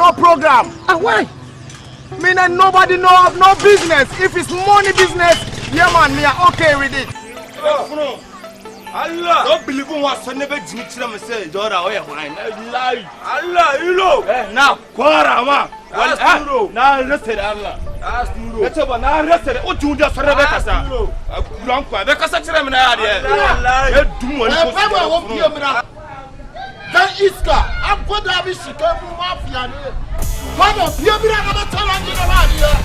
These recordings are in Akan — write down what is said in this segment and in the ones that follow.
no program. Why? Me and nobody know of no business. If it's money business, yeah man, me are okay with it. Allah, don't believe in what son never did to them say, Dora, oh, lie. Allah, you know. Now, Quara, now, listen, Allah. Let's have an arrested. What do you just Rebecca? Blanca, because such a man, Then Iska, I'm going to have a chicken mafia. What of you? I'm not telling you about here.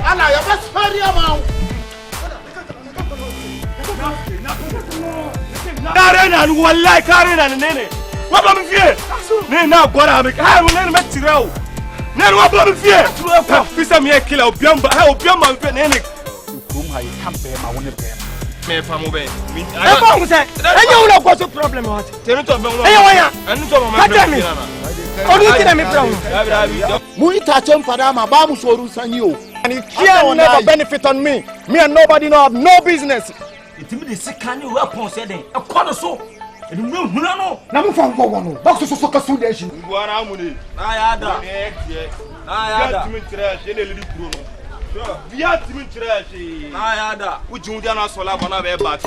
And I am a very amount. Karen and one like Karen and Nene. What am I here? Now, what am I will never met you. Never what am I here? This is me a killer of Biamba. How Biamba and Nene. Whom I can't bear my own bear. Me if I'm obeying. I don't know what's the problem. And it can never benefit on me. Me and nobody know have no business. It means the second you weapon said a corner so. And no, Now, from one box of soccer sudation. I had which you don't also have another back.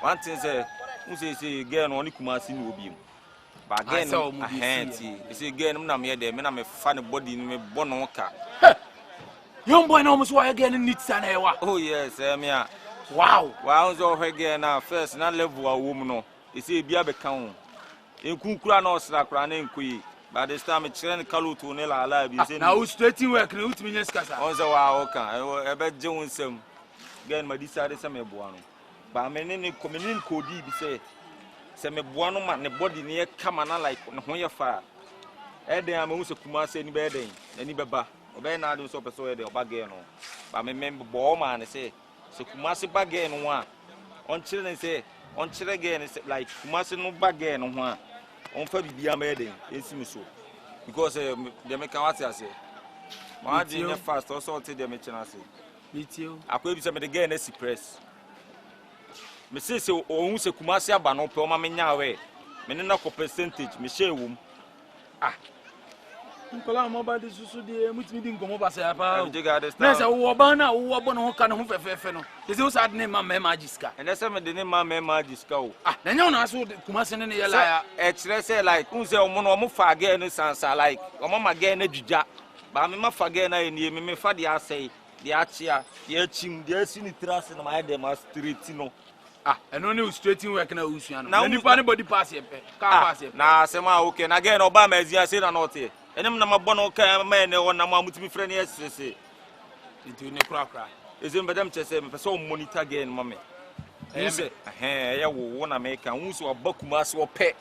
One thing say, who say girl only Kumasi no be. But again, a handy. You see again, I'm not here. Me na me funny body me born on car. young boy almost why again in Nits and Ewa. Oh yes, me. Wow. Wow, so again now first na level a woman no. You see be a become. In Kunkura no slack running kui. By this time it's trying to call to Nella alive. You say now straight in work no to me skasa. Also wow okay. I bet Jones some. Again my decided some buano. But I mean, community code be say me buano man, the body near come and like when you fire. Then I'm also Kumasi any bedding, any baba, or Ben I do so persuade or bagay no. But I remember Bowman say, so Kumasi bagay one. On children say, on children again, it's like Kumasi no bagay no one. On Fabi be a bedding, it's me so. Because they make a say. My dear fast also to the mention say. Meet you. I could be some again as press. Me say so o se Kumasi aba no pe o ma menya we me ne na ko percentage me share wom Nkola mo ba de susu de mutimi di nkomo ba sa pa na say wo ba na wo bo no ka no ho fefefe no they say wo sad ne ma magiska and say me de ne ma magiska o na nya na so Kumasi ne ye la ya e kire say like un say o mo fa again no sansa like o ma again na dwudwa ba me ma fa again na enie me fa de asai de achia de achim de asi ni trase na ma de ma street no and only straighting work na usuan no anybody pass here car pass here na say ma okay na again Obama ezia say na not here enem na mabɔ no ka ma ne wona ma mutimi frɛ ne yesese into ne kra ezem bedam chese me pese o monitor again ma me say ya wo na me ka wu so Kumasi wo pɛ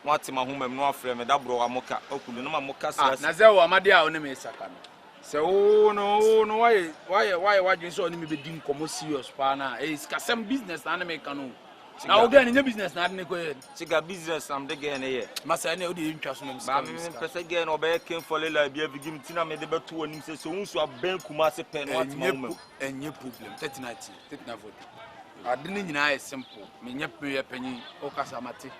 wati ma homa no afrɛ me da bro amoka okulu no ma moka sra na ze wo amade a one me saka no se wo no why you so me be din komo serious pa na is kasem business na me ka no na o ga ni business na ne ko ye siga business am de ga ne ye masa ne o de ntwa so no ba me pese ga no be ken for lela bia bigim tina me de beto onim se so unsu aben Kumasi pen wati ma homa enye problem 39 ade ne nyina is simple me nya pe panyi o kasa mate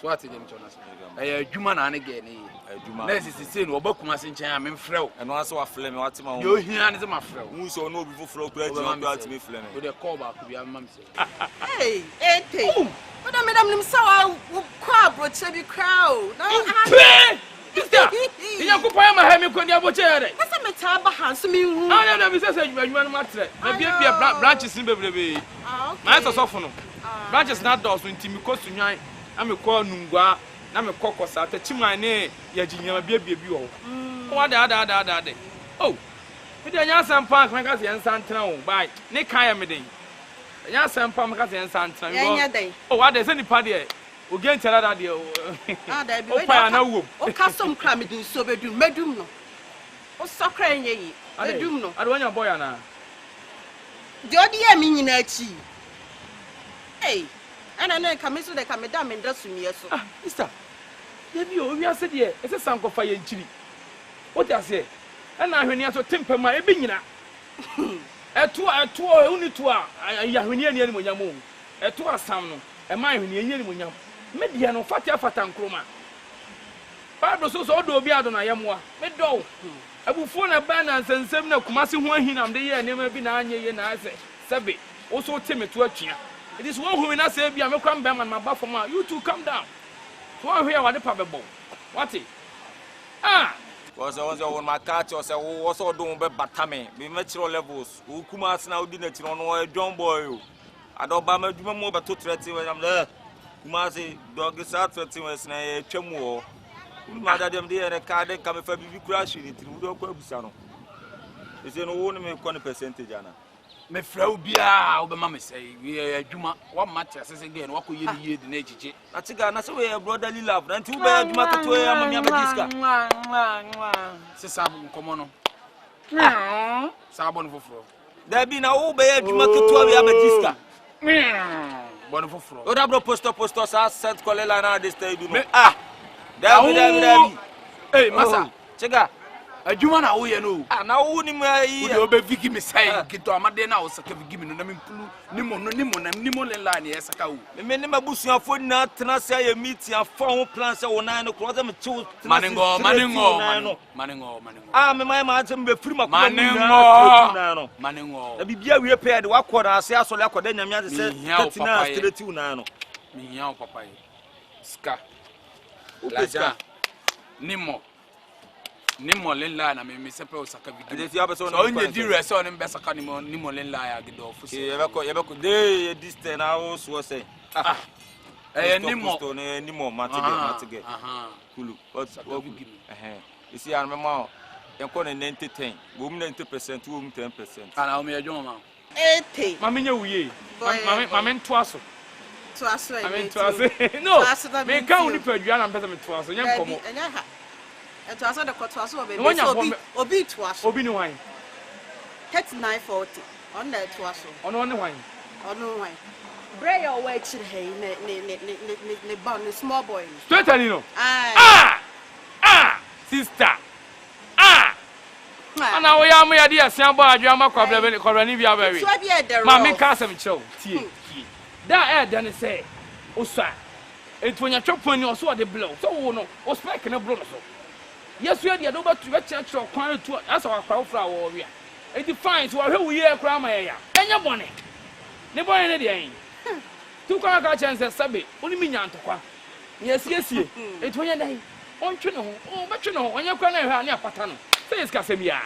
so ati dem chona se adwuma na ne ga ne adwuma na sisi no Kumasi nchen a me mfrɛw eno aso afle me wati ma homa yo hia ne se ma frɛw unsu no obi foforo kura ti ma wati me fle me o de call ba ku bia mam se hey madam nim sawa kwa broche bi crowd no boy me kondi aboche yare. Asa me taba han so me hu. Ah na me say adwuma no matre. Na bia branches ni bebrebe. Ah okay. Ma so fo no. Branches na do so ntimi ko sunwan. Na me ko nungwa, na me kokosa ta chiman ne ya jinyama bia bi wo. Wa da. Oh. Me dey nya sampa kan ka se ensan tena wo. Bye. Ne kan ya me den. Nya sampa me ka se ensan tena. Nya den. Oh, wa dey se nipa dey. O gen tell that dey. Ah, da bi. O pa na wo. O ka som kra me dun so bedum medum no. O sokra enye yi. Bedum no. Ade wanya boy ana. De odi ya mi nyina achi. Hey. Ana na ka me so de ka me da me ndasu mi eso. Ah, mister. Debi o wi ase de. Ese sanko fa ye nchiri. O ti ase. Ana ahweni aso tempa ma ebe nyina. Eto uni to a ahweni ani mo nyamo. Eto asam no. E ma ahweni ani mo nyam. Media no fata nkroma. Bible so do obi ado na yemwa. Me do. Abufuo na ba na nsensem na Kumasi ho ahinam de ye nema bi na anye ye na ase. Sebe. O so temeto atwea. It is one who na say bia me kwam bema ma ba from you two come down. So one here wade pa bebo. What it? Ah. Was on my catch or say was all done be batame. Be metro levels. Who Kumasi na odi na ti no e John boy. I don't ba ma dwuma mo ba to 30 when I'm there. Kumasi dog is out 30 when na e twemu. Mother them there and card come for be crash in it. We don't go busano. Is no one me kon percentage ana. Me frau bia wo be ma me say we adwuma what matter say again what ko ye ye de na echiche. Atiga na say we brotherly love. Na nti wo be adwuma keto ya ma me abadiska. Se sabo nkomo no. Sabo no foforo. Da bi na wo be adwuma keto ya abadiska. Bono foforo. O da bro posto sa set kolela na de stay do no. Ah. Dabi. Hey, masa. Chega. Adwuma na wo ye no. Ah, na wo ni mai. Wo be vigi me sai kito amade na wo saka vigi me no na me pulu nimo le la na saka wo. Me ne mabusuafo na tena se ya meeting afọ ho plan se wo nan no cross me chill. Maningo. Ah, me mai ma atem be free makoma. Maningo. Da bibia we pay de wakọ na ase asole akọda nyame ade se 39 straight u nan no. Me hia papa yi. Ska. Laja. Nimo len na me sepe o saka video. So onye di rese on be saka nimo len ya gido ofusi. Ye beko dey distance na o so say. Ah. Nimo matige. Kulu. You see an mama en ko 90-10. Wo mu 90%, wo mu 10%. Ana o me adwo ma. 80. Mama nya wuye. Mama nto aso. To aso e. No. Me kan uni padua na mpesa me to aso. Nya nkomo. Enya ha. To aso de ko to aso be. Obi to aso. Obi ni wan. 3940. On na to aso. Ono wan. Ono wan. Bray your way chiri hey ne ba ne small boy. Straight ani no. Ah. Sister. Ana wo ya mo ya de asian ba adwa ma kwabla be kwabla ni bia ba we. So bia de ro. Ma me ka asem chew. Tie. Da dan say osa. Etunya twopon ni oso de blow. So wo no, o spike na blow no so. Yesu ya de do ba tu be church kwan tu asa wa kwa fra wo wi a. E define so wa hwe wo ye kra ma ya. Enya bone. Ne bone ne de yen. Tu kwa ka chance sabe, oni mi nyantokwa. Yesiesie. Etunya dai. On twe no ho. O be twe no ho. Onya kwa na hwe a ne apata no. Say is kasem ya.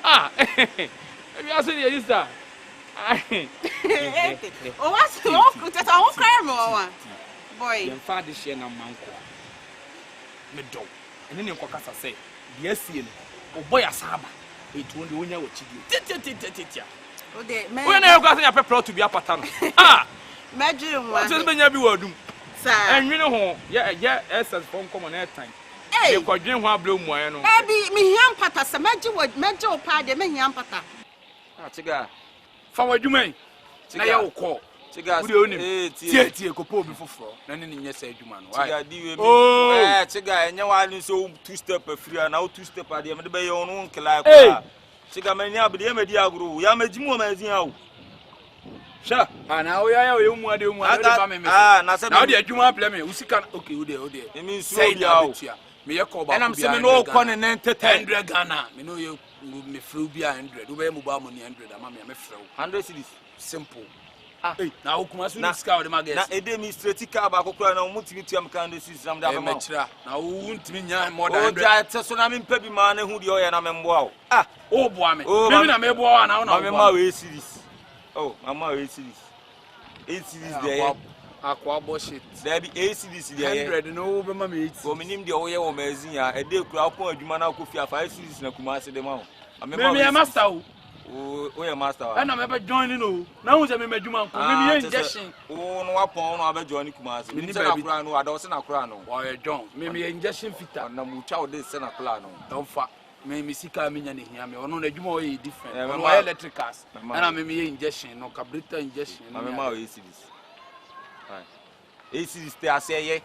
Ah. Ebi aso de yista. Oh, what's the whole that's all crime boy. Your father share na manko. Me do. Ene ne nkokasa say, de asie no. O boy asaba. Etu onde wonya wo chidi. O de me. We na nkokasa ya pepro to be apata no. Ah. Meji nwa. O se benya bi wadum. Sir. Enwene ho. Ya essence from common air time. Hey. Ye kwadwen ho ablo muaye no. Baby, me hiam pata se meji o pa de me hiam pata. Ah, chiga. Fa wadwuma na ye wo ko. Chiga. Tie kopo obi foforo. Na ne nye sa adwuma no. Chiga di we me. Chiga enye wa ni so 2 step afiri na 2 step ade me de be ye onu nkla kwa. Chiga mani abde me di agro. Ya majimu o mazin awo. Sha. Ana o ya o mu ade ba me me. Ah, na se na o de adwuma ple me. Usika okay o de. Me so bi awo. Me ye ko ba. Enam se me no ko ne 100 Ghana. Me no ye me free bi 100. Do be mu ba mo ni 100 ama me frɛ 100 cedis simple. na Kumasi no sika de magesi na edemi straight car ba kokura na mutimi tuam kan de system da ba ma mechira na wuntimi nya more than 100 o ja te so na me mpa bi ma na hu de o ye na me mboa o o boa me me na me boa na na me ma we series mama we series 8 series there akwa bullshit there be 8 series there 100 no be ma me 8 o minim de o ye o mazin ya e de kura pon adwuma na kofi 5 series na Kumasi de ma o me master o ye master wa na me be join no na hu se me adwuma nko me ye injection o no wa pon no abe join Kumasi me se na kura no ada se na kura no o ye don me injection fita na mu cha o de se na kura no don fa me sika me nya ne hia me ono na adwuma o ye different ono electricals na me ye injection no carburetor injection na me ma o ye series series te aseye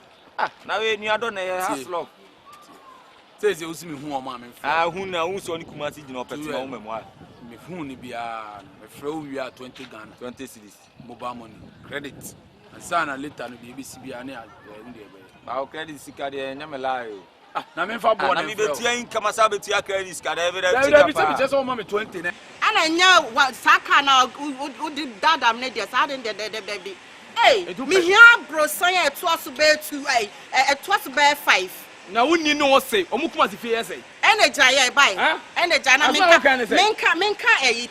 na we nu ado na ye haslog say o si me hu o ma me hu na hu so ni Kumasi gina opeti ma o memoir me hu ni bia me frɛ o wia 20 Ghana 20 series mobile money credit and sana later no be si bia na ndie be ba o credit sika de nya me la yo na me fa board na me betia in kama sa betia credit sika de every day pa be so o ma me 20 ne ana nya saka na u di dadam ne de sa de be me here bro say e to so be 2 e to so be 5 na wonni no say o mu Kumasi fie say energy ya bai energy na menka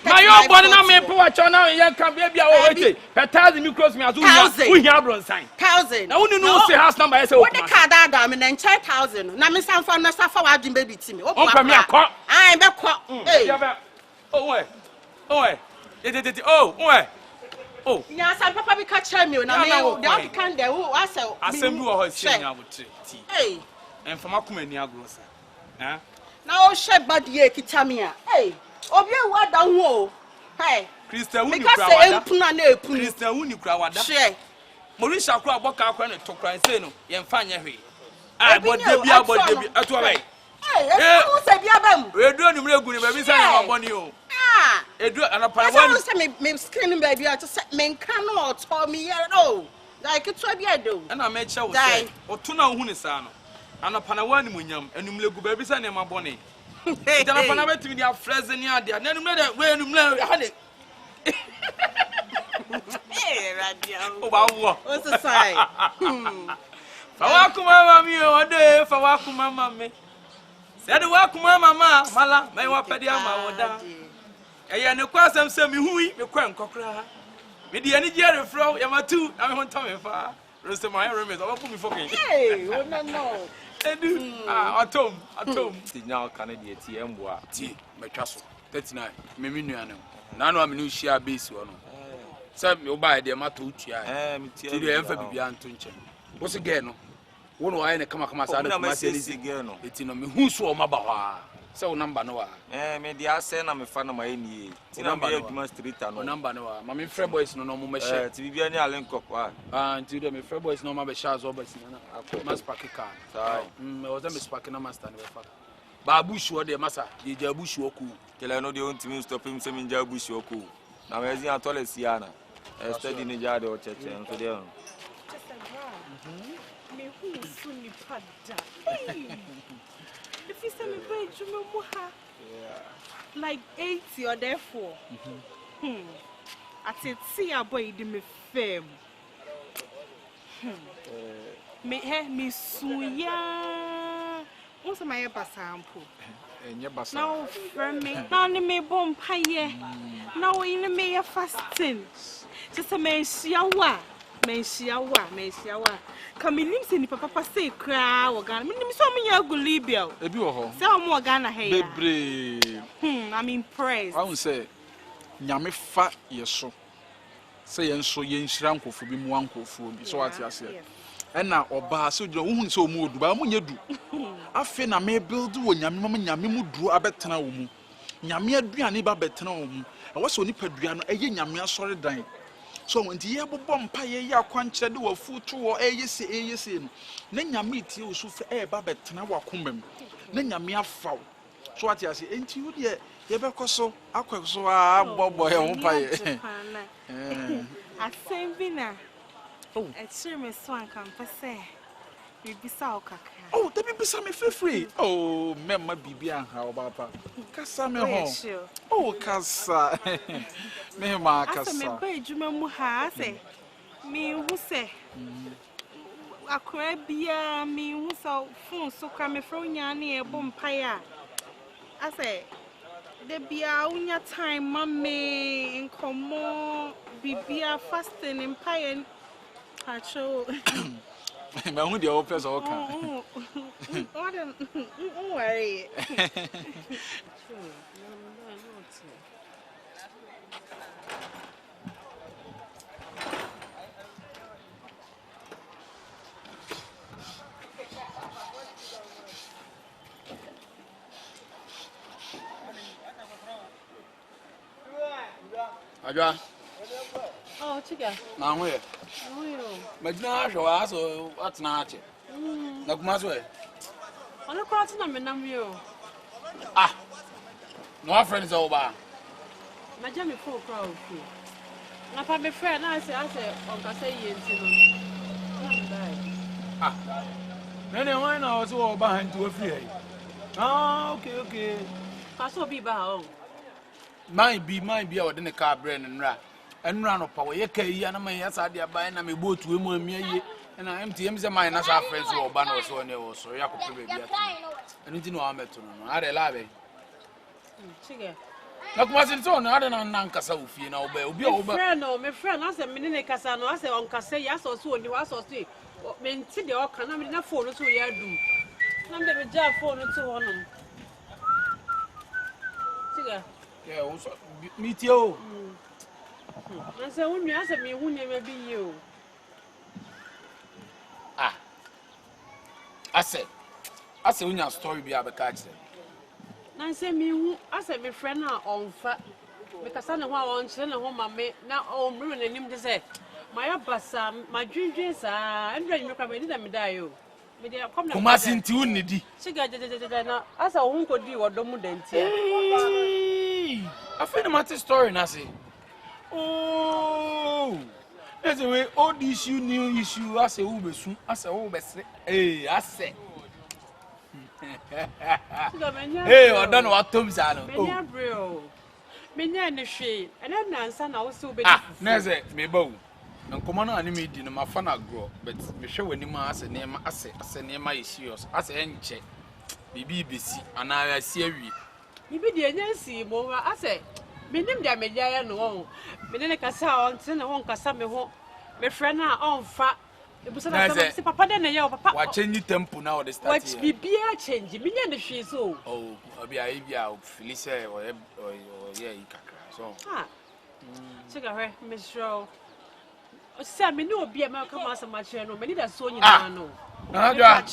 na yo born na me pe wa cho na ye kan bia o wete per 1000 me cross me azu u hia bro sign 1000 na wonni no say house number say o what the card da me na 1000 na me san fa na safa wa dwin baby ti me o pa me akọ ai be kọ oh nya san papa bi ka kire me na me that kind there who asem bi wo ho sie nya wotre ti enfama kuma ni agrosa na o she badie kitamia obi e wa da hu o Christian wuni kura wada because empuna na epunu Christian wuni kura wada she Morisha kura boka akwa na to kura say no ye mfa nya hwe abode bi ato bai o se bia bam edu numre egu ni ba bi say na maboni o edu anapa wani so say me screen baby I just say me nka no to me here no like it to bia do na me che wo say oto na hu ni sa no anapa na wani munyam enumle egu ba bi say na maboni jana pana betimi dia freze ni ade na enumle de we enumle ha de radio o ba wo o so sai fawa kuma mami o de fawa kuma mami said wa kuma mama mala me wa pedi ama woda eye ne kwa asem se mi hui me kwa nkokra me de ani gere fro ya matu na me honta me fa rose my roommate oba put me fucking o no edu atom signal kan de ti emboa ti metwa so 39 me nua no na no amenu hia base wo no se me oba de mato utua me ti de emfa bibia anto nchen wo se ge no wo no aye ne kama sa de kuma se ni ge no eti no me hu so o maba ho se wo number no wa me dia se na me fa na mai ni ti na me aduma street no number no wa ma me frɛ boys no mo me share ti bibia ni alenkop nti de me frɛ boys no ma be share zo boys na mas park car me was me spark na master ne be fa ba bush wo de masa de ja bush wo ku kele no de ontimi stop him se me ja bush wo ku na me zin atole siana study ni ja de o cheche so de me who suni pada if you say me pay jume muha like 80 or therefore at it see a boy de me fam me suya what's my basampo enye basa now from me now ni me bom paye now in me fasting just a me siawa kaminim se ni papa say kra wo Ghana minim so me ya gulibia ebi wo ho say o mo Ghana he ya bebre I'm impressed I won say nyame fa yeso say yenso yenhira nkofo bi mu ankofo bi so wati ase ena oba se odwo wo hu se o mu odu ba mu nya du afi na me build wo nyame mu duro abetena wo mu nyame aduane ba betena wo mu e wo se oni padua no eye nyame asore dan so when the ebo mpa ye akwankyere de wafutu wo eyese no na nyame tie wo so fe ba betena wakomam na nyame afaw so ati ase enti wo de ye bekoso akwaso abobo ye ho pa ye asem bi na e chire me so anka mpa se Bibisa okaka. Oh, the bibisa me free. Oh, memma bibi an ha obapa. Kasa me ho. Oh, kasa. Me ma kasa. Asa me ba ejuma mu ha ase. Me hu se. Akora bia me hu so phone so kwa me fro nya na e bom pai a. Ase the bia unya time mame nkomo bibia fasting in pai acho. Me hu de o pesa o ka. Don't worry. Ajwa. Oh, chiga. Na ho ye. Oh, yo. Magina hwa aso atena ache. Na kuma so e. Ono kwa tina menam yo. Ah. No friends over. Maja me phone kwa ofu. Na pa me friend na say onka say ye nti no. Ah. Nene why na also oba hantu afri aí. Ah, okay. Kaso bi ba o. Mine be a ordinary car brand and ra. And run up power, ye kay, and my yes, I did buy and I boat to him me, and I empty him the mine as our friends or ban so near so Yaku baby. And it's no armor to know. I love it. Chiga. Look, was it on other than Nanka Sophie, and obey. Be over. My friend, I said, Minnie Casano, I said, on Cassay, yes, or so, and you also see. Men see the all can I mean, phone to ya do. I'm the job phone to one. Chiga. Yeah, also meet you. I said, when you ask me, who never be you. Ah, I said, when your story be a catch. I said, me, I said, my friend are on fat. Because I know how on send a home, I may now own ruin him to say, my abassa, my dreams are, and then you come in and die. Kumasi ntiunidi. Chiga asa wonko di wodomu dentia. I feel the matter story na say. Oh. There's a way old issue new issue as a ubesu as a ubesre. I say. Hey, I don't know what Tom's ano. Menya bro. Menya ne hwe. Ena nansa na wo se obedi. Ah, neze me bawo. Nkomo na ani me di no mafa na agro but me hwe wani ma ase nema ase nema is serious ase enche bibi besi ana asi awie bibi de enyansi mo ase menim da media ya no won me ne kasa on te na won kasa me ho me frɛ na on fa ebusa na se papa de na ye o papa wa change tempo na o de start here what bibi a change me nya ne hwe so oh obi a ibi a feel say o ye ikakra so ah chega hwe me show say me no obi e ma come as ma chere no me need that so nyina no Ajwa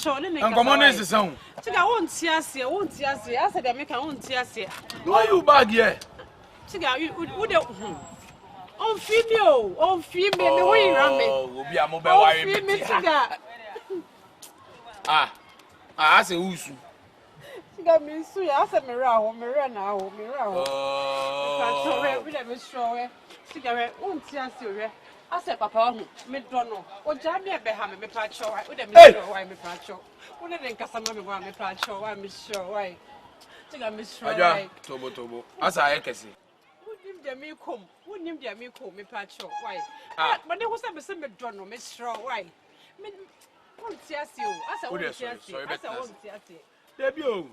nkomo na esesa hu chega won ti ase ase de me ka won ti ase why you bag here chega wo de on fi me me wo yira me obi a mo be ware me chega ah ase usu chega me su ya ase me ra na ho ka chore we de me show chega we won ti ase we ase papa hu me do no o ja me be ha me pa cho we de me show why me pa cho wo ne nkasa ma me wa me pa cho why me show why chega me show Ajwa tobo asa ayekese wonim dia me kom me pa cho why but ne ho se me do no me show why me won ti ase o asa won ti ase debi o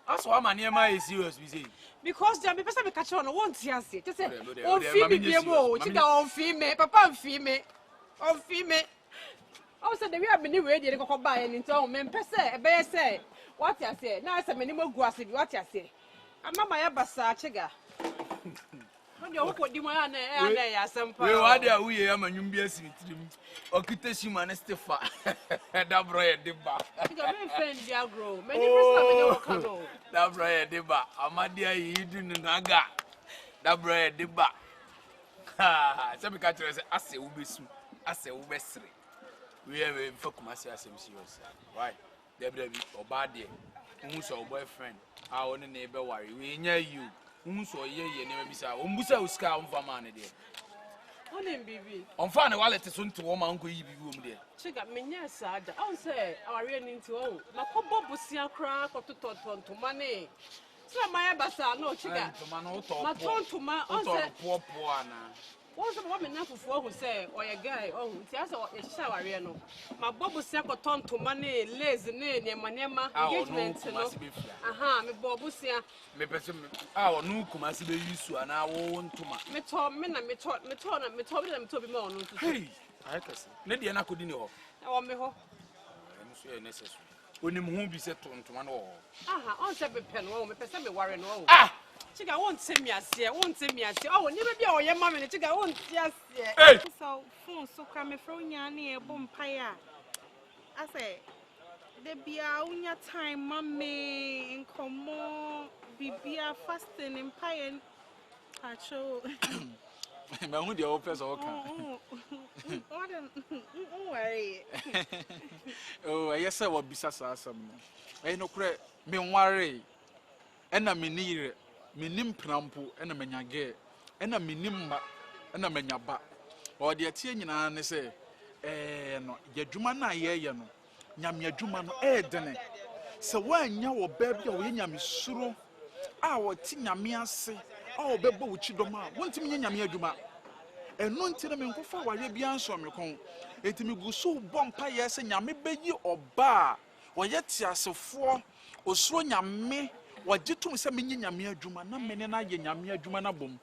aso amane ma e serious we say because dem be person me catch on won ti ase te say on fi me biem o chika on fi me papa on fi me o say the we am ni we dey kokko ba ye nti o me mpese e be ye say what you say na say me ni magu ase bi what you say amama ya basa chiga Ndi okwo di mo ya na ya asempa we wa dia wo ye amanyum bi asimitim okita shima na stefa da bro ye deba chiga me friend dia grow me ni person me dey work no da bro ye deba amadia yi du naga da bro ye deba ha se me ka tire se ase wo besu ase wo besre we e fa Kumasi asem serious why debi oba de hu so boyfriend a woni na ebe ware we nya you hu so ye ne mabisa o mbusa uska mfa ma ne de Onim bibi. On fa ne wallet so nti wo ma nko yi bibi wo mu de. Chiga menya sada. On say aware ni nti o. Makobo busia kra kototontoma ne. So my basa no chiga. Ntoma no to. Ma tontoma on say po ana. Wọ́n sọ wọ́n mi náà fufu ọ̀hún sẹ́ ọ̀yẹ̀ guy ọ̀hún tí a sọ ẹ̀ṣiṣẹ́ àwárí ẹ̀ nọ. Mà bọ́ bó sí akọ̀tọ̀ ntoma ní lace ní nìyẹn engagement no. Mi bọ̀ bó sí a. Mi pẹ̀ sẹ́ mi ọ̀nù Kumasi bẹ́ yí su àná wọ́ ntoma. Mi tọ́ bí na mi tọ́ bí mọ̀ ọ̀nù tuntun. Hey, ayé kẹsì. Ne diẹ n'akọ di ni hɔ. Ẹ̀wọ̀ mi hɔ. Ẹnu sọ yẹ n'ẹsẹ so. Onim hu bi sẹ ntoma no wɔ hɔ. Ọ̀n sẹ́ mi pẹ̀ no ọ̀hún mi pẹ̀ sẹ́ mi wari no ọ̀hún. Ah! Chiga won't tell me as here, won't tell me as here. Oh, never be your mammy, chiga won't just here. Hey! So, phone so come from Yanni a bumpire. I say, there be a time, mammy, in common, be fasting in pie and show. Ma hu dia opes o ka. Worry. Oh, yes I will be sasasam. Eh no kure me nware. Ena me nire. Minim prampo ena manyage ena minim ma ena manyaba o de atie nyina ne se no yadwuma na ye no nyame adwuma no dene se wanya wo baabi a wo nyame suro a wo ti nyame ase a wo bebo wo chidom a wontim nya nyame adwuma eno nti na me nkofa ware bia nso me kon etimi guso bompa ye se nyame beyi oba wo ye ti asefo osuro nyame wajitum se menye nyame adwuma na mene na ye nyame adwuma na bom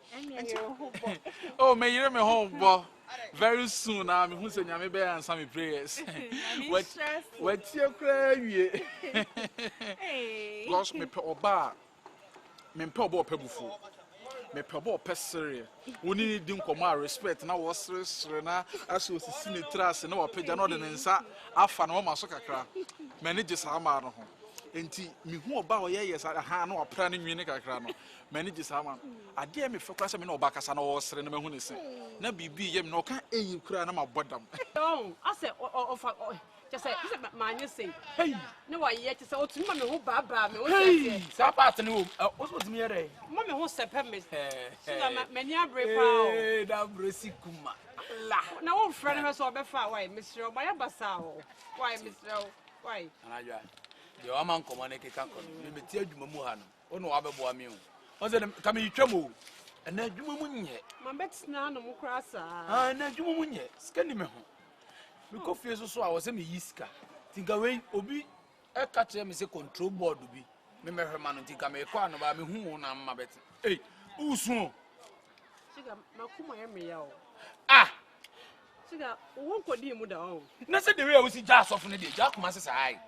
oh me yire me hombo very soon na me hu se nyame be answer me prayers what tie kra wie gosh me pe oba me pe oba opebufu me pe oba opesere woni ni di nkomo respect na wo sere na aso sisi ne trust na wo pagya na ode ne nsa afa na wo maso kakra manage sa ma no ho enti mi hu oba o ye yes ha na opra ne nwini kakra no manage sama ade me fe kra se me na oba kasa na wo sere na mahu ne se na bibi ye me no ka eyi kra na mabodam Don ase ofa just say manye say hey ne wa ye just say otumi ma me ho baba me o say sa part ne wo o so tumi yere ma me ho sepe me so na mani abre pa o eh da brosi kuma la na wo frɛ ne so obefa why Mr. Obaya basa o why Mr. why anajwa de wa man komo ne keka ko me beti adwuma mu ha no o no wa bebo mi o se ka me yitwam o na adwuma mu nye ma betina no mu kra sa na adwuma mu nye sika ni me ho me ko fie so a wo se me yiska tinka we obi e ka kire me se control board bi me mehwe ma no tinka me ko ano ba me hu na mma beti eh usu siga makuma ye me ya o ah siga wo ko di mu da o na se de we a wo si ja asofu ne de ja kuma se sai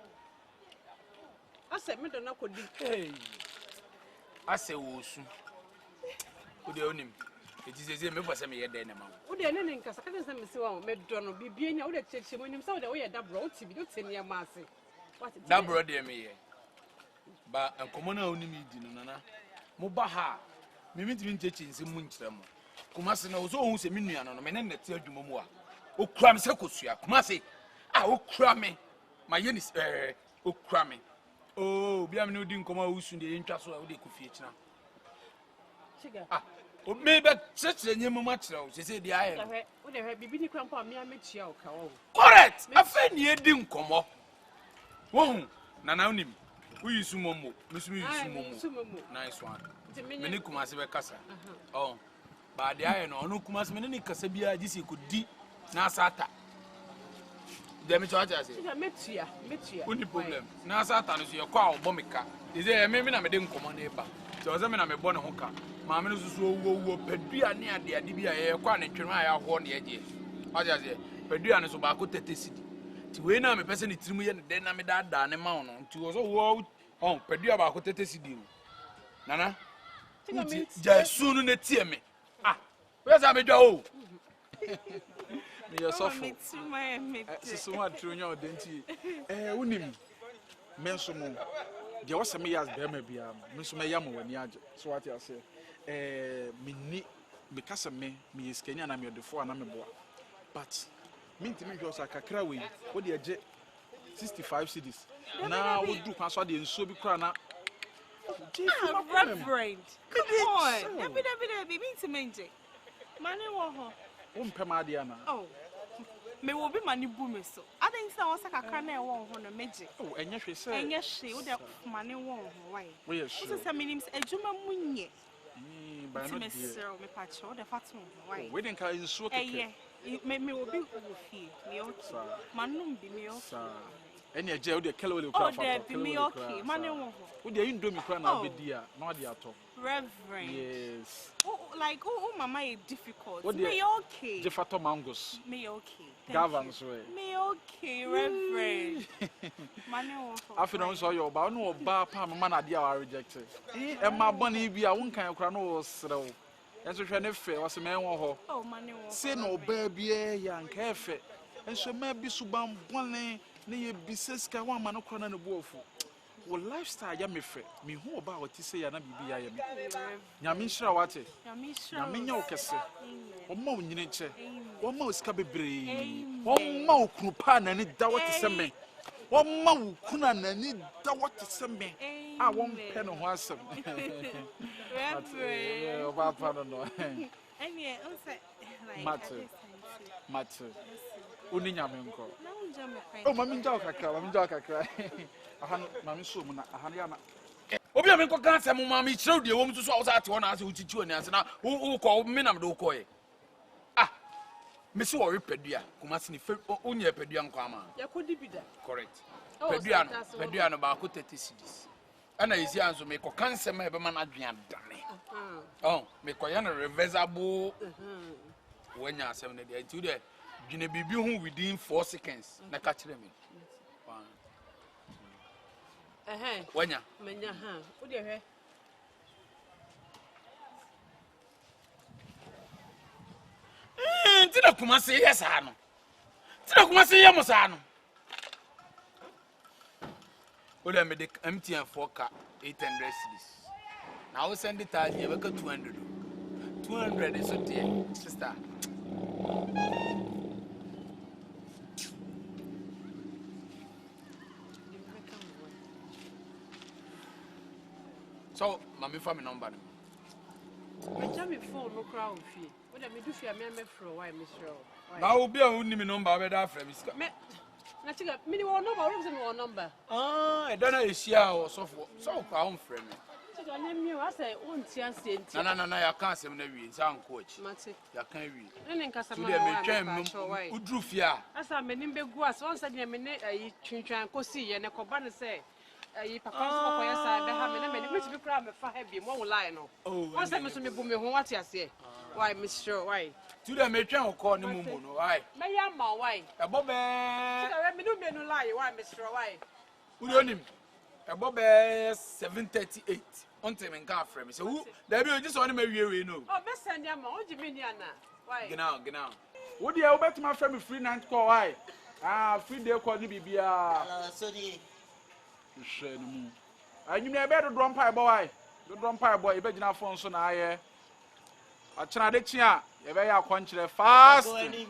ase me do na ko di hey ase wo su o de onim ejizeze me bose me ye de na ma wo de ne nkasa ka se me se wa me do no bibie nya wo de cheche mo nim se wo de wo ye dabro wo ti bi wo teni ma ase dabro de me ye ba enkomo na onim di no nana mo ba ha me mitimi ncheche nse mu nkyere mo Kumasi na ozo ohun se me nua no me ne nete adwuma mu a okura me se kosua Kumasi a okura me ma ye ni okura me oh bia me no di nkoma wusu de ntwa so a wo de kofie kina siga o me be cheche nyemu ma kire o se de aye wo de he bibi ni kra mpa me ametua o ka wo correct afa ni edi nkomo wo hu na na onim wo yisu momo mesumi yisu momo nice one me ni Kumasi be kasa oh ba de aye no onu Kumasi me ni kasa bia gisi ko di na asata de me chacha se siga metua uni problem na asata no so ye kwa obo meka de me na me de nkomo na eba so o se me na me bo ne ho ka ma me no susu owo padua ne ade bia ye kwa ne twenu aya ho ne ye aja se padua ne so ba ko tetesidi ti we na me pese ne tirimu ye ne de na me da ne ma ono ti o so wo on padua ba ko tetesidi o nana ja sunu ne tie me ah we sa me dwa o me yourself so so what true nya odenti unim menso mo de wose me yas be ma bia menso me yam wani age so what you say me kasa me iskenya na me odefo na me boa but minti me hwosa kakra we wo de age 65 cedis na wo du kwa so de nso bi kra na Reverend, come on. David, be mean to menje. Money wo ho. Umpemadiana. Oh. Me will be money boom so. I think so was like a can won on a magic. Oh, and yes, she said. And yes, she would have money won. Why? Yes, This is a minimum a Juma Munye. By no me patch or the fatum. Why? We didn't call you so. Eh, me will be with you. Me okay. Manum be me okay. And your jail, the Kelly will come. Oh, there be me okay. Money won't. Would you do me crown out with dear? Not the atom. Reverend. Yes. Oh, like, oh, mama, is difficult. What me okay. Jefato Mangos. Me okay. Governors way. Me okay, Reverend. Money won't. I feel no so your bar no bar palm man idea are rejected. And my bunny be a one kind of crown was slow. And so trying fair was a man or oh, money won't. say no baby, young cafe. And so maybe Subam Bonnie, near Biseska, one man crown and a wolf. Well, lifestyle, ya me fair. Me who about what you say, and I be I am. Yamisha, what it? Yaminya Ocassa. One more in nature. One more scabby. One more Krupan and it doubt to send me. One more Kunan and it doubt to send me. I won't pen on once. Matter. Uniyaminko. Oh, Mammy Jaka cry. Mammy Sumana, Haniana. Obi a me ko kan asem ma me kire de wo mtu so a wo sa te wona ase wo chichi oni ase na wo ko me nam de wo ko ye ah me si wo repadua Kumasi ni onya padua nko ama yakodi bida correct padua no ba ko 30 cedis ana yisi anso me ko kan asem e be ma na adwan dane oh me ko ya no reversible wonya asem ne de nti de dwene bibi hu within 4 seconds na ka kire me Wanya. Menya ha. Wo de hwe. Tina Kumasi yesa no. Tina Kumasi yamusa no. Ole me de MTN 4K 800 cedis. Now we send it to you we got 200. 200 is so dear, sister. So, mommy for me number. Me tell me phone no crowd fee. What me do fee me for why me sure. Now will be a me number be that friend. Me na chiga me no number, what is me number? Ah, I don't know is here or so for. So pa on friend. Chiga na me I say unti ase nti. No, ya kan sem na wi, san coach. Mate. Ya kan wi. Ne nkasa ma. Today me twem udru fie a. Asa me nim be gu as one say me ne ayi twintwan kosi ye ne koba ne say ayi papa so ko yesa be ha me ne me ti bi kra me fa ha bi mo line no. One say me so me bu me ho what ase. Why Miss Sure why? Today me twem ko ne mumu no why? Me ya ma why? E bo be. Chiga me no me no lie why Miss Sure why? Uri onim. E bo be 738. Until me nka frame say who there be just one me wie no. Oh be send am o ji me ni ana. Why? Genau. Wo dey wo bet my friend free night call why? Ah, free day call ni bibia. So di Share no mu. Anyu na be do drum pie boy. Do drum pie boy e be gina phone so na aye. A chena de chi a e be ya kwankyere fast. Ko ani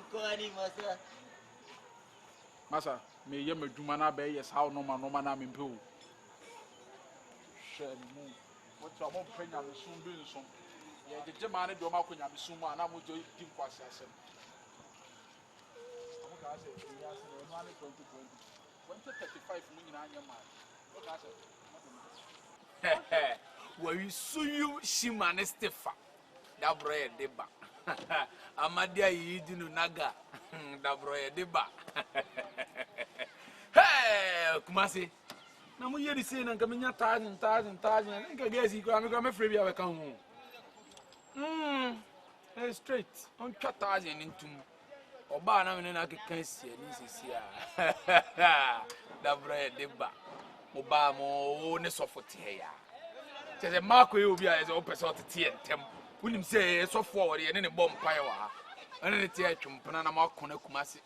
masa. Masa, me ye madwuma na be yes how no man na me mpe. Share no mu. What you want penya me sun bi nso. Ye je ma ne do ma konya me sun mu ana mo jo di kwase asem. Amu ka say ya say no ani 2020. 2035 mu nyina anya ma. What ka say? Where you Shima Stefa. That boy deba. Amadia yidinu naga. That boy deba. Hey, Kumasi. Na mo yedi say na kamenya 1000. Nka gesi ko am free bi abeka ho. Hey straight. On 1000 into. Oba na me na kekan sie ni sisi a. That boy deba. Oba mo ne sofote ya. Tese Marco you be as open sort of tea and tem. Unim say so forward and any bomb pie wa. And the tea chumpana na makona Kumasi.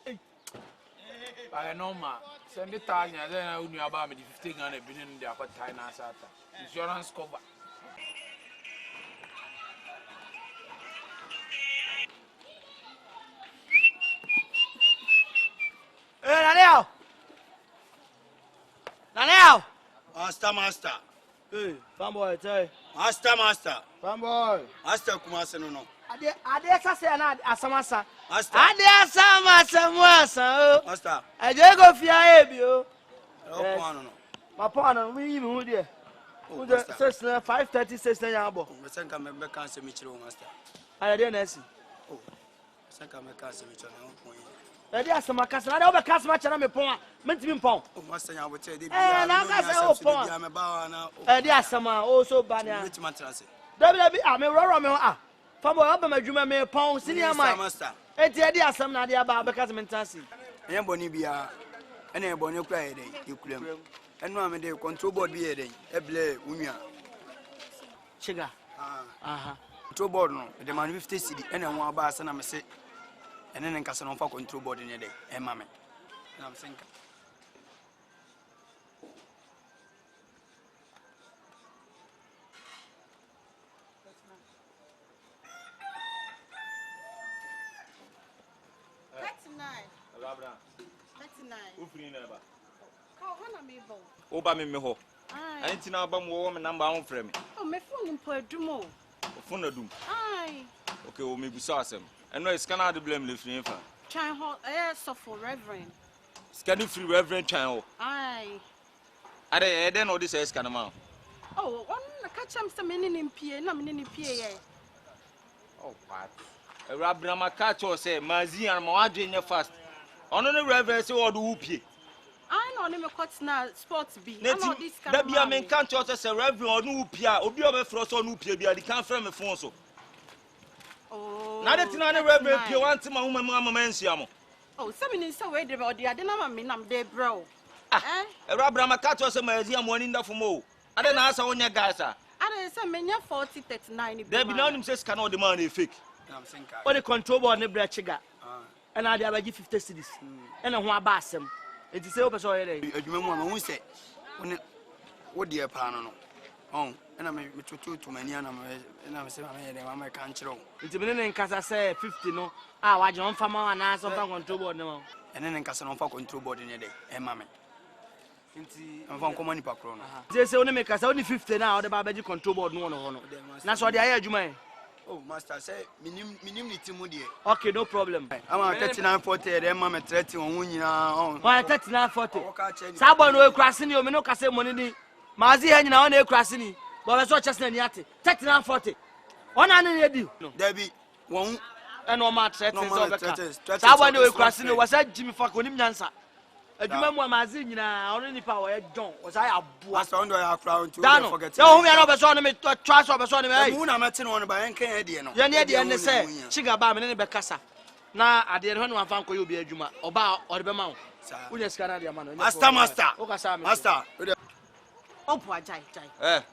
I know ma. Send it time and then I knew about me 15 and a billion in the upper time sata. Insurance cover. Hey, Daniel. Master. Hey, fanboy, tell. Master. Fanboy. Master Kumasi no. Ade sase na asamasa. Master. Adia sama samwasa. Master. Aje go fia ebio. No. My partner, we even who there. Who the 5:30 6 yabo. Mesenka me can say me chiro master. I dey na si. Oh. Mesenka me can say me chiro na pon. Ade asama kasa na obe kasa ma chana me pon a mentimi pon. Oh master ya wote dey bia. Na kasa o pon. Bia me ba na. Ade asama o so ba na. Metima trase. Dabi me roro me ah. Fambo obe madwuma me pon senior man. Master. Eti ade asam na ade aba be kasa me ntase. Enye boni bia. Ene boni kura ye dey ekulem. Enu am dey control board bi ye dey. Eble unwa. Chiga. Aha. Control board no. The man 50 cedi. Ene ho aba asa na me se. Ene ne nkasa no fa control board ne dey. E ma me. Na am senka. Oba me ho. Anti na ba mo wo me number on frame. Oh, me phone mpo adumo. Phone adum. Ai. Okay, o me busa asem. Eno scanner de blame le free fa. Chan ho so for reverend. Scanning free reverend chan ho. Ai. Ade no this scanner ma. Oh, on catch am some in pie na me ni pie ye. Oh, what? Rabra ma catch o say mazi an ma wadwe nya fast. Ono ne reverend say o do pie. I know me cut na sports be. I know this kind of. That be a can't say reverend or no pia. Obi o be frost or no pia be. They can't frame me phone so. Oh. Now that na reverend pia want my woman mama mensiamo. Oh, some in so way the body. I didn't me nam de bro. Eh? Rabra ma catch us mazi am one in da for mo. I don't answer on your guys ah. I say me nya 40 39. There be now him says can all the man fake. I'm senka. O the control board ne bra chiga. And I dey abaji 50 cedis. And ho aba asem. It is so person here. Adwuma mu am hu se wo de pa no no. Oh, na me tutu to mani na me se ma me de ma kan kire o. Nti me ne nkasa say 50 no. Ah, waje on fama na so fa control board no. Ene ne nkasa no fa control board ne de e ma me. Nti am fa nko mani pa kro no. They say oni me kasa oni 50 na o de ba baji control board no no. Na so de aye adwuma e. Oh, master say minim ni timu de. Okay, no problem. I'm 3940 dem ma me 30 won nyina on. Why 3940? Sabo no ekrase ni o me no kase money ni. Mazi he nyina o na ekrase ni. Bo be so chese na ni ate. 3940. Ona na ne di. Dabi won and o ma 30 so be ka. Sabo no ekrase ni o wasa Jimmy fa ko nim nyansa. Adwuma mu amazi nyina o ni pa wo e John o sa ya boa. Master on do ya crowd to forget. Ya o me na be so no me twa so be so no me. Mu na mate no ba en kan ade no. Ya ne ade ne se chiga ba me ne be kasa. Na ade ne ho no amfa nko yo bi adwuma. Oba o de be ma wo. Unya scanner de ma no. Master. O kasa me. Master. Opo ajai.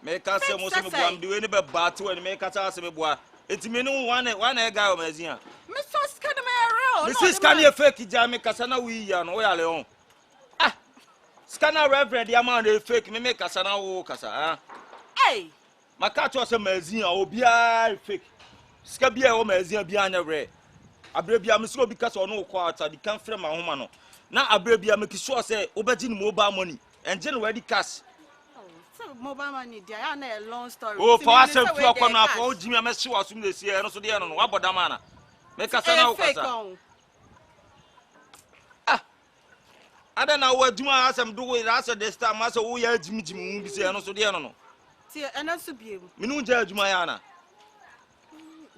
Me ka se mo se me bua me we ni be ba to we me ka ta se me bua. Enti me no one e guy o mazia. Me so scanner me real. Me see scanner fake ja me kasa na we ya no we ya le on. Scanner reverend ya man dey fake me make kasa na wo kasa ah. Hey. Maka to say mazin a obi a fake. Ska bia wo mazin bia anya re. Abre bia me so obi kasa ono ko ata di kan frame ahoma no. Na abre bia make sure say obeji ni mobile money. Enje no ready cash. Oh, so mobile money dia ya na a long story. Oh, for us to ko na for ojimi me se wasum de sie no so de no wa bodama na. Me kasa na wo kasa. Ada na wo adwuma asem do we asa this time asa wo ya jimjim bi se no so de no. Ti ena so biem. Minu nja adwuma ya na.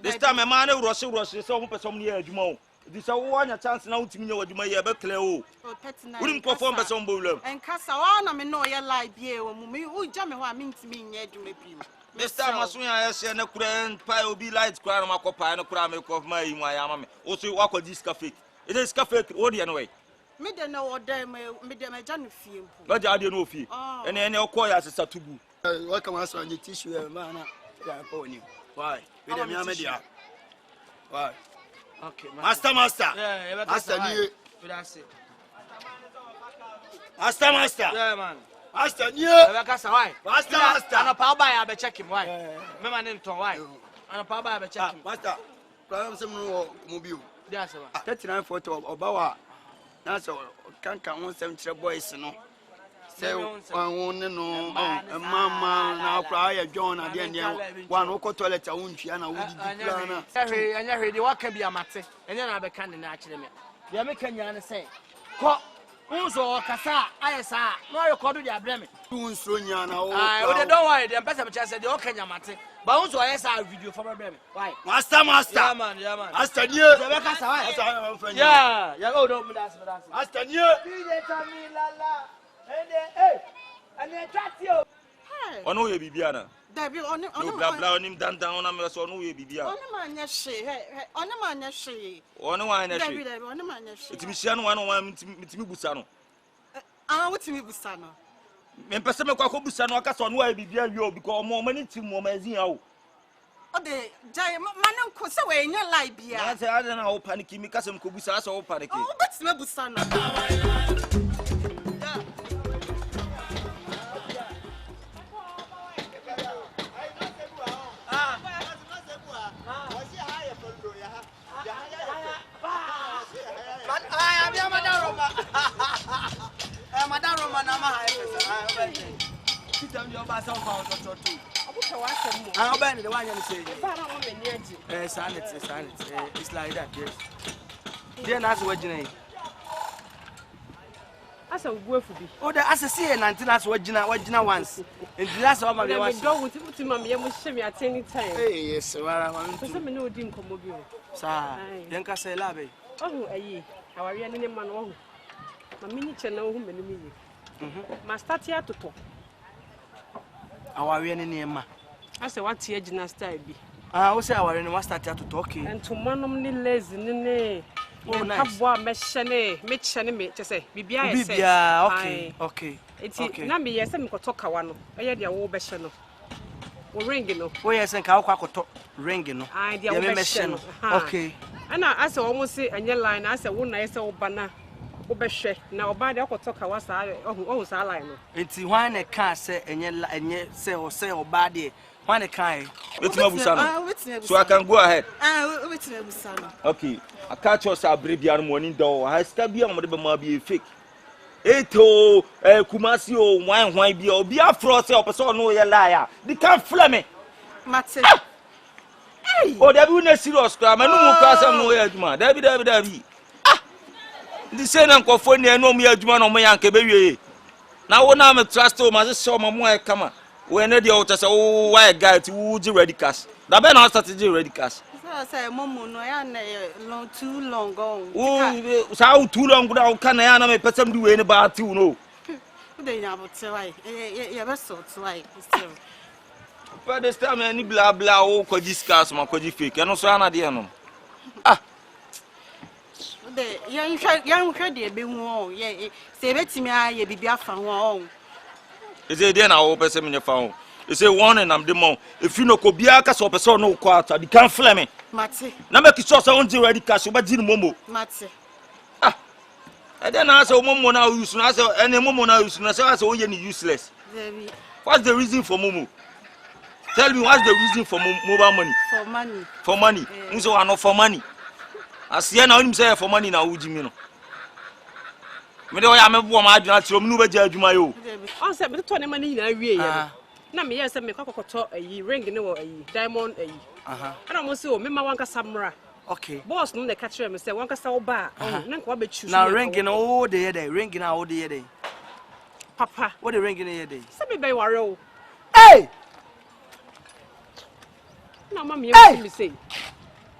This time ma na rush so mo person ya adwuma o. Di se wo anya chance na utimi nya adwuma ya be clear o. Oh, 39. Uri mkofo person bo wulam. En kasa wa na me no ye lie bie o mu. Me uja me ho a me ntimi nya adwuma biem. This time aso ya ese na kura pa obi light kura na makopa na kura me kof ma yi mu aya ma me. O so wakọ dis cafe. It is cafe o de no way. Me de no order me de me janu fie mpo. No ja de no fie. Ene okọ ya sesa tugu. Welcome us on the tissue man na. Ya ko ni. Why? We de me amedia. Why? Okay, master. Yeah, master ni. That's it. Master. Yeah, man. Master ni. Ebe kasa why? Master. Ana pa buy ya be check him why? Me man nton why? Ana pa buy ya be check him. Master. Problem sem no mo bi o. That's it. 3940 obawa. Na so kan won sem kire boys no. say one no mama na cry John again one who toilet a wunchi and a wood and I read what can be a matter and then I be canning actually. The American say, Cock, Unso, Cassa, I saw, no record your blame. I don't worry, the ambassador said the Okanya matter, but also I saw a video for my blame. Why? Master, man, Master, you, yeah, you go, Master, you, and they trust you. On who you be, Biana? Debbie, on him down on me, so no, you be Biana. On a man, on a man, she, on a man, it's Mission 101 to Busano. I want to be Busano. Men Pesama Busano, cast on where be you because more money to more mazio. Oh, the giant man could say in your life, I don't know, panicky, because some Kubusas or panicky. Oh, that's no Busano. Madam Roma, I'll bend the one you say. It's like that, yes. Then that's what you need. As a word for me. Oh, the assassin and that's what you know once. And the last of my go with him, Mammy, and show me at any time. Yes, so I want to know Dim Comobio. Sir, then can say, Labby. Oh, a how are you any man? Oh, my miniature know whom many me. My start here to talk. How are you any name? I say, what's your gymnastic be? I will say, I want to start here to talk. And to one of the lazy, oh, nice. What meshane, me to say, Bibia, okay. It's not me, yes, I'm going to talk a one. I had your old beshano. Or ringing, oh, yes, and Kawako ringing. I did okay. And I saw almost say, and your line, I said, one nice old banner. Now, by the talk, I was always a line. It's one a car say, and yet say or body. One a car. So I can go ahead. Okay, I catch us a brave morning door. I stab you on the be fake. Eto, Kumasi, wine, be a frost or person, no, a liar. They can't flame me. Matty. Oh, there be no serious crime. I know pass some no edge, man. Debbie. The same uncle for near no me edge man on my uncle baby. Now, when I'm a trust to my show, my boy, come on. When the author says, oh, why a guy to would you ready cash? The Ben has started to ready cash. I say, Momo, no, too long gone. Oh, how too long without can I make person do any about you know? They never tell I, yeah, so why. But this time, any blah blah, oh, could discuss my could fake, and also an idea. Ah, the young credit be more, yeah, say, let me, I be found. Is it then I open some in your phone? It's a warning, I'm the mom. If you know Kobiaka or person no quarter, they can't flame me. Matty, now make it so I want to ready cash, but didn't Momo. Matty. Ah, and then I said, Momo now use, and I said, any Momo now use, and I said, oh, you're useless. What's the reason for Momo? Tell me what's the reason for mobile money? For money. For money. So I know for money. I see now him say for money now, would you mean? Me do ya me bo ma aduna tiro me no be adwuma yo. On say me to ne mani na wie ye. Na me yes me kwakokoto ayi ring ne wo ayi diamond ayi. Ana mo say o me ma wanka samra. Okay. Boss no na ka kire me say wanka sa wo ba. Na nka wa be choose. Na ring no de ye dey, ring na wo de ye dey. Papa, what the ring in ye dey? Say me be worry o. Hey! Na mama me say.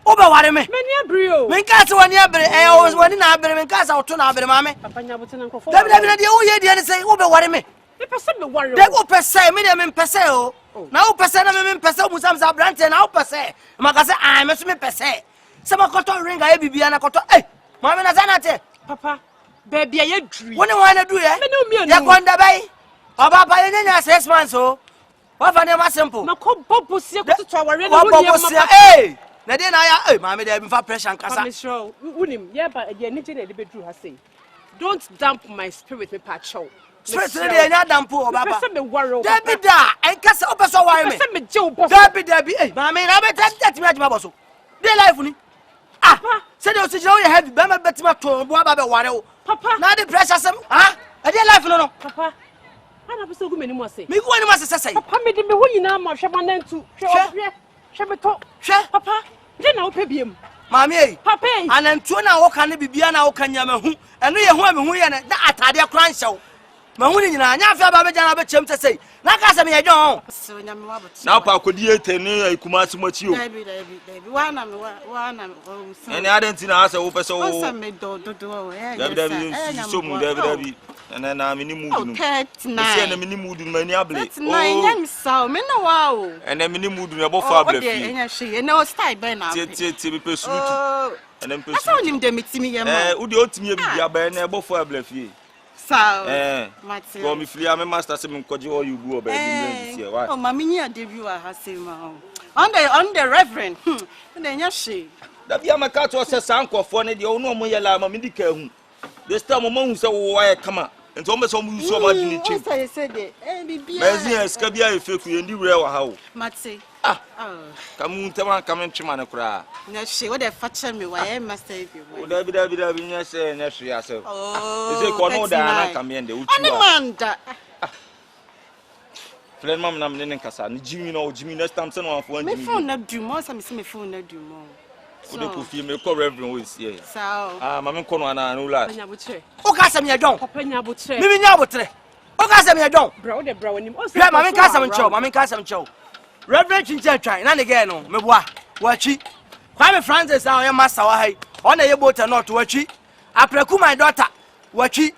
Oba ware me. Me nia brio. Me nka se wani abere o wani na abere me nka se oto na abere mame. Papa nya bote na nkofo. Dabi de wo ye de say oba ware me. Me pese me ware o. De wo pese me de me pese o. Na wo pese na me pese o musam sa brante na wo pese. Maka se ah me so me pese. Se makoto ring aye bibia na koto eh. Mame na zanate. Papa, baby aye dri. Woni wana du ye? Me no mi ye konda bai. Oba ba ye nya 6 months o. What for them simple? Mako bobo sie ko to aware na woni ma. Eh! Na dey na ya eh mama dey be fa pressure nkasa. I'm sure unim ye ba dey ni je na dey bedru ha say. Don't damp my spirit me pacho. Spirit dey nya damp o baba. Pese me worry o. Dabi da enkasa o pese worry me. Pese me je o boss. Dabi eh mama na be tet me adima boss. Dey life ni. Ah, say dey o si je o ye heavy be ma betima to bo aba be worry o. Papa. Na dey pressure sem. Ah, e dey life no no. Papa. Ana pese gu meni mo ase. Me gu ani mo ase sesai. Papa me de me ho nyina ma hwe manantu. Hwe beto. Hwe papa. Je na wo pe biem. Mami eh. Papa. Anantuo na wo ka ne bibia na wo ka nyama hu. Eno ye hu me hu ye na atade kran hyew. Ma hu ni nyina anya afia ba be jana be chem sesai. Na ka se me ye dwon. So nya me wa bot. Na pa akodi etene Kumasi machi o. Dabi. Wa na me. Ene adenti na ase wo pese wo. Onsa me do. Dabi so mu dabi. Ene na me ni mudu no. Ese ene me ni mudu no mani able. Na nya me saw me na wa o. Ene me ni mudu no e bo fa able fi. Enya hwe. Ene o style be na. Tie be pesurutu. Ene me pesurutu. Asa onim de metimi ye ma. Udi otimi e bibia ba ene e bo fa able fi. Saw. Mate. Go me flia me master se me nkoje o yubu o ba bi me oh mama nya debut a ha se ma. On the reverend. Ene nya hwe. Dabi amaka to se sankofo ne de o no mo ye la ma me di ka hu. This time mo hu se wo wa kama. Nti o me so mo yu so ma di ni chim. Say de bibia. Mezi eska bia e feku ye ndi wure wa ha o. Mate. Kamu ntema kamen twema ne kura. Na hwe wo de fache me wa e master bi. O dabi nya se nya hwe asef. Ese ko no da na kamen de utu. Ani manda. Friend mam na me ne nkasa ne jimi na o jimi next time se no afo an jimi. Me phone na du mo sa me se me phone na du mo. O de ko fi me ko reverend we see here. Sao. Mama ko no ana no la. Nya botre. O ka se me ye dwon. Papa nya botre. Mimi nya botre. O ka se me ye dwon. Bra wo de bra wonim. O se. Mami ka se me nchew, mami ka se me nchew. Reverend Chincha twan na ne ge no me boa. Wachi. Kwame Francis a o master wa hai. O na ye bote not wachi. Apreku my daughter. Wachi.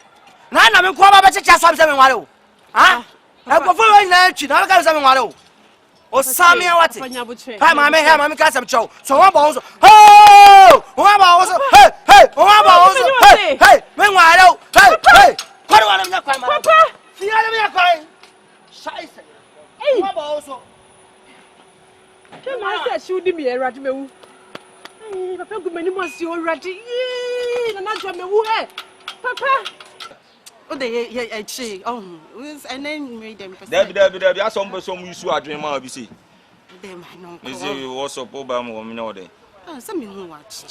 Na me ko ba be checha so am se me nware o. Ha? E ko fo we na chi na ka se me nware o. O sami awati. Hai mami ka se me nchew. So wa ba so. Ho! Wa ba so. Hey! Wa ba so. Hey! Me nware o. Hey! Kwari wa na me kwai ma. Papa! Fia na me kwai. Shaise. Wa ba so. Ke ma se shi udi mi erade mewu. Papa gu mani mo si orade. Na na jo mewu he. Papa. O de ye chi. Oh, and then me dem person. Dabi aso mbe so mu isu adwen ma bi sei. Dem no. Me say what's up oba mo me no de. Se me hu watch.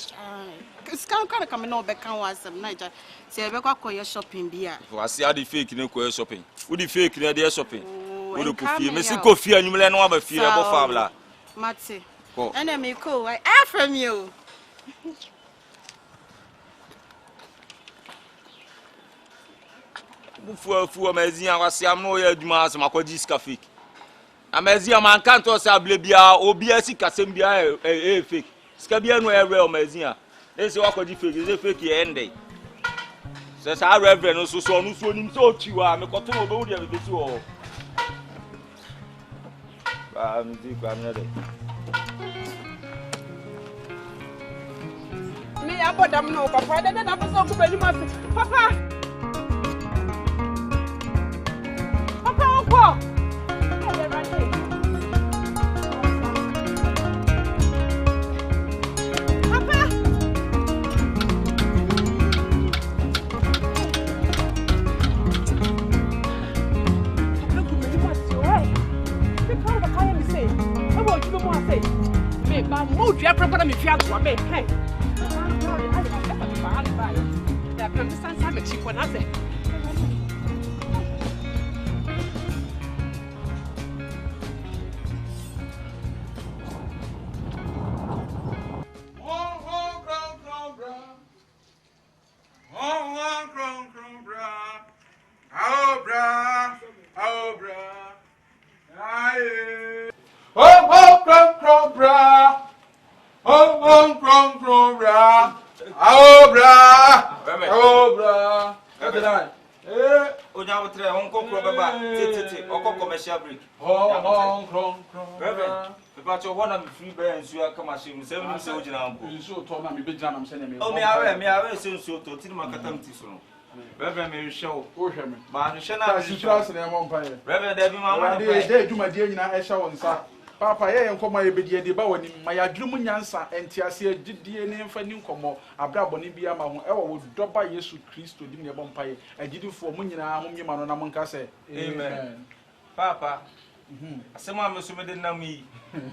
Scan kind of come no be kan wa sem na ja. Se e be kwa koye shopping bia. Wasi ade fake ne koye shopping. Udi fake ne de shopping. Udi ko fie. Me say ko fie anyumle no aba fie e bo fabla. Mate. Ko. Ene me ko I from you. Fu amazia wasi am no ye aduma asem akwaji sika fake. Amazia man kan to say able bia obi asika sem bia e fake. Sika bia no e real amazia. They say wakwaji fake, they say fake e ende. Se sa reverend no so nim so chiwa me koto no be wo dia be ti wo. Ba mi di kwa mi de. Me ya bodam no papa de na so ku bani ma papa. Papa ko. Ba mo dua proper me fia to me hey da pem sansa me chiko na se Onya wotre won kokro beba tete okko commercial break. Reverend, if I to one of free bear nsu aka machine se mu se ogina ampo. Nsu to na me be gina na me se na me. O me awe se nsu to ti ma katam ti so no. Reverend me hwe wo hwe me. Ma hwe na me hwe na mo mpa ye. Reverend da bi ma ma na pa. Dey dwuma die nyina e hwe won sa. Papa ye nkoma ye bedie de ba wani ma ya dwuru mu nyansa entiase agidie ne mfa ni nkomo abrabo ne bia ma ho e wo doba Yesu Kristo dim ne bompa ye agidifo mu nyina mo nyima no na mo nka se amen. Papa asema me so me de nam yi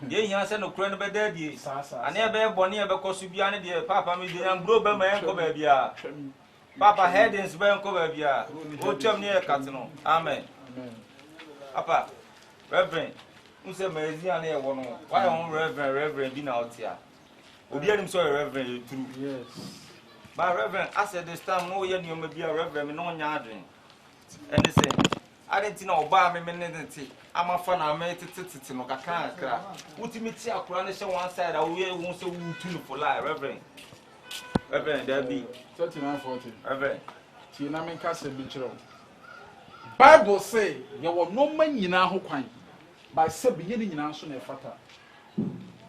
ye hia se no kura no be dadie ane e be bone e be koso bia ne de papa me de nyam bro be ma enko ba bia papa headings be enko ba bia o twam ne e kat no amen. Papa, Reverend, who said Mazian here one? Why on Reverend be out here? Obi anim so Reverend true. Yes. But Reverend, I said this time no you may be a Reverend no nyadwen. And they say I didn't know ba me menenti. I'm a fan of me titi no kakra. Ultimate akura na she one side I will won say we tune for life Reverend. Reverend there be 39-40. Reverend. Ti na me kase bi kire. Bible say you will no man nyina ho kwan. By say be ye nyina so na efata.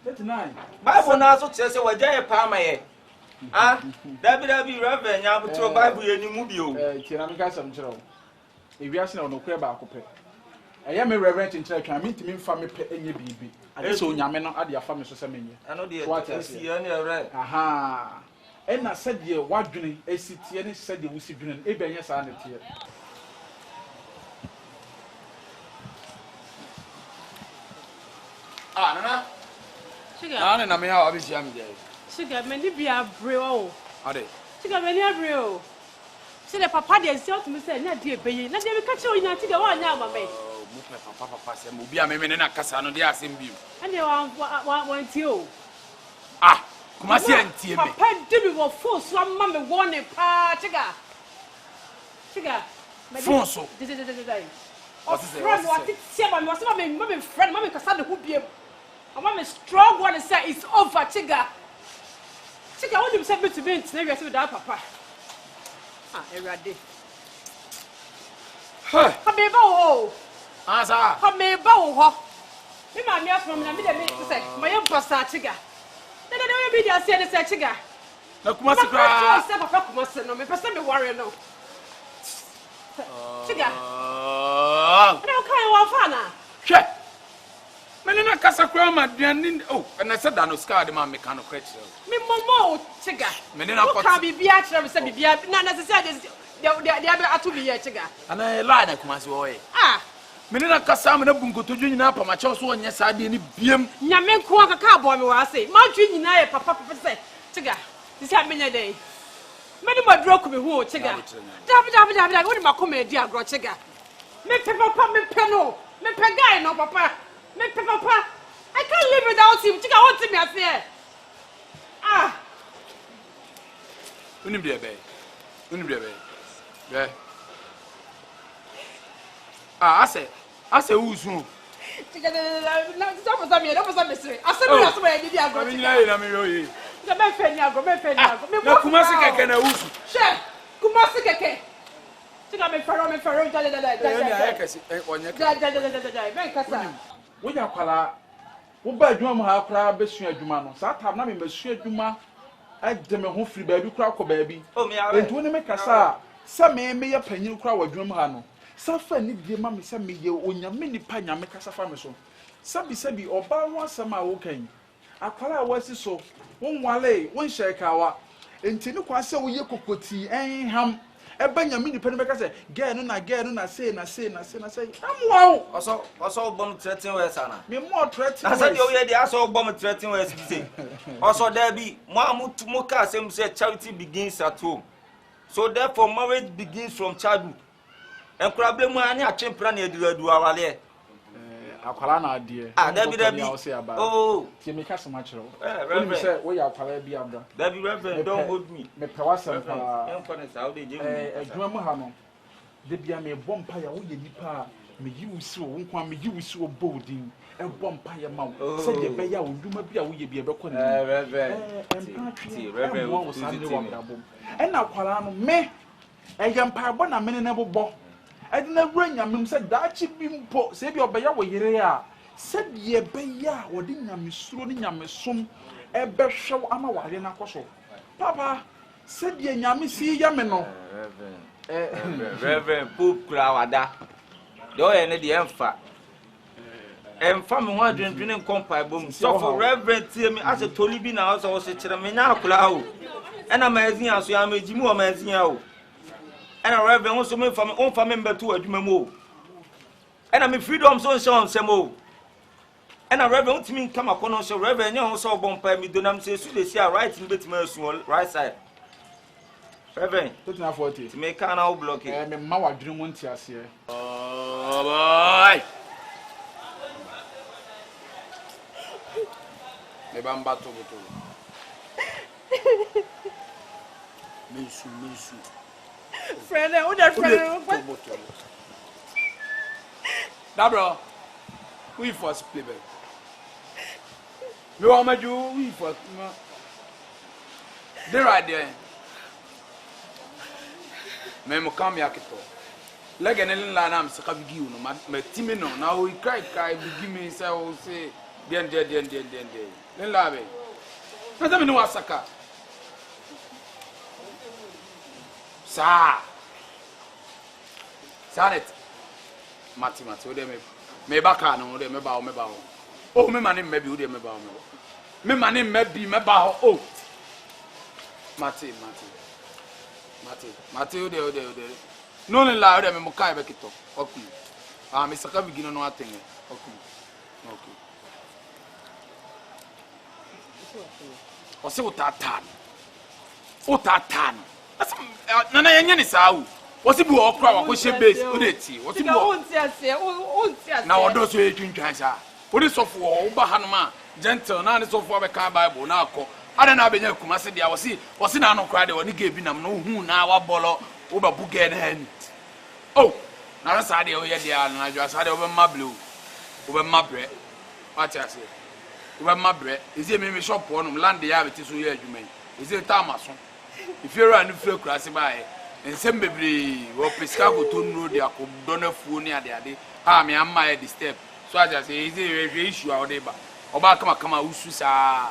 39. Bible na so tell say waja e pa ma ye. Ah, David Reverend ya buto Bible ye ni mu bi o. Ti na me kase bi kire. Ewiase na onokure ba akopɛ. Ɛyɛ me Reverend nkyerɛ twa me ntimi mfa me pɛ enye bibi. Ade so onyame no ade afa me so sɛ menye. Ano de esi ye na Reverend. Aha. Ɛna sɛdeɛ wadwene esi tie ne sɛdeɛ wusi dwene no ebenye saa ne tie. Ah, Nana. Sugar. Nana na me ha obisi am je. Sugar, many be a bro. Ade. Sugar, many a bro. See the papa dey say to me say na dey beye. Na dey be catch you na tiga wa nya mama. Oh, mo pe papa say mo bi a me na kasa no dey asem bi. And they want you. Ah, Kumasi antie me. Papa do me wo phone so am me warning pa sugar. Sugar. Phone so. What is it? What is it? My friend, my kasa de who be. I'm strong one say it's over sugar. Sugar, what do you say me to me? Now you say that papa. Ah, everyday. Huh. Come ho. Asa. Come ho. Me ma me afro me na me de me say, my young pastor sugar. Then they be there say sugar. Na Kumasi kra. Say papa Kumasi no, me person me worry no. Sugar. I don't care what fana. Hwe. Me na kasa kra ma duane oh, na say da no scar de ma me kan no kwetche. Me momo sugar. Me na ko. Ka bibia kire me say bibia na say they be atu bi here sugar. Ana lie na Kumasi wo ye. Ah. Me na kasa me na bunkotoju nyina pa ma che so onye sa de ni biem. Nyame nko akaka abo me wa say. Ma twi nyina ye papa say sugar. This am menya dey. Many more drug me who sugar. Dabi. What ma come di agro sugar. Me papa me peno. Me pe guy no papa. Me papa. I can't live without him. Sugar want me affair. Ah. Unim de be. Yeah. Ah, I say who's who? Sugar, no, don't me say. I say me di agro. Me na me yo ye. Me fe agro. Na Kumasi keke na who's? She, Kumasi keke. Sugar me fero. Ben kasa. Wo ya kwala wo ba adwuma mu ha kra besu adwuma no saa tab na me besu adwuma agde me ho firi ba bi kra kɔ ba bi enti wo ne me kasa sɛ me ye panyin kra wa adwuma mu ha no sa fa ni die ma me sɛ me ye onyame nipa nyame kasa fa me so sabi oba ho asɛm a wo kan akwala a wasi so wo nwale wo nhyɛkawa enti ne kwa sɛ wo ye kokoti enham eba nyame nipa ne beka sɛ girl no na say amwa also bom 13 years ana me more 13 I said you hear the also bom 13 years say also there be mo ka asem say charity begins at home, so therefore marriage begins from childhood and problem ani atwempra na eduradu awale akwala na ade Dabi oh tie me kasa ma kyerɛ wo Reverend sɛ wo ya akwala bi abra Dabi Reverend don't hold me me pewasɛm pa adwuma mu ha no de bia me bɔ mpa ya wo ye nipa me yiwusi wo nkwa me yiwusi wo bolding e bɔ mpa ya ma wo sɛ de bɛ ya wo dwuma bi a wo ye bi e bɛ kɔ ne Reverend wo sa ne wo dabom ɛna akwala no me ɛyɛ mpa bɔ na me ne bobɔ ɛdina wura nyamem sɛ daachi bi mpo sɛ bi ɔbɛya wo yere a sɛ de bɛya wo de nyamesuro ne nyamesom ɛbɛhwɛ wo ama ware na kɔso papa sɛ de nyamesi ya me no Reverend Pope Krawada de o ye ne de emfa me ho adwendwene nkompa bom so for Reverend tie me as toli bi na so wo se kire me nya akula o ɛna mazin aso ya magimi o mazin ya o ɛna Reverend so me fa me mbeto adwuma mu o ɛna me freedom so nhyɛ onsɛm o ɛna Reverend timi nkama kono so Reverend nya ho so bompa mi donam se su de si a right ni betima asu right side Reverend to na 40 me kana o block me ma wadwene mu nti ase Oh boy. Me bamba to boto. Mensu. Friend, what that friend? Da bro. We first Playboy. Me want me do we first. They right there. Me mo come here kito. Like an little line am saka bigi you no me timi no now we cry bigi me say o say den. Len la be. Na me no wasaka. Sa. Sanet. Mati o de me baka no de me ba o. Oh me mane me bi o de me ba o me. Me mane me bi me ba o. Oh. Mati o de. No le la o de me mo kai be kito. Oku. Ah me saka bigi no atenge. Oku. Okay. Ose utatan. Nana yenye ni sawu. Ose bu okra wa ko she base o de ti. Ose bu. Onti na odo so etwintwan sa. Odi sofo wo ba hanoma gentle na ne sofo be kan Bible na akọ. Ada na abenya Kumasi dia wose na anokra de woni ga bi nam no hu na wa bolo wo ba buge na han. Oh, na sa de o ye dia na jo sa de o be mablu. O be mabre. What you say? O be mabre. Is e me shop on land ya beti so ye adwuma. Is e ta maso. If you run free kurase ba e. Nsem bebre wo pesika go to no de akodo na fuo ni ade. Ha me amma e the step. So I just say is e issue out there ba. Oba kama usu sa.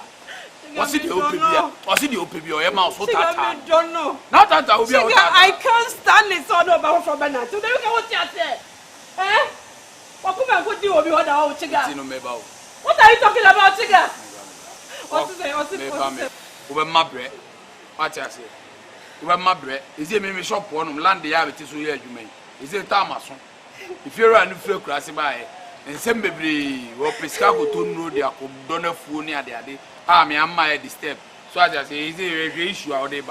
What's the OPB or your mouth? What I don't know. Not that I will be I can't stand it so no for Bernard. So they look at what you say. Eh? What come and put you over the whole chicken? What are you talking about, chicken? What's it? Over my bread. What I say? Over my bread. Is it me shop on land the habit is here you may? Is it Thomas? If you're a new flow class by and send baby or Piscago to know the Acodona Funia the other. Ah, me amma at the step. So I just say, is there a issue out there?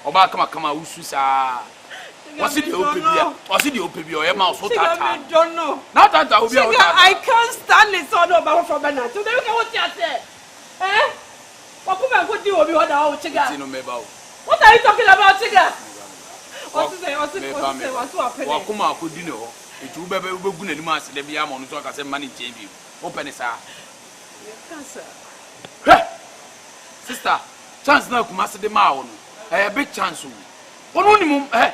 Oba kama ususa. What's it the OPB or your mouth? What I don't know. Not that I will be I can't stand it so no about for Bernard. So they look at what you say. Eh? What come and put you over the whole chicken? What are you talking about, chicken? What's it? What come out could you know? It will be good in the mass, the Biamon, so I can say money change you. Open it, sir. Sister, chance now Kumasi de Maon. A big chance. One minimum, eh?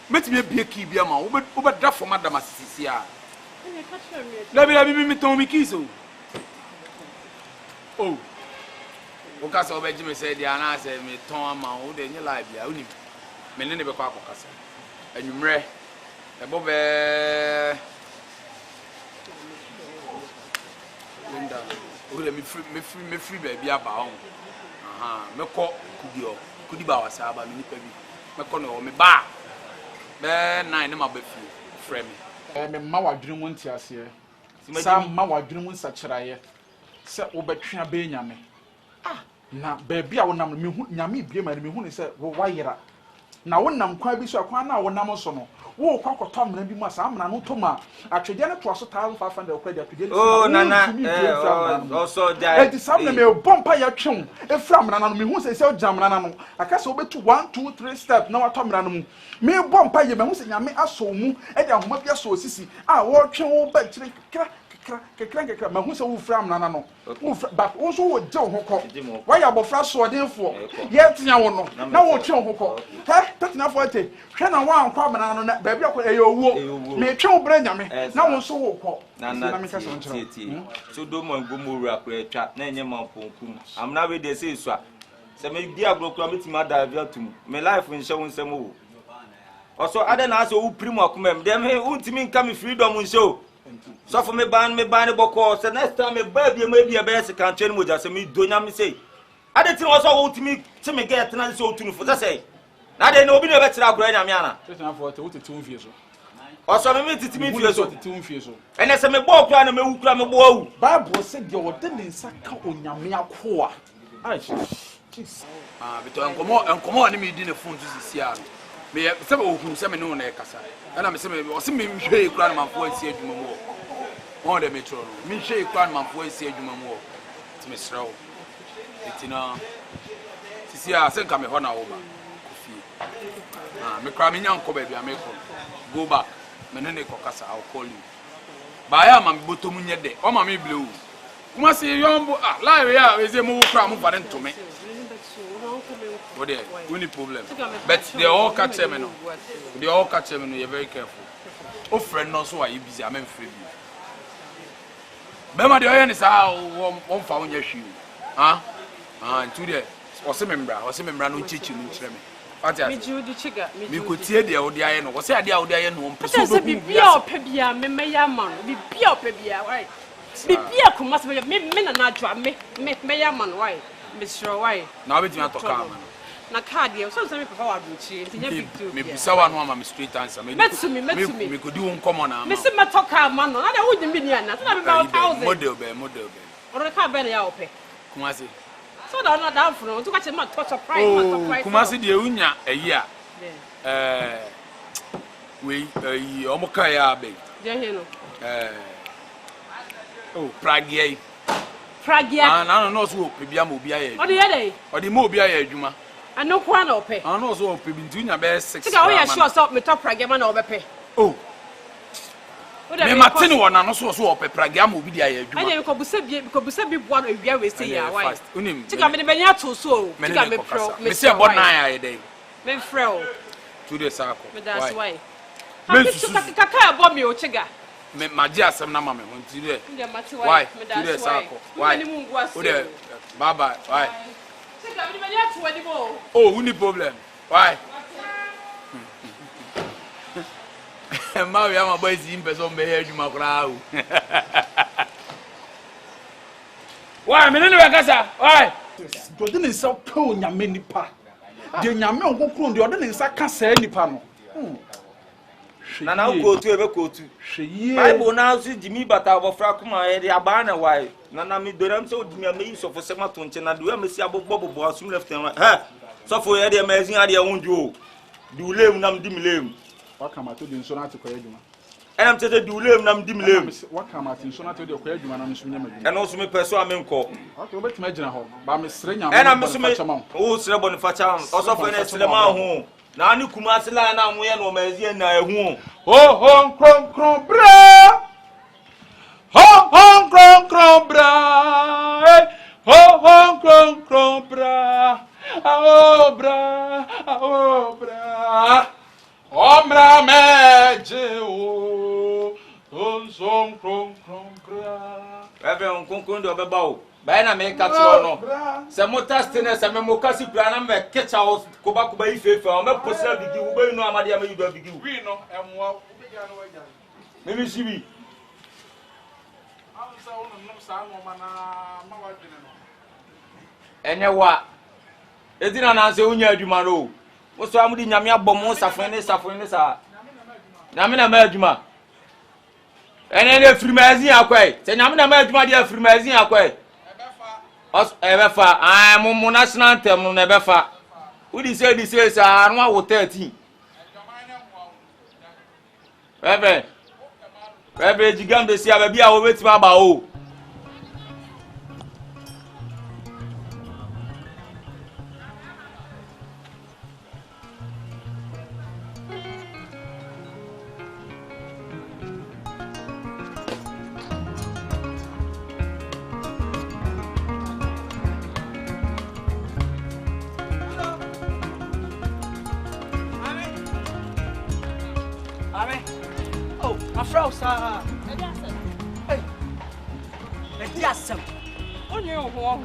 Met me be a key, be a man, over draft for Madame Cecilia. Let me Tommy Kiso. Oh, because of Benjamin said, the Anna said, me Tom, my old in your life, I only men never quack. And you may above Linda. Let me free baby about. Me ko kudi ba wasa ba me nipa bi me ko no me ba be nine na ma ba fi frɛ me me ma wadwene mu ntiase sa ma wadwene mu nsakiraye sɛ wobɛtwe abe nyame na baabi a wonam me hu nyame bie ma me hu ne sɛ wo wayera na wonam kwa bi so akwa na wonam so no wo kwa kɔtɔ amena bi mu asa amena no toma atwede ne to so 1500 okra de atwede oh nana also die e di sam na me bompa ya twem e fra amena no me hu sɛ sɛ jamena na no akasa obetu 1 2 3 step na watɔ amena no mu me bompa ye me hu sɛ nyame aso mu e de ahoma bi aso osisi a wo twen wo ba kyire kekra ma hu sɛ wo fra amena no wo but wo so wo gye wo hokɔ wa ya bofra so odenfo ye tia wo no na wo twen wo hokɔ he tatina fo ate hwe na wa ankɔ amena no na baabi akɔ eyo me twen wo bra nyame na wo so wo kɔ na me kasa nkyerɛ so do mo ngomo wura kra twa na enye man ponkum amna we de say so a se me di agrokura metima da bia tum me life nhyɛ wo nsɛm wo also ada na so wo primo akomam dem he untimi nka me freedom nhyɛ so for me ban boko so next time me ba bia ma bia be se kan twene moja se me donya me say ada tin wo so wo untimi se me get na se otunu fo say na de na obi na be tira agora nyame ana tatina fo ate wo tetu fie so also me titimi fie so tetu fie so ene se me bo kura na me wu kura me bo awu bible say de wode ne nsa ka onyame akoa ai Jesus beto enkomo ani me di ne phone to sisi a me se ohun se me no na e kasa na me se me o se me hwe kura na manfo asi adwuma mu on the metro no me hwe kura na manfo asi adwuma mu ti me srawo etina sisi a se nka me ho na wo ba me kura me nyanko ba bia me ko go back me ne ko kasa I'll call you ba ya ma me botomu nye de o ma me blue kuma se yombo live ya we ze mu kura mu fare ntome what there any problem but they all catch them no they all catch them no you're very careful o friend no so are you busy am free you be ma de oye ni sa o fa onye hwi into there o se membra no chichi no kire me Fatia. Me Judy Chiga. Me ko tie de o de aye no. Wo se ade a o de aye no o pese do ku. Bibia o pe bia me meya man. Bibia o pe bia why? Bibia Kumasi me na na dwa me meya man why? Me sure why? Na we timi atoka man. Na card ye so me papa wa bruchi. Ntinya big deal. Me bisa wa no ama me straight answer. Me me ko di won komo na. Me se matoka man no. Na de wo di me ni ana. Na be about 1000. Model be. Oro ka be na ya o pe. Kumasi. So that not down for to catch my touch of price. Kumasi de unya eyi a. We omoka ya be. Je he no. Pragia. Pragia. No so bibia ma obi aye. O de ye dey. O de ma obi aye adwuma. Ano kwa na ope. No so ope bi ntunya be 6. Tika we sure so me top pragia ma na obepe. Oh. Me matini wona no so ope pragia ma obi di aye adwuma. Anya ko busa bi bua no awia we say ya why. Unim. Tika me benya to so. Tika me pro. Me say bo na aye dey. Me frel. 2 days ako. That's why. Me susu kaka abo me o chiga. Me maji asem na ma me won ti dey. Why? 2 days ako. Why? O dey bye. Why? Chiga me benya to animo. Oh, uni problem. Why? Ma we am boys in person be here juma kra o. Why? Me no we kasa. Why? Do de nsa ka o nyame nipa. De nyame onkokro de o de nsa ka sa nipa no. Na na go to ebe ko tu. Bible na so Jimmy bata obofra kuma e de aba na why. Na me doram so Jimmy am so for sema to nche na de we mesi abobobo asum left and right. Ha. So for e de amazing ade wonju o. De ulem nam di milem. Wakama to de nso na te koya djuma. Enam tete de ulem nam di milem. Wakama te nso na te de koya djuma na me so nyama djuma. Eno so me peso amenko. Okay, obetima gina ho. Ba me sre nyama. Enam so me o sre bonifacha. O so for na sre ma ho. Na ani Kumasi la na mo ye no mazie na ehu. Ho kron bra. Ho kron bra. Ho kron bra. Ah bra. Omra meje o. Onsom kron bra. Ebe on konkon do beba o. Ba na me ka tro no. Se motaste na se me mokasi bra na me kecha o koba ifefe o me posra bigi wo be no amade am yido bigi wi no emwa wo bigi na waja. Me mi sibi. Amsa wo no sa ngoma na ma wadwene no. Enye wa. Edina na se unya adwuma no. Wo so amudi nyame abom safon ne sa. Nyame na ma adwuma. Ene ne firimazin akwai. Se nyame na ma adwuma dia firimazin akwai. Ebefa mo national anthem no ebefa. Udi say sa anwa wo 13. Ebe jigambe si ababi a wo betima ba o. Afro sa. Hey. Ediasem. Onye ho.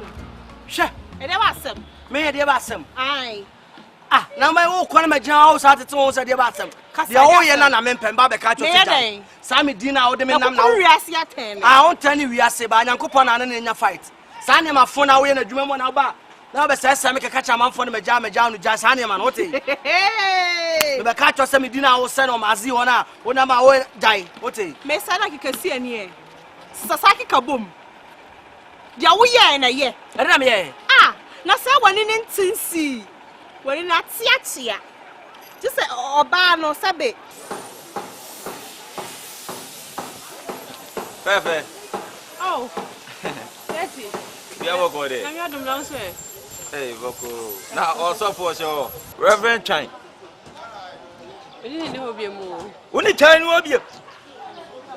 Hwe. Ede wasem. Me de basem. Ai. Na my wo kwana magina ho sa tete ho sa de basem. De wo ye na me mpem ba be ka cho tete. Sa me di na wo de me nam na. Wo wiase aten. On tani wiase ba nyankopon na na nya fight. Sa ne ma fo na wo ye na dwuma mo na ba. Na be se me ka cha manfo no meja no ja sa ne ma no te. Me be ka cho se me di na wo se no mazi ho na wo na ma wo dai wote. Me sa na kikasi ani e. Sasaki kabom. Dia wo ye na ye. Ere na me ye. Na sa wani ne ntinsi. Wani na tiatia. Just say oba no sabe. Pepe. Oh. That's it. Yeah, what go there? I'm your dum down swear. Hey, Boko. Now also for sure. Reverend Chine. We didn't know be more. Only Chine will be.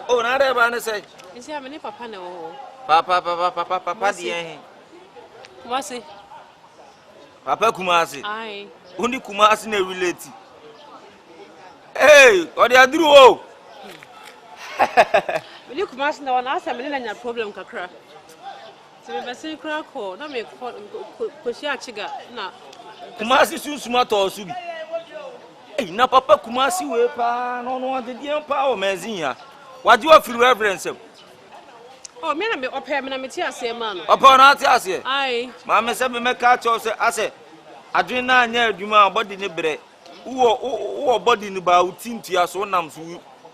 Oh, now they want to say. You see, I'm papa no. Papa, dear. Kumasi. Papa Kumasi. Aye. Only Kumasi ne relate. Hey, what they do? Oh. We need Kumasi na wana asa mimi na problem kakra. Tibe bese kra ko na me ko shia chiga na Kumasi susuma to su bi. Hey, na papa Kumasi we pa no de dia pa o mezinya. Waji wa firi reverence. Oh, me na me ope me na me ti ase ma no. Opa na ti ase. Aye. Ma me se me ka cho se ase. Adwen na anya adwuma body ne bre. Wo body ni ba utintia so nam so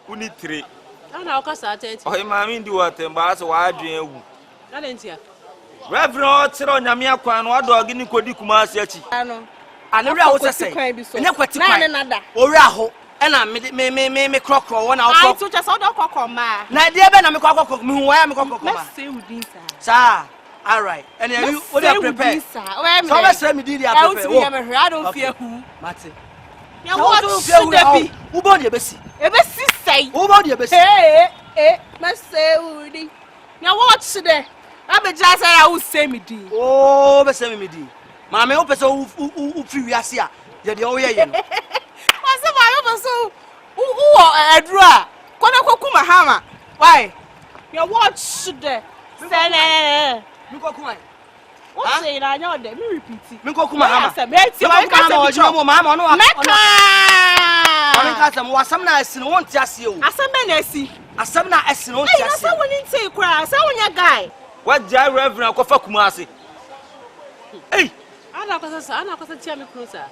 uni tire. Ana o kasa atenti. Oh, ma me ndi watem ba ase wa adwen awu. Na dentia. Reverend Otiro nyame akwan no adogi ni kodi Kumasi achi. Ano. Ane ria wo sese. Enye kwati kwan. Na nada. Ori aho. Ena me krokro wona wo. Ai to just o do kokko ma. Na de be na me kokko me hu wa me kokko ma. Let's say we din Sir. All right. And you what you prepare? So let's say me did ya prepare. I don't fear who. Mate. Ya what should be? Who body ebesi? Ebesi say. Who body ebesi? Let's say we din. Ya what should dey? I be just say I will say me di. Oh, be say me di. Ma me o pese u free wiase a. Ye de o ye ye no. Ma say ma yo so u edura. Kona kokuma hama. Why? Ya what should dey? Say Me kokuma. What say na nya dey? Me repeat it. Me kokuma hama. Say me ti wa ka say me mo mama no. Meka. Mama ka say mo asam na asi no won ti ase o. Asam na asi. Asam na asi no won ti ase. Hey, na say woni say kura. Say wonya guy. What jai Reverend Kofa Kumasi? Hey! Ana kwasa tia me kunu sa.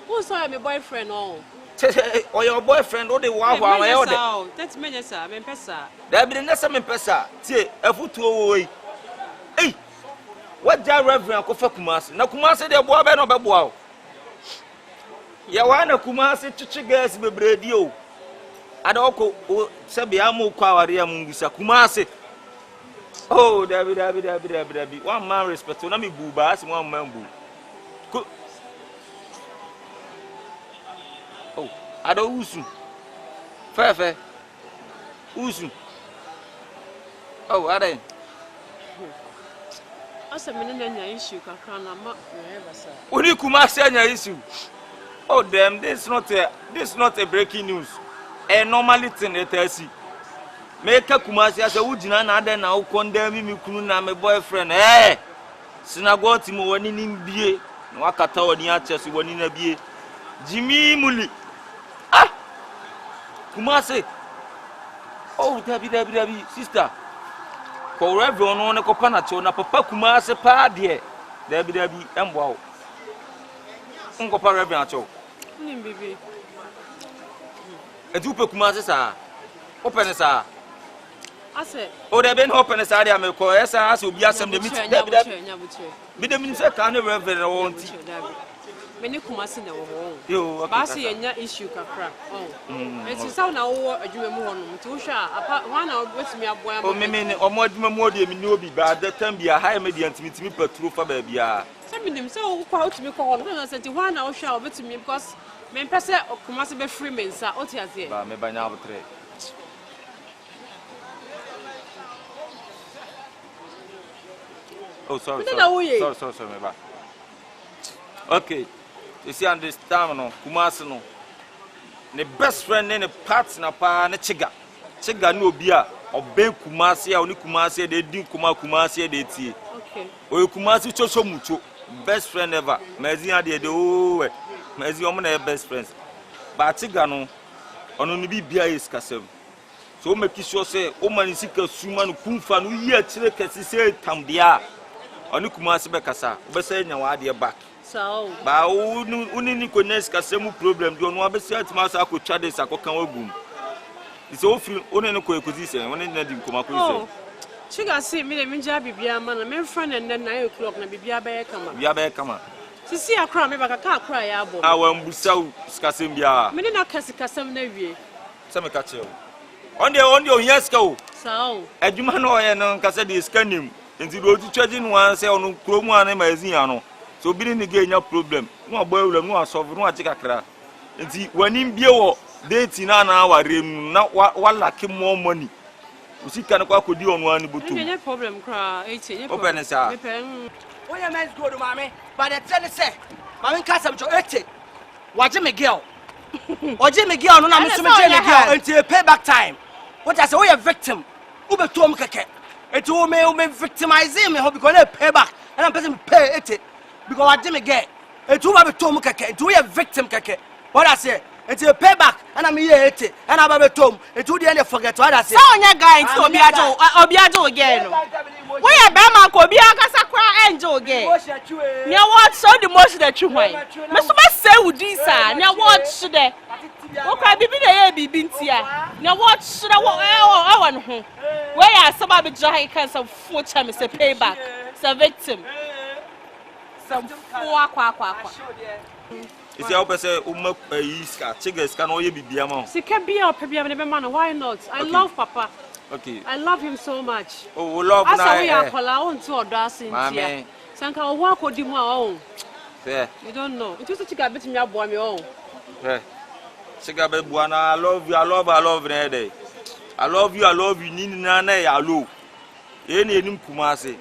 Who saw my boyfriend oh? Or your boyfriend or the wow wow. That's me sir, me pesa. There be the next me pesa. Tie, a foot away. Hey! What jai Reverend Kofa Kumasi? Na Kumasi de boa be no be boa. Ya wana Kumasi chichi gas be bredio. Adoko se be amu kwa wari amungusa Kumasi. Oh, David. One man respect. So, let me boo bass, one man boo. Oh, I don't usu. Fair. Usu. Oh, are they? I said, I issue, Kakana, wherever, sir. Uni Kumasi issue. Oh, damn, this is not a breaking news. A normally thing at see. Make a Kumasi as a woodina na then now condemn me kunu na my boyfriend. Eh, Sinago Timo one in bie, Wakata or the archers one in a bie. Jimmy Muli. Ah, Kumasi. Oh, Debbie, sister. For everyone on a copanacho, na papa Kumasi pa dear. Debbie, and wow. Uncle Parabiacho. Baby. A dupe Kumasi, sir. Open, sir. I said, oh, they've been open as I am a course, as will be some the meeting. Be the minister can't reverend or won't. Many Kumasi no home. You, Bassy and your issue, Capra. Oh, it's a sound now, a dream one, to share apart 1 hour with me a boy. Oh, me or more than you be bad. That time be a high median to meet me per true for baby. Some of them so proud to be called. I said, 1 hour shall be to me because men pass it or Kumasi be free men, sir. What has it? But maybe now trade. Oh, sorry, my bad. Okay, you see, understand, no, Kumasi, no. The best friend and a partner, pa, ne chiga. Chiga no beer, or Ben Kumasi, or Kumasi, they do Kumasi, they tea. Okay. Or Kumasi, Chocho Mucho, best friend ever. Mazia, they do, Mazia, best friends. But Chiga, no, on only be is Cassam. So make sure say, oh, man, is sick of Suman, Kumfan, we hear Chilka, say, Tambia. Oni Kumasi be kasa be say nya wa de back so ba uni ni connect kasa mu problem do no be say atima sa ko twa this akokan wagum ise o feel oni no ko ekuzi se oni na di nkoma ko ise sugar see me me ja bibia ma na me friend and then 9 o'clock na bibia be kama Sisi akra me baka ka akra ya abo. Ah, when Busau Scassim Bia. Me na kasam na wie. Some catch you. On the yes go. So. A Juma no and Cassadi is scanning. And the road to charging one say on Chroma and Maziano. So being again your problem. No boil, no solve, no take a crack. And see, when in Bio, dating an hour, not one like more money. You see, can I could do on one but No problem, cry. 18. Open it, sir. Oh, your man's good, mammy. But the tennis say, Mammy Cassam to 80. What Jimmy Gill? Or Jimmy Gill, no, I'm Jimmy Gill until payback time. What I say, we are victim. Uber Tom Keke. It will me victimize him because they pay back. And I'm person pay 80 because what Jimmy get. It will be Tom Keke. It will be a victim Keke. What I say? It's a payback, and I'm here 80, and I'm a tom. It would end forget what I say. So, your guy, Obiajo again. We are Bama, Kobiaka Sakra, and Joe again. Now, what so the most that you want? Mr. Say, would this, now what should they? Okay, be here. Now, what should I want home? Where are some of the giants of 4 times a payback? It's a victim. Some quack. Is your person chiggers can only be Biamo? She can be up, man. Why not? I love Papa. Okay. I love him so much. Oh, love as we are calling to audacity. Sanka walk with him own. You don't know. It was a chicken bit me up boy me own. Chigabe Buana, I love you, I love you. I love you, Nina, I love. Any Kumasi.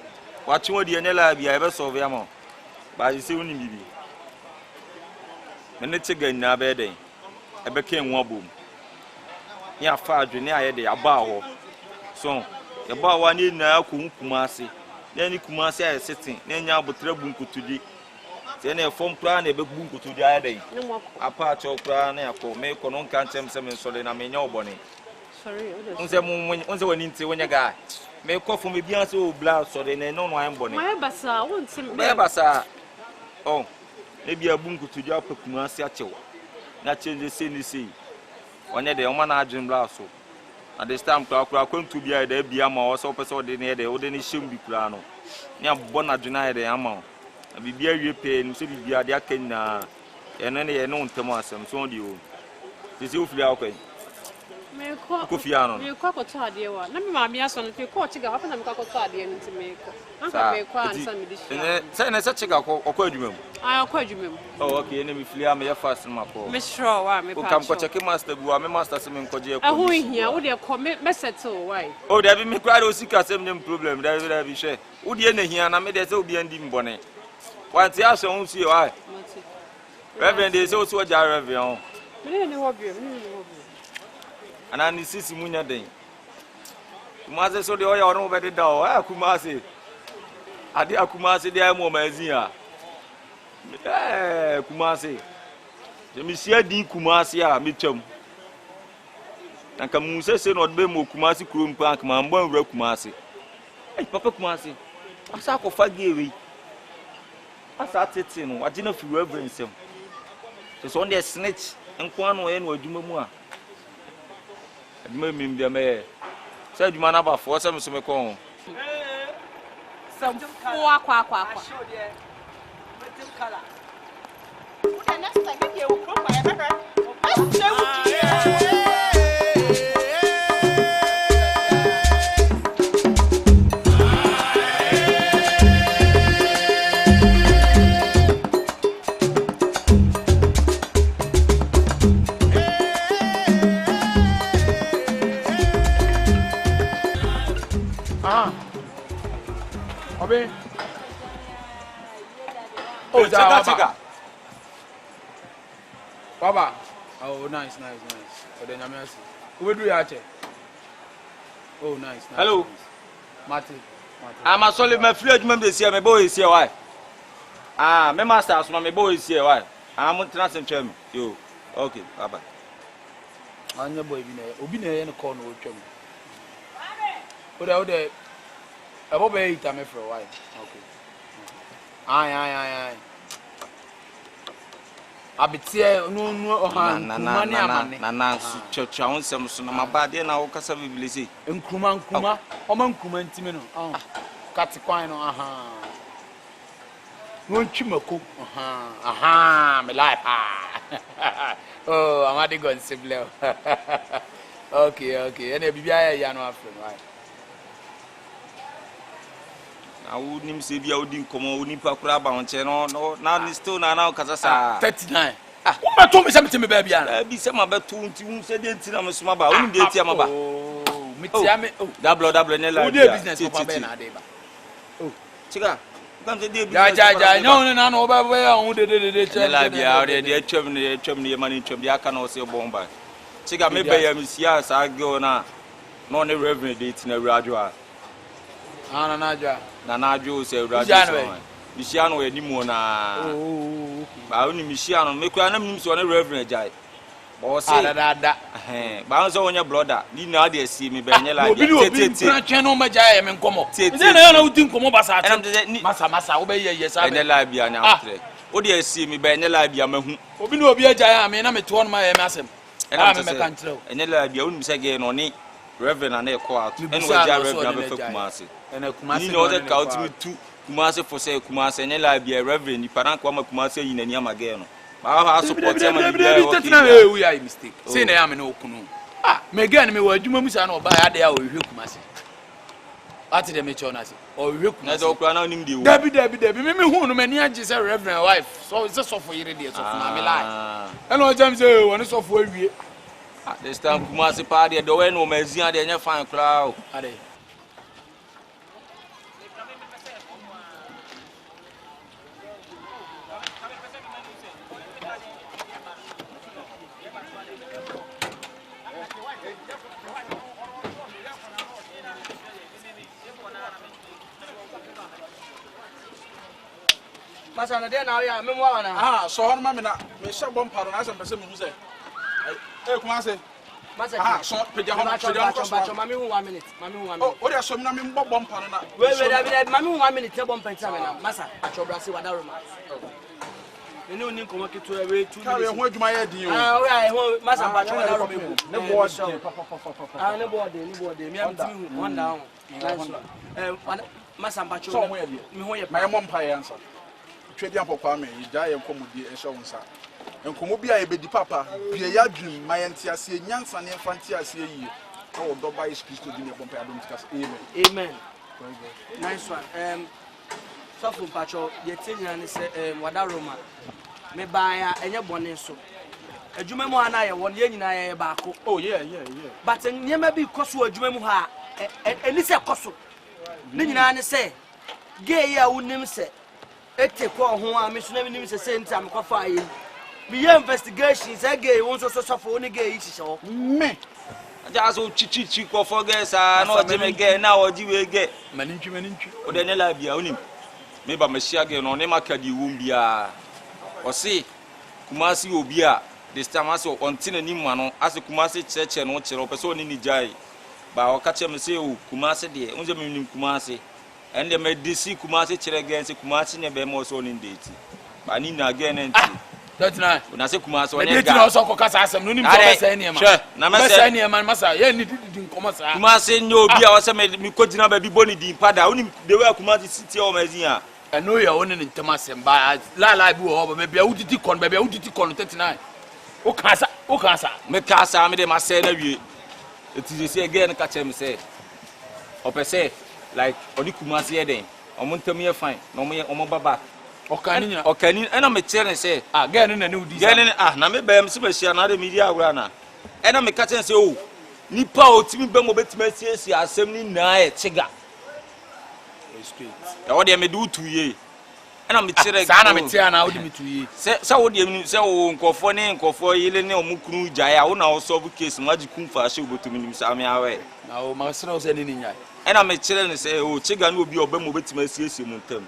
Watching what the Anela be ever saw Yamo. But you see, when you be. Mene chiga na bede e became one boom ya fa adwene aye de aba ho so e ba wa ni na Kumasi na ni Kumasi aye sitting na nya abotra bunkutudi se na form plan na e be bunkutudi aye de apa cho plan na yakọ me ko no nka ntem se me sole na me nya obone sorry unse wani nti wonya ga me ko fo me bia se o bla sole na no no aye bone my basa won sim me basa oh maybe a bunku to your Kumasi achew. Na change the say. Onye de oma na adwin bla so. At this time kura to be a de bia ma o so person de ne de o de ni hyem bi kura no. Nya bo na adwina de ama. Na bibia wie pe ni so bibia de aka na. Eno ne ye no ntem asem so de o. Sisi ofili akwa. Me ko fiano. Me ko to ade wa. Na me ma me aso no pe ko chiga wa na me ko to ade no nti me ko. Anka me ko ansa me di shia. Say na say chiga ko adwuma mu. Ah ko adwuma mu. Oh okay, na me fili am ye fast ma ko. Me sure wa me pa. O kam ko check master bu wa me master se me nkoje ko. Aho hia wo de ko me settle why. Oh there be me cry o sika sem nem problem there be share. Wo de na hia na me de se obi andi mbone. Wanti aso hu sie why. Reverend dey say o so ja reverend. Me ne hobby. And I need sisi munya den. Kumasi so de oya ono be de da o. Kumasi. Ade Kumasi de mo mazia. Kumasi. Je mi sia din Kumasi a me twam. Anka mu se no de mo Kumasi kuro mpa ma mbo nwura Kumasi. Papa Kumasi. Asa ko fa gewe. Asa tete no, wage na fi reverend sem. So on the snitch enko anu ye no adwuma mu a. Adwuma mim de me. Say adwuma na ba fo say me ko. Some kwa. Next time maybe you will come by. Let's show Obi. Oh, Chaka. Baba. Oh, nice. Oh, then I'm asking. Who do you actually? Oh, nice. Hello. Martin. I'm a solid my fluid member is here, my boy is here, why? Ah, my master, my boy is here, why? I'm on transit term. You. Okay, bye. I'm your boy, Obi in the corner with him. But there. I will wait for a while. Okay. Aye. I be here no na church I want some so my body na o kasa bibilisi. Nkruma o man kuma ntime no. Kat kwan no aha. won chimako aha me life oh amadi go simple okay ene bibia ya no afre right na wonim se bia wodi nkomo woni pa kura ba wonche no na still na kasa sa 39 wo ma to me se me ba bia na bi se ma ba to nti wo se de nti na me soma ba wonim de tia ma ba mitia me double ne la wo de business papa be na de ba chiga kam se de business ja no na no ba ba ya wo de che la bia o de atwam ne mani twam de aka na o se bomba chiga me be ya me sia sa go na no ne revenue date na radio a na najo se radio Misiano e nimu na ba woni misiano me kwa na mnim so na reverend jai bo se ba won so wonya brother ni na de si me be nye la obi na twen no ma jai me nkomo nze na uti nkomo ba sa masa wo be ye sa be nye la bia na aftre wo de si me be nye la bia mahu obi na obi ajai a me na me to no ma ye me asem me kan tro nye la bia woni se ge no ni reverend na e ko out ene wo ja reverend be fa Kumasi ni no de ka utimi tu Kumasi for say Kumasi nye la bia reverend ni paran kwa Kumasi yi nani amage no ba ha support am ni bia o we are mistake say na ya me no kunu me gan me wa adwuma mu sa na oba ya de ya o hwe Kumasi ati de me cho na se o hwe Kumasi na do kura na onim de wo dabi me hu no mani age say reverend wife so say so for yire de so for na me lie ene o jam say woni so for awie this time Kumasi pa de do we no mazia de nya fan kura o ade Masa na de na ya me mo wana so hon ma me na me sha bom paro na asem pese me hu se Kumasi Masa so peja hon bacho mami 1 minute oh o de so me na me bom paro na we David mami 1 minute bom penta me na masa bacho brase wada roma me no ni nkomo keto we 2 minutes ka we ho adwuma ye din o we ai ho masa bacho wada roma ne board ne board me am timi hu one down masa bacho so ho ye me ho ye ma ye mom pa ye ansa twedi ampokwa me ja ye nkomodi e hye wonsa nkomo bia ye bedi papa bia ya dwum ma ye ntiase nyansa ne fantiase yi o do ba is Christo di ne bompa adom tikas amen nice one so for pacho ye tinya ne se wada roma me ba ya enye bone so adwuma mu ana ye won ye nyina ye baako oh yeah but nyema bi koso adwuma mu ha eni se koso ne nyina ne se gay ya wonim se ete ko ho a me so na me nim se senta me kwafa ayi bi ye investigation say gay won so for oni gay yi hihye me aja so chichi ko for gay sa na o je me gay na o ji we gay manintwi o de ne la bia onim me ba me shia gay no ne makadi wum bia o se Kumasi obi a this time as on tin ani ma no as Kumasi cheche no kire o pese oni ni jai ba o ka che me se o Kumasi de unje me nim Kumasi and the medicine Kumasi kire gay se Kumasi ne be mo so ni date ba ni na gay na nti that's nice una se Kumasi on ye ga no so ko kasa asem no nim so be say ne ma na me say ne ma masa ye ni di nkomo sa Kumasi nye obi a o se me ko gina ba bi boni di pada unim de way Kumasi city o mazin a eno ya woni ni ntama asem ba la bi wo ba bia uditi kon ba bia uditi kon 39 o kasa me kasa me de ma say na wie eti se again ka che me say o pe say like odi Kumasi eden o mo ntam ye fine na o mo baba okani ena me chere say again na ne udi again na me bem se be hia na de media awura na ena me ka che say o nipa o timi bem obetimi asiesie asem ni na e chiga straight ya wo de me do 2 ye ena me chere sa na me tia na wo de me 2 ye se wo de me se wo nkofo yile ne omukunu jaya wo na wo solve case maji kumfa hye obotumi nim sa me awe na o ma sere o se ni nyai ena me chere ne se o chiga na obi obem obetimi asiesie mu ntam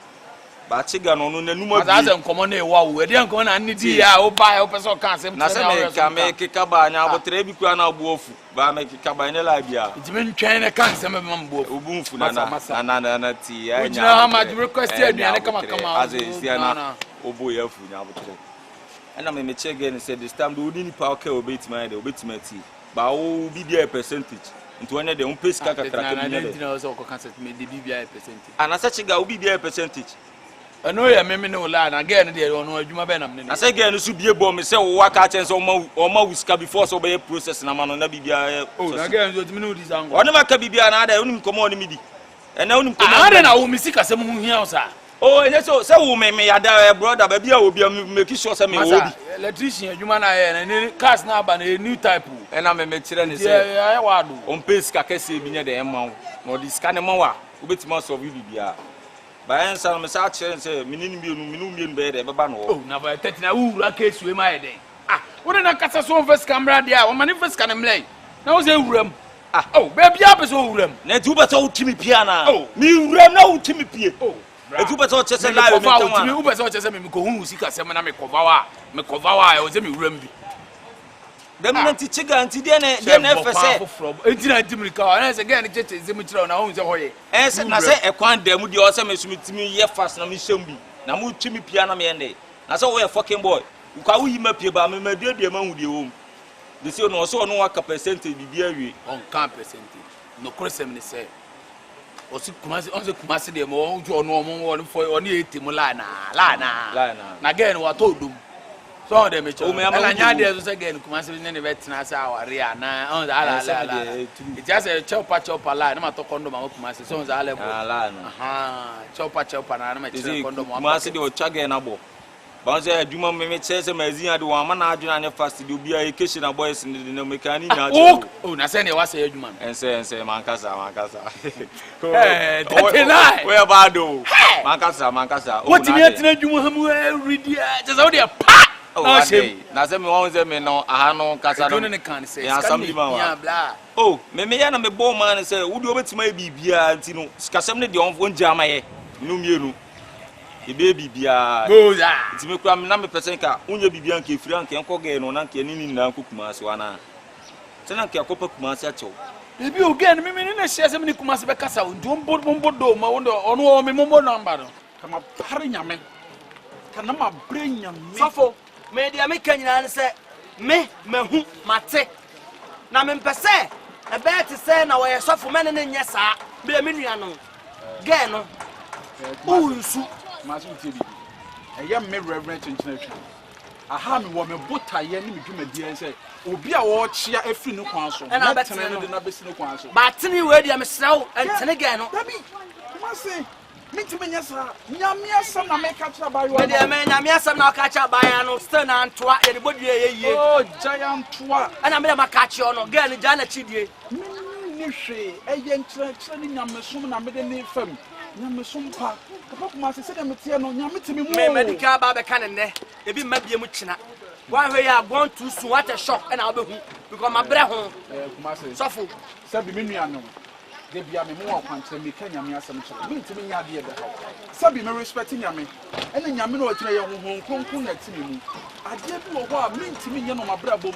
ba chiga no no nanum abi aza nkomo na ewa wo edi nkomo na nidi ya o ba o pese o kan asem na se me ka me keka ba nya abotre bi kwa na agbo ofu ba me keka ba ne la bia ntime ntwen ne kan asem me mambo obunfu na ti ya nya ujina ha ma request aduane kama aze sia na obo ya fu nya abotre ena me che again say this time do ni pa okay obetimi ti ba o bi dia percentage nti wona de umpesika kakra ka bi ne na na so ko kan set me de bi bia percentage ana sa chiga obi dia percentage I know you me no line again there on adwuma be na me. I say girl no so bie bom say wo waka chen say o ma whisker before so be process na ma no na bibia. Oh, na girl so me no di zango. Ono maka bibia na ada unim komo oni mi di. And now unim komo. Ada na wo mi sika se mu hia o sa. Oh, and so say wo me yada brother ba bia obi make sure say me wo bi. Electrician adwuma na ye na cars na ba na new type. And na me kire ne say. Yeah, wa do. On pay sika kese bi nya de emma. No di sika ne ma wa. Obetima solve bibia. Ba en sa me sa kire say minini bi minu mi be de beba no. Oh, na ba 30 na wura case we ma ye den. Ah, wo na kasa so first camera dia, wo mani first can mlei. Na wo say wuram. Ah, oh, baby up so wuram. Na tu beto utimi pia na. Oh, mi wuram na utimi pie. Oh. E tu beto chese live me tama. Utimi u beto chese me ko hu sika se na me cover wa e wo say me wuram bi. Dem na ti chiga anti de na fese. Enti na Kumerica na se ga na cheche ze mu kira na hu se hoye. Se na se ekwan dem de o se me sumitimi ye fast na me hyem bi. Na mu utimi pia na me ende. Na se wo ye fucking boy. Ukwa wo yima pie ba me de ma hu de wo. De se no so no waka percentage bibia wi. On can percentage. No crosem ni se. O si Kumasi de mo o jo no mo won fo oni etimu la na. Na again wa to dum. So dem me cho. Ela nya de so se again Kumasi ne betina sa aware ana. On ala. It just a chopa la na ma to condom ma Kumasi. So on za ala. Aha. Chopa na ma tire condom. Kumasi de o chage na bo. Banze adwuma me chese mazin ade wa ma na adwuna anya fast de obi a kitchen na boys ne de no mekani na oh na se ne wa se adwuma ense mankasa eh tetenai we ba do mankasa what me atina adwuma ha mu ready just how dey pa na se me won se me no aha no kasa no ne kan se assembly man wa bla oh me ya na me bo man se wo de obetima bibia anti no sikasem ne de on jama ye no mienu ebe bibia goza ntime kura na me person ka unye bibia nke firi anke enko ge no na nke nini na Kumasi wana tena nke akopa Kumasi acho ebi ogen me na share se me Kumasi be kasa ndom do ma wondo ono o me mombo number no kama pare nyame kana ma bre nyame safo me dia me kanyina ne se me mahu mate na me mpese e be te se na wo ye safo me ne nye saa be me nua no ge no unsu Masu tibi. Eya me reverend chinchina. Aha me wo me botaye ni me dwumadi en say obi a wo chia afiri no kwan so. Na betene no de na besi no kwan so. Ba tene we dia me srawo entene ge no. Dabi. Kumasi. Mintime nya sa. Nyame asam na me ka kira bayo. Me dia me nyame asam na ka kira bayo no still na antoa ye de bodue ye. Oh, giant toa. Ana me ma ka kira no ge ni jana chidie. Ni hwe eye ntra ni nyame som na me de ni fam. Nyame som pa. Papa Kumasi se dem tie no nyame timi mu. Me medical ba be kan ne. Ebi mabie mu kina. One way I gone too soon what a shock and I'll be because my bre ho. Kumasi. Sofo. Sabi me nua no. De bia me mo akwantre me ka nyame asem kire. Me ntimi nya de be ha. Sabi me respect nyame. Ene nyame no kire ye honhon kronkron na timi mu. Ade bi wo ho a me ntimi nye no mabra bom.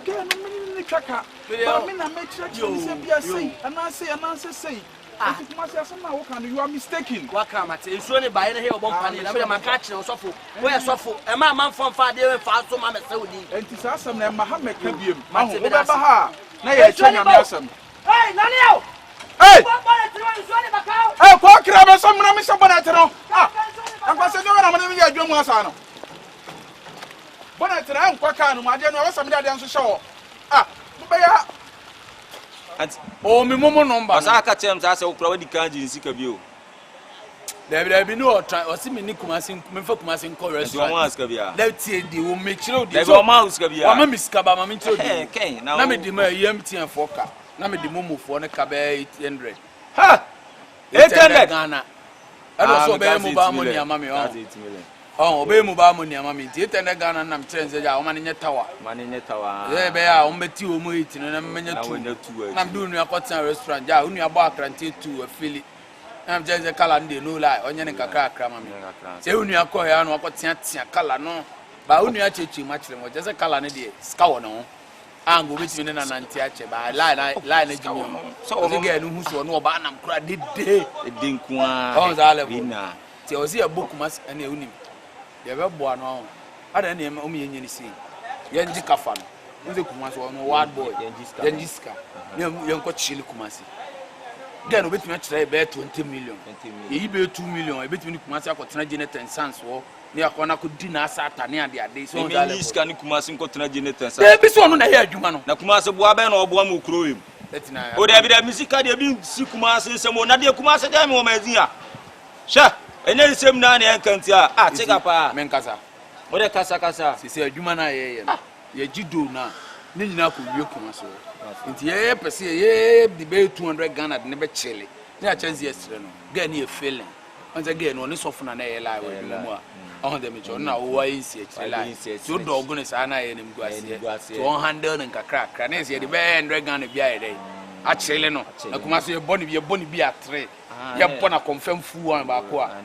Ge no me ni twaka. Ba me na me kire se bia sei. Anase sei. Kumasi asem na wo kan you are mistaken. Wa ka mate ensuo ne bae ne he obon pani na be ma ka kire sofo. Wo ye sofo e ma manfon fa de fa so ma me se odi. Enti sa asem na ma ha me ka biem. Ma ho wo be ba ha. Na ye twa nyame asem. Hey, Daniel. Hey! Hey, hey, kwa kira me so mna me so bonnet no. Ah. Akwase no na me ya adwom asa no. Bonnet na nkwa ka no ma de no wa sam de ade nso hye wo. Ah, be ya. O me momo number. Asa ka chem sa se wo kura wadi kanji nsika bi o. There be no try o si me ni Kumasi me fa Kumasi nko restaurant. Do one aska bia. Let tie di wo me kire odi. There be o ma aska bia. Wa ma miska ba ma me kire odi. Ken na. Na me di ma yam tien foka. Na me di momofo ne ka be 800. Ha! 800 Ghana. I so be mu ba mo ni ama me o. Oh, be mu ba mo ni ama me. 800 Ghana na me kire nze ja o ma ne nye tower. Ma ne nye tower. Be ya o mbeti o mo 8 no na me nye 2. Na me do nu akotan restaurant ja, unu abo akrante 2 afili. Na me je kala ndi no lie, onye ne kakra akra ma me. Se unu akọ ya no akotan tia kala no. Ba unu achechi ma kire mo, je se kala ne de ska wo no. Ango betimi ne na nanti ache ba line ejimi so o ge enu hu so no oba nam kura dede nku a on za level na ti o si e book mas ene unim de be bo ano ada ne o mi yenye ni si ye ndi kafa no nze Kumasi no ward boy ye ndiska ne ye nko chili Kumasi Again, we bet me be 20 million. Ye be 2 million. I bet me Kumasi akotena Janet and Sons wo. Ni akona ko di na asata ne ade ade so on that list kan Kumasi nkotena Janet and Sons. Eh bi so no na here adwuma no. Na Kumasi boa be na oboa mu kuro yim. Etina. O de bi da musika de bi si Kumasi nsemo na de Kumasi de me wo mazia. Sha, enye nsem na na enkanti a chega pa. Men kasa. O de kasa. Si se adwuma na ye no. Ye gido na. Ni nyina ko wie Kumasi. Nti ye pese ye di be 200 Ghana de ne be chele. Ni a chance yesterday no. Ga ni e feeling. On say ga no ni so funa na ye la we mu a. On dem cho na wo wa yin si chele. So dog no sa na ye nim guase. So on handle n kakra. Na se ye di be 100 Ghana bia ye dey. A chele no. Na Kumasi ye boni bi a 3. Ye bona confirm fu one ba ko a.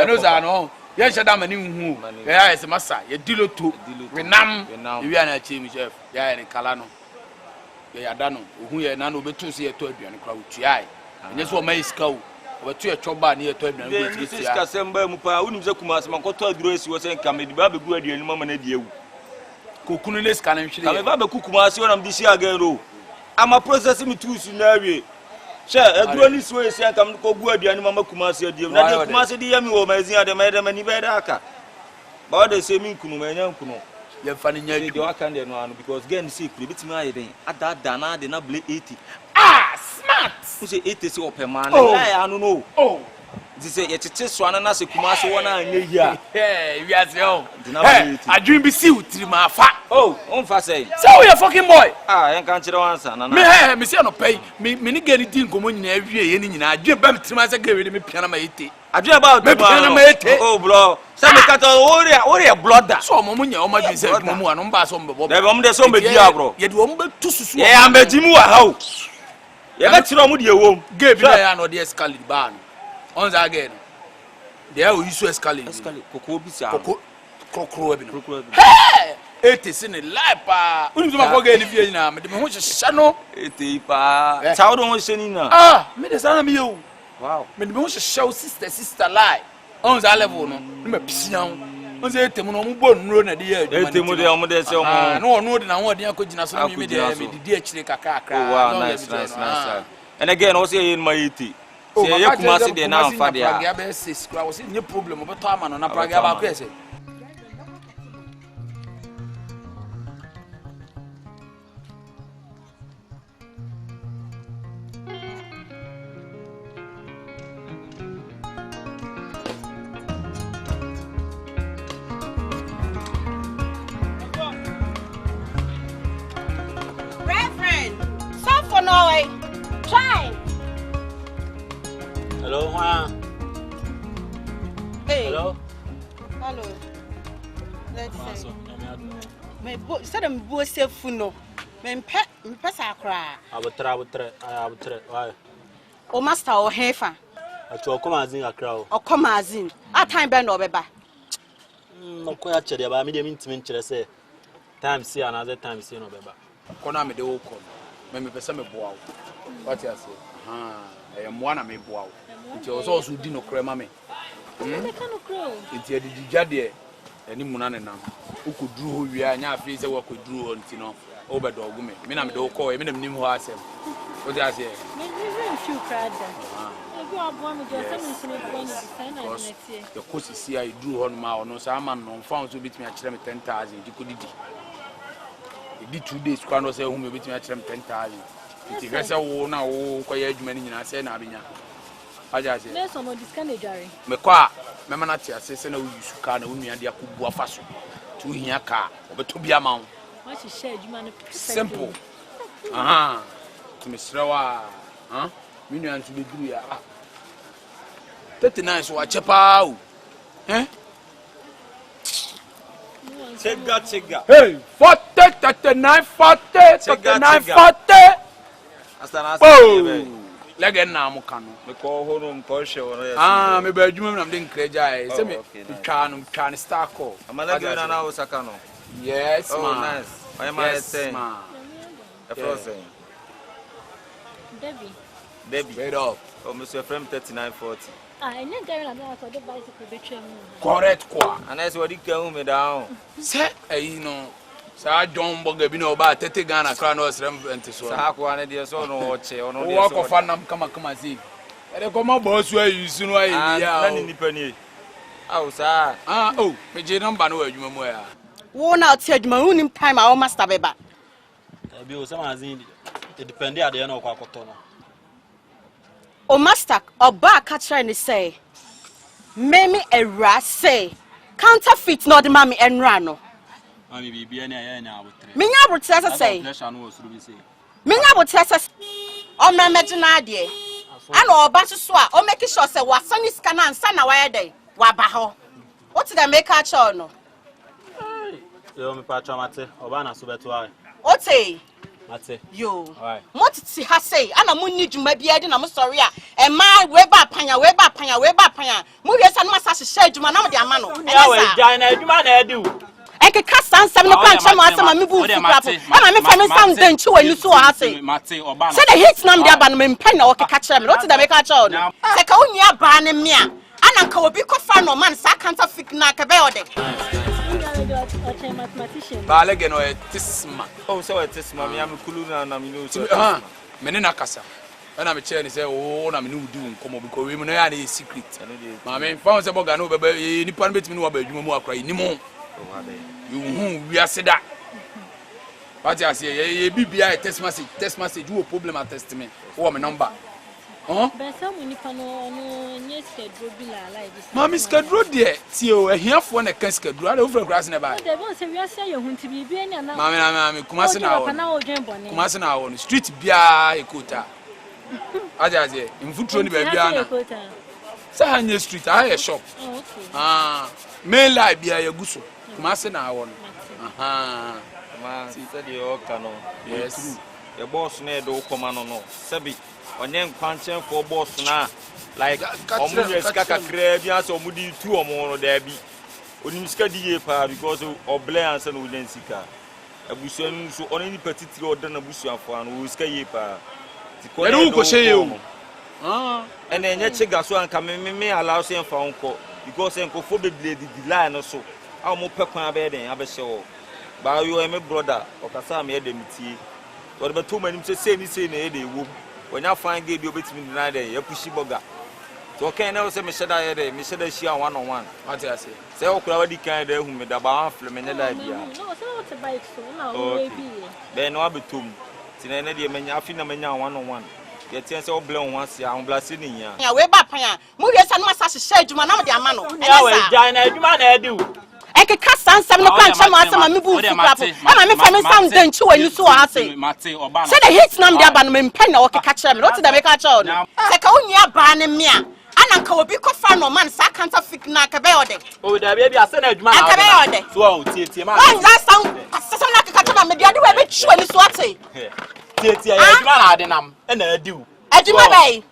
No za no. Ye shada mani hu. Ya ese masa ye diloto. We nam. Ye wi na chi mi chef. Ya ni kala no. Ya da no ohu ye na no betu se ye to aduane kra otuai enye so ma iska o betu ye choba na ye to aduane go ti sia iska semba mu pa unim se Kumasi man ko to aduro esi wo se nka me di ba be gu aduane mama na di ewu kokunu le ska na nhwire ka me ba be ku Kumasi wonam di sia again ro ama process mi tu su na awie she aduro ni so esi nka me ko gu aduane mama Kumasi adi na de Kumasi di yami wo mazin ade ma de mani be da aka ba o de se mi nkunu ma nya nkunu ye fani nya de wa kan de no anu because again see kuri bitimi aye den ada na de na ble 80 smart who say 80 se opema na ya anu no this say ye tete so na se Kumasi wona anya yi a wi ase o adwin bi si utiri ma fa on fa say we a fucking boy yen kan kire wansa na me se no pay me ni gani di nkomo nyina awie ye ni nyina adwin ba mitiri ma se ga we me piana ma yete adwin about me piana ma yete bro say me kata ori blood so mo nya o ma dwi se adwuma mu anu mba so mbebo de mo de so mbe dia bro ye de o mbe tu susu ye ambeji mu wa ha o ye be tire o mu de ewom ga bi na ya no de escalate ba no on that again there we use escalate koko bi sia krokro abi no hey it is in life pa unu so ma ko ga ni fie nyina me de me ho hye no ete pa chawo do ho hye ni na me de sana me yo wow me de me ho hye sister lie on that level no me pisia on say temu no mo bo nuro na de ya adwuma temu de o mo de se o mo no no de na ho de akogina so na me de di akire kakra wow nice and again also in my iti say ye Kumasi de na amfa de a be sis kra was any problem obeto ama no na praga ba ko ese Try. Hello, Ma. Hey. Hello. Let's see. Me bo said me bo se funo. Me pesa akra. Abutre. Why? O master o hefa. Ati o Kumasi akra o. O Kumasi. A time be no beba. No ko ya chede ba me de mintimi nkyere se. Time see another time see no beba. Ko na me de wo ko. Me pesa me boa wo. What you say? I am one of me boa. It was also di no krema me. It ye di jade eni munane nam. Ukudru ho wi anya afi se wo kodru ho nti no. O be dogu me. Me na me de wo ko, me na nim ho asem. What you say? Me feel proud da. You are born with your son in the design next year. The course is here I drew on my no so man no found to beat me at 10,000 you could did. It did 2 days kwano say who me beat me at 10,000. It is a na o koye adwuma ni nyina say na abenya aja say let's no discount ejare me kwa me mana tia say na wo yusu ka na wo nua de akobu afaso tu hia ka obeto bia ma wo what you share adwuma no simple to me srawa me nua ntu be duru ya 39 so wa chepa o Chega. Hey, 40, 39, 40, 39, 40. Oh, legend na mo kanu. Me ko horo mko hye wona me ba adwuma na me nkreja say me twa no star call. Amana ge na Osaka no. Yes, oh, man. Nice. Why am I saying? Debbie. Wait up. Oh, Mr. Frame 3940. And then there na for the bicycle between. Correct kwa. And that's what you can me down. Say, you know, Sa John Boga bi no ba tete Ghana kra no srem ente so. Sa ko ane de so no oche ono de so. Wo ko fa nam kama si. Ere ko ma bo so ayi su no ayi ya. Na ni nipa ni. Aw sa. Oh, me je number no adwuma mu ya. Wo na oti adwuma hu nim time a wo master beba. Bi o sama azin it depend ade na okwa akoto no. O master oba ka try ni say. Memi era say counterfeit no de mami enra no. Mami bibia na ya na abotre. Menya abotre say. Pressure no osuru bi say. Menya abotre say. O memegina ade. Ana oba so a o make sure say wasani scan ansa na why dey. Wa ba ho. What did I make a show no? Yo me pa chamate oba na so beto ai. Ote. Mate. Yo. Alright. What ti ha say? Ana munni dwuma bia de na mo sorry a. E ma we ba panya. Mu wie sa no masa hye dwuma na mo de ama no. Ya we jan na dwuma na edi wo. Eke ka sansam no kwa nche mo asema me bu fu krapo. Ama me fa me sam de nchi wani so ha say. Mate oba na. Say the hit nam de aba no me mpa na o keka kire me. What did I make a show no? Say ka onni aba ne me a. Ana nka obi ko fa no man sa counterfeit na ka be ode. Ba lege no etisma. Oh so etisma me am kulu na me no so. Me ne na kasa. Na me che ni say oh na me no do nkomo because we no ya na secret. Ma me fa say boga no be nipa no betimi no ba adwuma mu akra ni mo. You we are seda. What you say ye bibia text message you problem at testament. Wo me number. Be some nipa no nye schedule bi la like this. Mami schedule there ti o ehiafo na kan schedule ala ofra grass na ba. Dey bon say we ase ye hunti bi bi na. Mami Kumasi na wo. Kumasi na wo street bia ekota. Aja ze mfutro ni ba bia na. Sa hanye street a ye shop. Oh okay. Main line bia ye guso. Kumasi na wo. Ma say the okano. Yes. Your boss na do koma no. Sabi onye nkwanchen for boss na like omu ska kakra bi aso omu di tu omu no da bi onim ska di ye pa because oble ansa no den sika abusuan so oni ni petitiri oda na abusuafo an o ska ye pa ti ko na ko she ye o ene enye chiga so anka me allow say fa onko because enko fo beble di line no so a omu pekwan abe den abehye wo ba yo me brother okasa me de mitie o de beto manim say na e de wo when you find game, you bet me tonight. You pushy burger. So okay, now say me share that here. Me share that share 1-on-1. What you say? Say okay, what the kind there who me da ba film me na idea. No, say what a bike so now we be. Then no abetum. Tina na dey me nya afi na me nya 1-on-1. Ye tie say oble on once ya on blase ni nya. Ya we ba pan ya. Mu wie sa no masa hye adwuma na mo de ama no. Ya we jan na adwuma na edi wo. Eke ka sansam no kwa nche mo asema me bu fu krapo. Ama me fa me sam de nchi wani so ha say. Mate oba na. Say the hit nam de aba no me mpa na o keka kire me. What did I make a show no? Say ka onni aba ne me a. Ana nka obi ko fa no man sa counterfeit na ka be ode. O da bia ase na adwuma na. Ka be ode. So o tie ma. Wan za sam na keka kire me de ade we be chi wani so ate. Tie ya adwuma na ade nam. E na adi wo. Adwuma bai.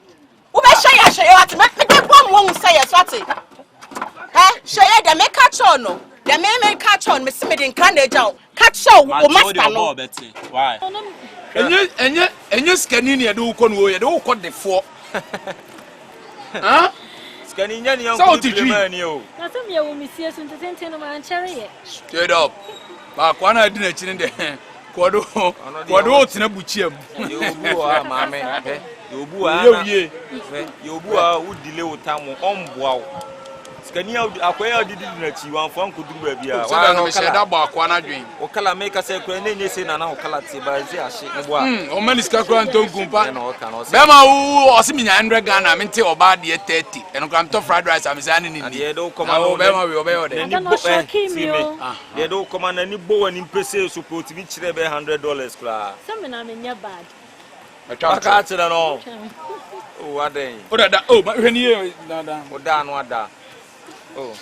Wo be hye ya ate me de bom wo say ya so ate. Hye de make a show no. The me catch on me see me den kan eja catch o master no why enye scanning ye do ko no ye do ko de fo scanning nya ni an ko plan ni o na so me wo mi sie so ntenten no man chere ye straight up ba kwa na di na chine de kodo otina buchiam ye obu a ma me ye obu a ye obu a wo delay wo tamu omboa wo skani akwaya didi na chi wan fon kuduru ba bia wa no she da ba akwa na dwen o kala make say kwa na nye se na na o kala ti ba zi ahye ngbo a o mani ska kwa nton kumpa be ma wo o se minya 100 Ghana mente oba de 30 eno kram to fried rice am say ni ye do koma o be ma we o be o de ni bo ye do koma na ni bo wani mpese support bi kire be $100 kla so me na me nya bad aka tira no o aden o da o ma hwe ni ye da o da no ada oh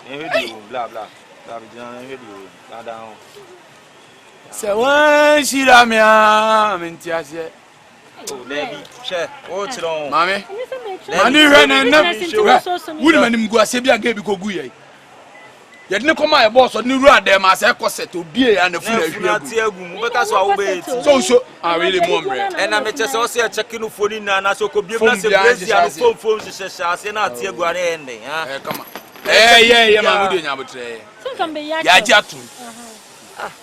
video blah blah blah video blah down se wan shira me a mentiase oh Debbie share o tiro mame mani hwe na wuni manim gu ase bia ga bi kogu ye ye de ne koma e boss ni ru ade ma se koset obie ya na fura ahwie agu mu beka so awo be ti so really momre e na me chese o se check no phone na na so ko biem na se president no phone hyehyɛ ase na ate agu are ende ha kama ye ma mu de nya botre so kan be ya ya jatu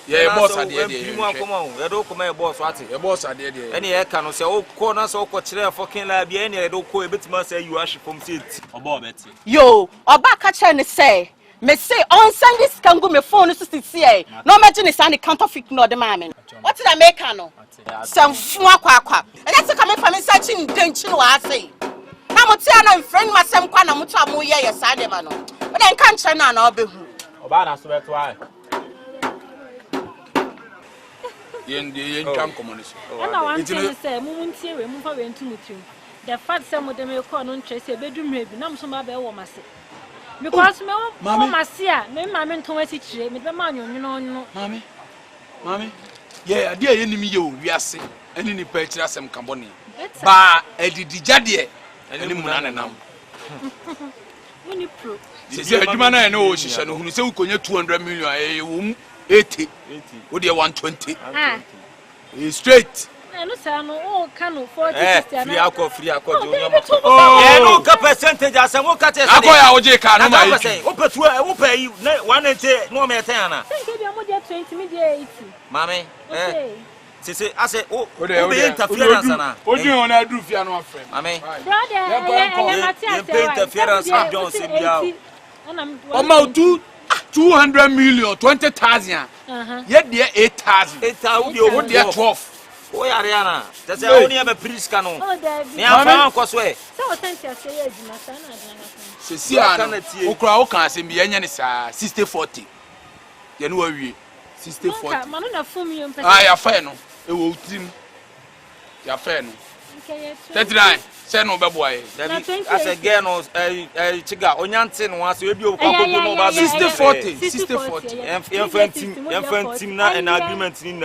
Yeah, boss idea. You want come on. You don't come boss what? Your boss idea. Any air can say oh corner so ko chere fucking lab any I don't ko e betima say you ash from seat. Obo Betty. Yo, oba ka che ne say. Me say on Sunday scan go me phone so sit here. No imagine is any counterfeit no the mama. What did I make no? Some fu akwa. And that's coming from searching denchi no I say. Na mo tia na friend masem kwa na mo to amu ye ye sa de ma no. But then kan che na na obehu. Oba na so beto ai. Yen come communist. And I want to say, Mum Tiri, Mumpa went to meet you. The fat some of them will call on Tracy, bedroom maybe, no some other woman say. Because Mamma Sia, me mamma to message me the man, you know. Mommy, yeah, dear enemy, we are sick, and any purchase some company. Ba, Eddie Jadie, and any man now. When you prove. She I know she shall who say 200 million, 80. What do you want 20? Straight. No, sir, no, all can 40. Free alcohol. Yeah, no percentage as a worker. I go out, Jacka. Say, who pay you 1 and 10, no matter. Thank you, I'm more 20 80. Mammy, say, I say, oh, interference. What do you want to do if you are not friend? Mammy, brother, interference with Johnson. Oh, 200 million, 20,000. Yet there 8,000. 8,000. There 12. Oh, Ariana, that's only have a priest canon. Near Cosway. So, thank you, say, Okra can say, be any 60-40. You know, we 60-40. Manona for me, I are fair, no. It will team. You are fair, no. 39. Say no boy. As again, Chiga, Onyantin was you be 60-40. 60-40. Team and agreement in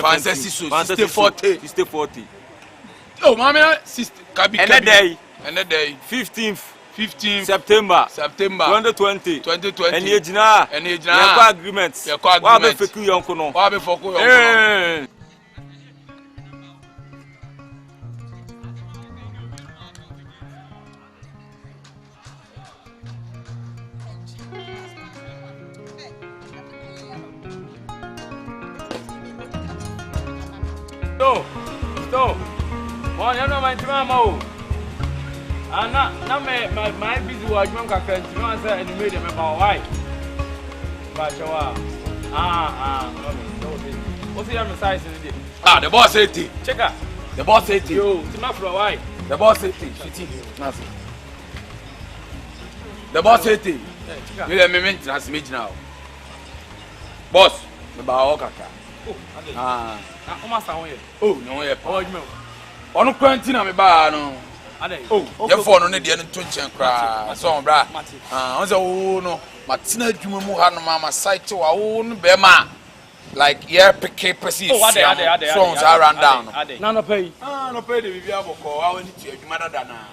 fantasy 60-40. Oh, Mamma, sister, and a day, 15th September 2020. And your agreements. Your agreement. So, one, you know my mama. And now my busy was young, I can't answer and you made him about why. But you are. What's the other size in it? The boss 80. Check out. The boss 80. Yo, it's not for a why. The boss 80. Nothing. The boss 80. You let me transmit now. Boss, the Baokaka. Oh, no, on quarantine, I'm a bar. Oh, your phone on the end of 20 cry. So, bra. No, Martina Jumu had no mamma sight to our own Bema. Like, yeah, pick proceed. Oh, songs are run down. None of pay. No pay the Vivian call. I want to your mother than now.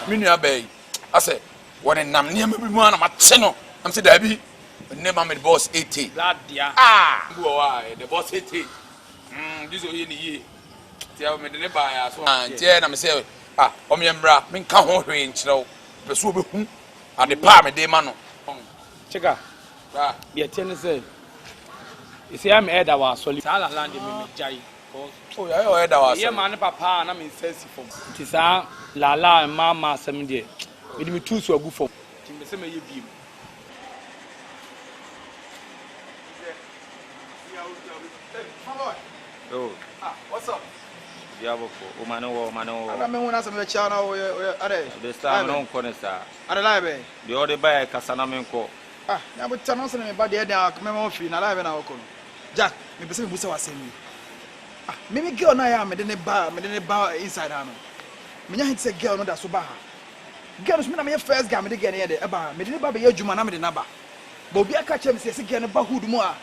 Minia Bay. I said, what a name near me, one of my channel. I'm said, Debbie. Name the boss 80. The boss 80. This is in the year. Tell me the neighbor. Tell me, say, Omiambra, Min can't hold range now. Pursue whom and the palm de mano. Check out. Yeah, Tennessee. You see, I'm head of our solid land in Jai. Oh, I heard our yeah, man, papa, and I'm in sensible. It is our Lala and Mamma 7 days. It will be too so good for the same year. Oh, what's up? Diabo, Mano. I mean, when I said, Channel, this time, no connoisseur. I live. The other by Casanamenco. Ah, now with Channel and about the end of memory, and I live in our corner. Jack, maybe some was saying, ah, maybe girl, I am in a bar inside. Mina hit a girl, not a subaha. Girls, me first game again here, about me, Baby, your Jumana, the number. Bobby, I catch him, says again about who more.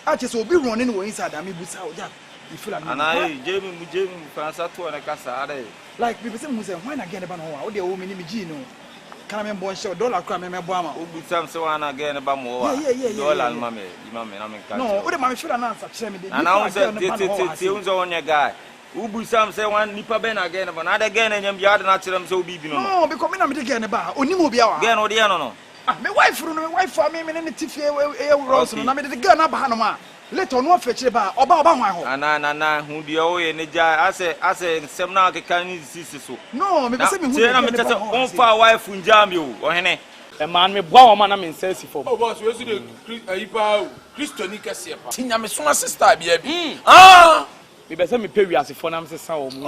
I just will be running away inside. I mean, without Jack. You feel like Jamie, Francis, to a casa. Like people say, why not get about how they owe me Gino? Can I born show dollar crime and Bama? Who some so on again about more? Yeah, mammy, no, what am I sure an answer? And I was on your guy. Who some say one nipper ben again, but not again, and you're not so be. No, because I'm again about Onimobia. Again, or the no. My wife, my wife for me, and Tiffy, Rose, and I made the girl up Hanoma. Let on what fetch about my home. Anna, who the away and I say, some now can see so. No, because I'm on far wife from Jamu or Henny. A man may bow a man I'm insensible. Oh, boss, where's the Christonica Sepa? Tina, Miss my sister, baby. Ah! We better me pay you as a phone. I'm the sound.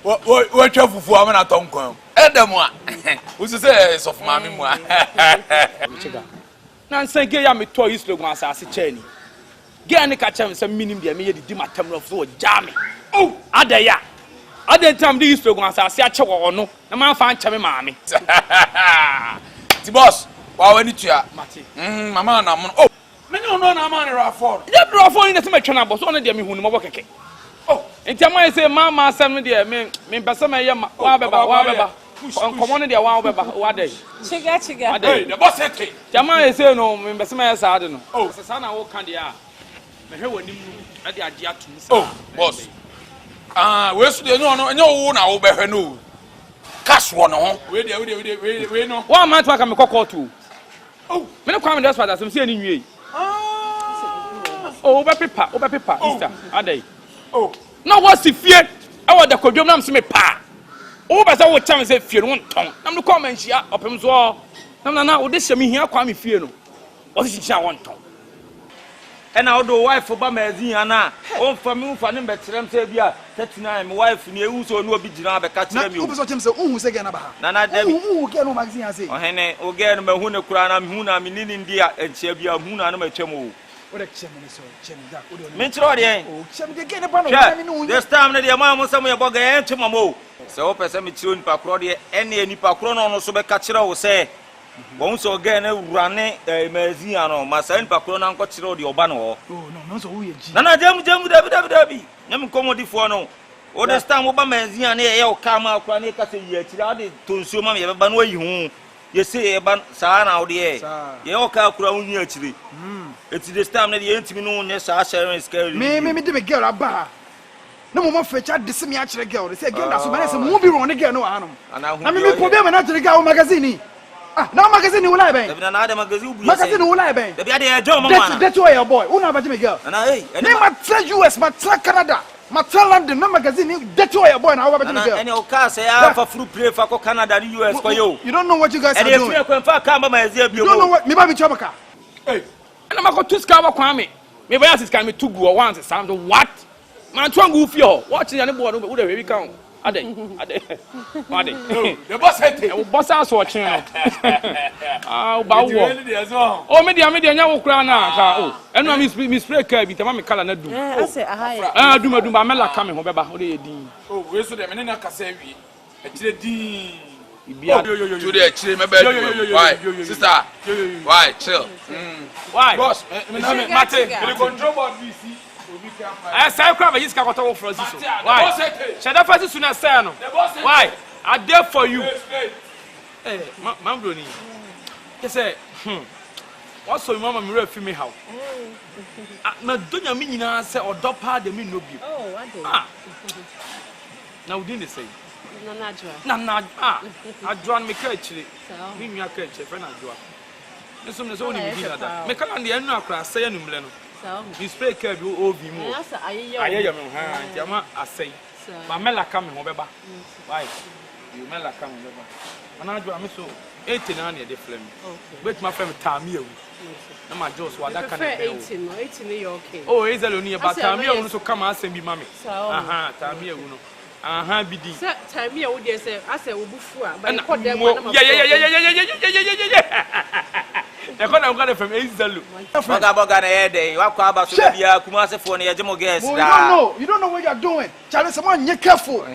What trouble for a at Tonko? Edamwa, who's the says of Mammy? Nancy gay me toys look once as a chain. Get a catch him some meaning the immediate dimatum of so jammy. Oh, Adaya. I didn't tell these look once I see a chow or no. The man found Chammy Mammy. The boss, why when it's ya, Matty? Mamma, oh, men don't know no man are for. You draw for in the same channel, but only them who know what cake. Oh, and tell me, say, Mamma, send me there, mean, Bassama, Wababa, come on, dear, what day? Chiga. The boss said, Jamma, say, no, Bassama, I don't know. Oh, the son of all candy are. The hell when you at the idea to me. Oh, boss. Where's the no now over no cash one on? We no. One man to come call to. Oh, me no come that's what I'm saying in you. Oh, over paper, Easter, are they? Oh, no, what's the fear? I want the codum nam me pa. Oh, but I would tell me say fear one tongue. I'm the comment here up him so. No, this me here, come fear no. What is it? I want tongue. And I do wife for Bamazina. Oh, for me, for them, but them say, yeah, 39, my wife, near who so no be dinner, but catch them. Who's who's again about? Nana, who get no magazine, I say. Oh, Henny, or get me Huna Kurana, Huna, Minin India, and Shabia, Huna, no chemo. What a chairman is so, Chairman. Mentor, oh, Chairman, again about this time that your mamma was somewhere about the answer, Mamo. So, Pesami tune, Pacrodi, any Pacron, also by Catcher will say. Once again, running a Maziano, my son Pacron, got to the Obano. Oh, no, so we Nana Jam, Debbie, Nem commodity for no. Or this time, Obamazian, El Kama, Cranica, yet, to consume me, but no, you say about Sana out the air. You all can't crown actually. It's this time that the intimate yes, I share and scare me, the girl about. No more fetch at the semi actual girl. They say, girl, that's what I said, movie on again, no, I mean, problem and not to the girl magazine. No magazine will I be. Magazine will I be. That's why your boy. Who never me girl. And I tell US, but tell Canada. My tell London, no magazine. That's why your boy. Now about me girl. And your car say I have a fruit play for Canada and US for you. You don't know what you guys are doing. You don't know what me baby Chabaka. Hey, and I'm going to scour Kwame. Maybe I is coming to go once. Sound what? Man, try go for watching any boy who the count. Ade. The boss said it. Boss house watching. Ah, bawo. Oh, media nyawo kura na ka. Oh, eno mi spray car bi tama me kala na du. I say aha. Ah, du ma mela ka me ho beba. O de din. Oh, we so de me na kasa wi. E kire din. Ibia. To de kire me ba. Why? Sister. Why? Chill. Why? Boss, me na me mate. Me control board we see. I say, crab, he's got to offer us. Why? Shut up, as soon as I know. Why? I dare for you. Hey, Mambroni. They say, what's so Mamma Mira for me? How? Now, don't you mean I say, or dop hard the mean no view? Oh, I do. Now, didn't say? No, I drawn me catchy. Mean your catch, a friend I draw. There's some only that. Make on the end of class, say, and Milano. You spray curb you owe me more. I am Jama, I say. Mamela coming over. Why? You Mela coming over. And I do a miss 89 year flame. Wait, my friend Tamio. And my jaws were that kind of 18 okay. Oh, is a loony about Tamio also come and send me, mammy. Aha, Tamio. Aha, BD. Tamio would say, I say, Ubufua, but I put them. Yeah. I'm going from Azalu. You don't know what you're doing. Charlie, someone, you're careful.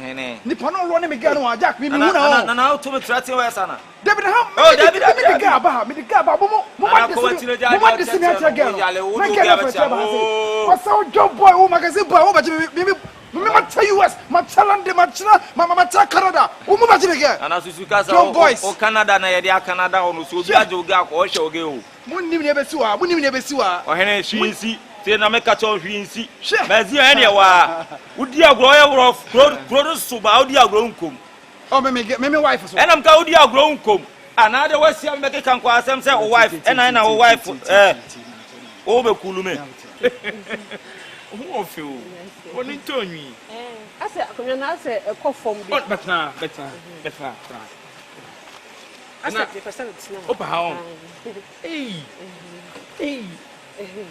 Nippon running me again on Jack. We know now to me. David, how David, the Gaba, the Gaba, what is the again? What's our job boy? Oh, magazine boy, maybe. Remember tell you us, my talent, my Canada. Who move again? And as you guys are Canada, Canada, or so or show go. Wouldn't even ever sewer, wouldn't even ever sewer. Or Henry, she see, then I make a choice, she see. Mazia, anywhere. Would you grow of produce so about your grown cum? Oh, me wife so. And I'm going to grow uncle. Another was here make can kwa asem say o wife and I na o wife o be kulume. Who of you? Oni tonyi. I said akonya na say e ko form bi. Better. I said the percent now. Opa ha. Hey.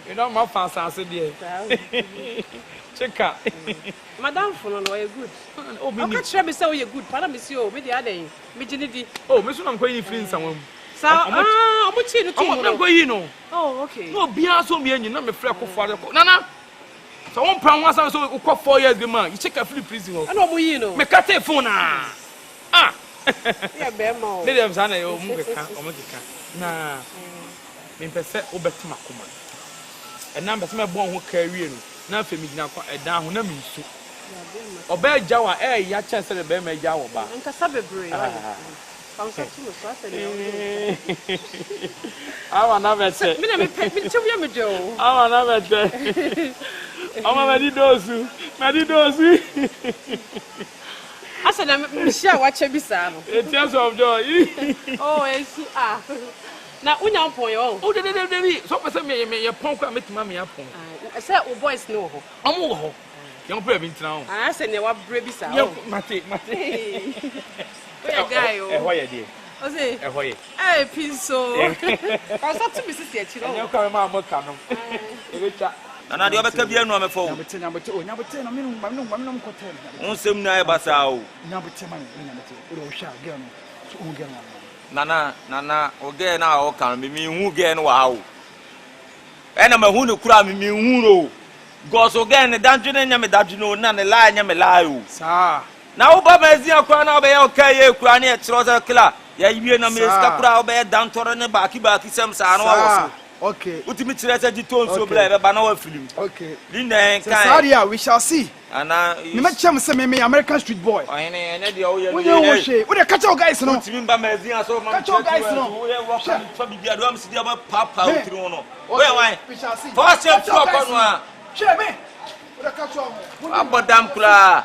You know my fans are there. Check out. Madam Funo no you good. Oh, me try me say you good. Para me see o me the other. Me jinidi. Oh, me so am going friend someone. Sa omuchi no ti. I'm going no. Oh, okay. No bia so me enyi na me frɛ ko fare ko. Nana. So one plan one so ko 4 years be man. You check a free prison. I know you know. Me cut phone ah. Yeah, be ma. Let them say na o mu keka. Na. Me pese obetima koma. And pese me bon ho career no. Na fe me gina kwa edan ho na me nsu. Oba jawa ya chance le be me jawo ba. Nka sabebre. Fansa tu so asele. Awa na bete. Me na me chewia me do. Awa na bete. Ama me di dosu. Asa na me share wache bisa no. Tears of joy. Oh, esu na unya mpon yo. Oh, de. So pese me pon kwa metima me apon. Say o boys no ho. Omo ho. Young play me ntina ho. Ah, say ne wa bre bisa. Yo, mate. Oya guy o. Ehoye de. O say. Ehoye. Eh, pinso. Ka to me sisi e chiro. Nyo ka ma ka no. Ebecha. Nana de obeka bia no amefo. Nyabete no me no kotel. Onsem na e basa o. Nyabete man, nyabete. O sha girl no. So o girl no. Nana, o girl na o kan me hu girl no wa o. Ena ma hu ne kura me hu no. Goso again ne danjune nya me danjune na ne la nya me la o. Sa. Na wo ba mazi akwa na obe okay ye kura ne chiro za kila. Ya yiwe na me ska kura obe dantoro ne baaki sem sa na wa so. Okay. Utimi chire sa jiton so bla be ba na wa film. Okay. Linda kan. Sadia, we shall see. Ana me chem say me American street boy. Oh ene de o ye. We dey catch our guys no. Utimi ba mazi aso ma. Catch our guys no. We work for bi bia do am sidia ba papa utiri no. We wan. We shall see. For say for kono a. Share me. We dey catch our. Abodam kura.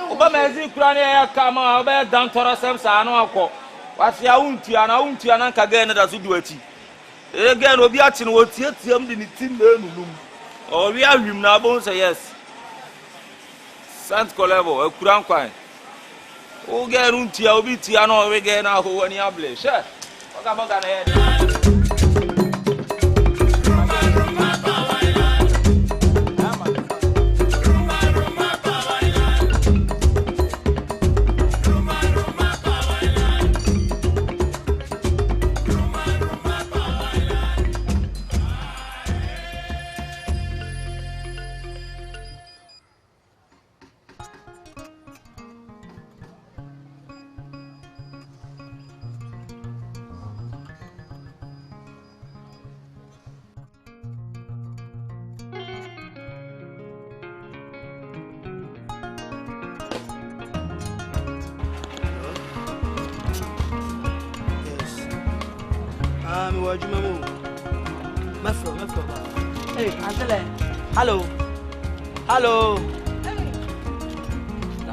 Oba mazi kura ne ya kama oba dantoro sem sa na akọ. Wasi a untua na nka ga ne da so du ati. Again, obi ati no otietiam de ni tim na enunum. O wi awim na bon say yes. Sant kolebo ekura nkwan. O ga runtia obi tia na o we ga na ho wani able. She. Oga na he. Hey, Angela. Hello. Hey.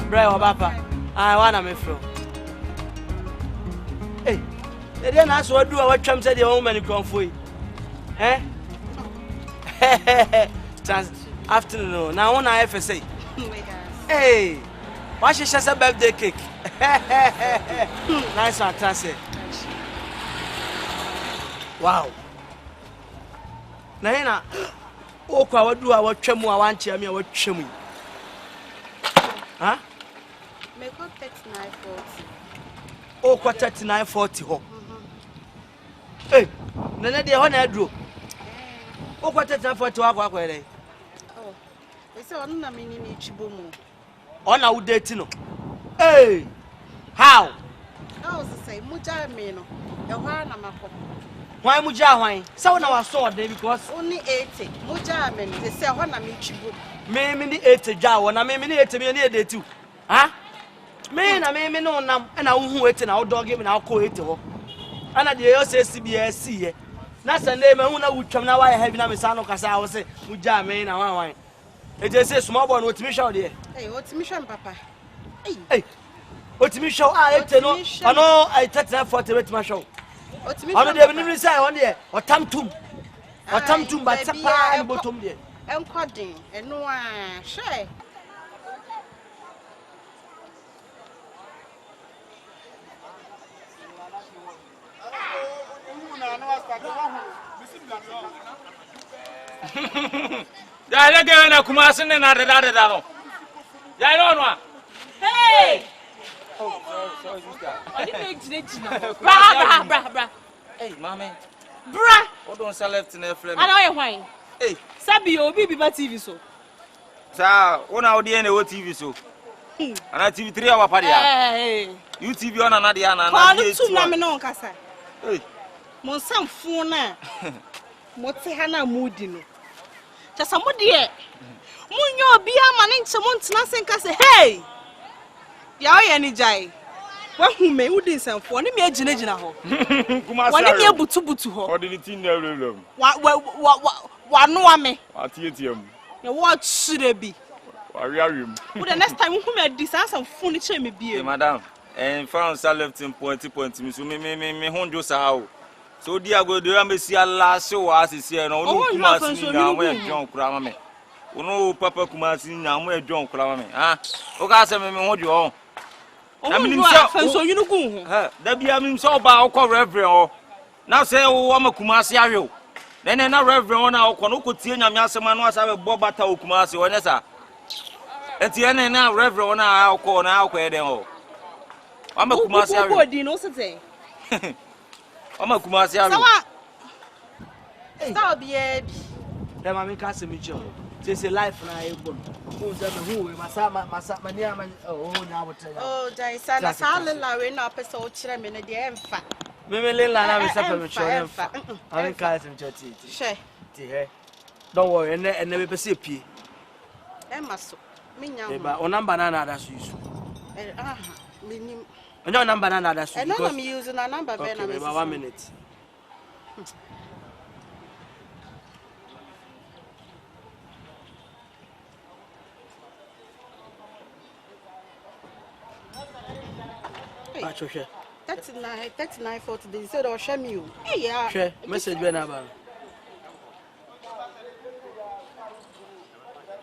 Bro, Papa. I wanna me from. Hey. They didn't ask what do what Trump said the woman come for you. Eh? Afternoon. Now one I ever say. Hey. Why she just a birthday cake? Nice one, fantastic. Wow. Na o kwa wadu a watwam a wanche me a watwam. Ha? Me go 3940. O kwa 3940 ho. Eh, na de ho na aduro. O kwa 3940 akwa ele. Oh. We say onu na me ni chibomu. Ona wo date no. Hey. How? How say muja me no. E ho na makọ. Why muja hwan? Say na wa so dey because only 80. Muja me they say ho na me chibo. Me ni 80 dwa wo na me ni 80 me ni date. Ha? Me na me no nam na wo hu 80 na wo dog me na wo ko 80 ho. Ana de yo say CBS ye. Na Sunday me hu na wutwam na wa heavy na me sa no kasa wo say muja me na wan. E je say small boy no otimi show there. Hey, otimi show papa. Hey. otimi show ete no ono I 3940 wetima show ono de bi ni say on de otamtum but sapa ni botom de enkodin eno a hwe Ya le ge na Kumasi ne na da no. Ya no no. Hey! Oh, sorry sister. I didn't make it. Bra. Hey, mommy. Bra. What don't sell left in the flame? I know why. Hey, Sabi obi bi ba TV so. Sa, una odi na TV so. Ana TV 3 hour pa dia. Hey. You TV on na dia na na dia. Tu na me no kasa. Hey. Mon samfo na. Mo te ha na mudi no. Chasa mudi e. Munyo obi ama ne nche mo ntena senka se hey. Ya o ye ni jai. Wa hu me udi nsamfo ne me agina ho. Kumasi. Wa ne me butu ho. Odi ni tin na relem. Wa no ame. Atietiam. Ya wo chire bi. Ariarium. The next time hu me di some phone che me bi. Madam, and found sell left in point me so me honjo sa o. So dia go do am see Allah so as here no no Kumasi na mo e John kura ma me. Ono papa Kumasi na mo e John kura ma me. Ah, o ka se me honjo o. Na me nim se so yunu gun ho. Ha, da bia me so ba o ko reverend o. Na say o ma Kumasi awe o. Na reverend o na o ko no ko tie nyame asema no asa be bo bata o Kumasi o ne sa. Enti ene na reverend na akọ na akọ eden o. Ama Kumasi awe. Ko di no sete. Ama Kumasi awe. Sawa. Stop ye bi. E ma me ka se mi cho. Say life na e bon. Who say me who we masa mani ama oh nya wotre. Oh, dai sana sala la we na pesa o kire me na de emfa. Me le la na me safa me cho emfa. Ami ka se mi cho ti. She. Ti he. Don't worry, ene me pese pie. E maso. Eba o number na na da so use. Minim. Onyo number na da so because I'm using a number be na me. Eba 1 minute. Acho 39 40 days so do show me you. Hey ya. Share message be na ba.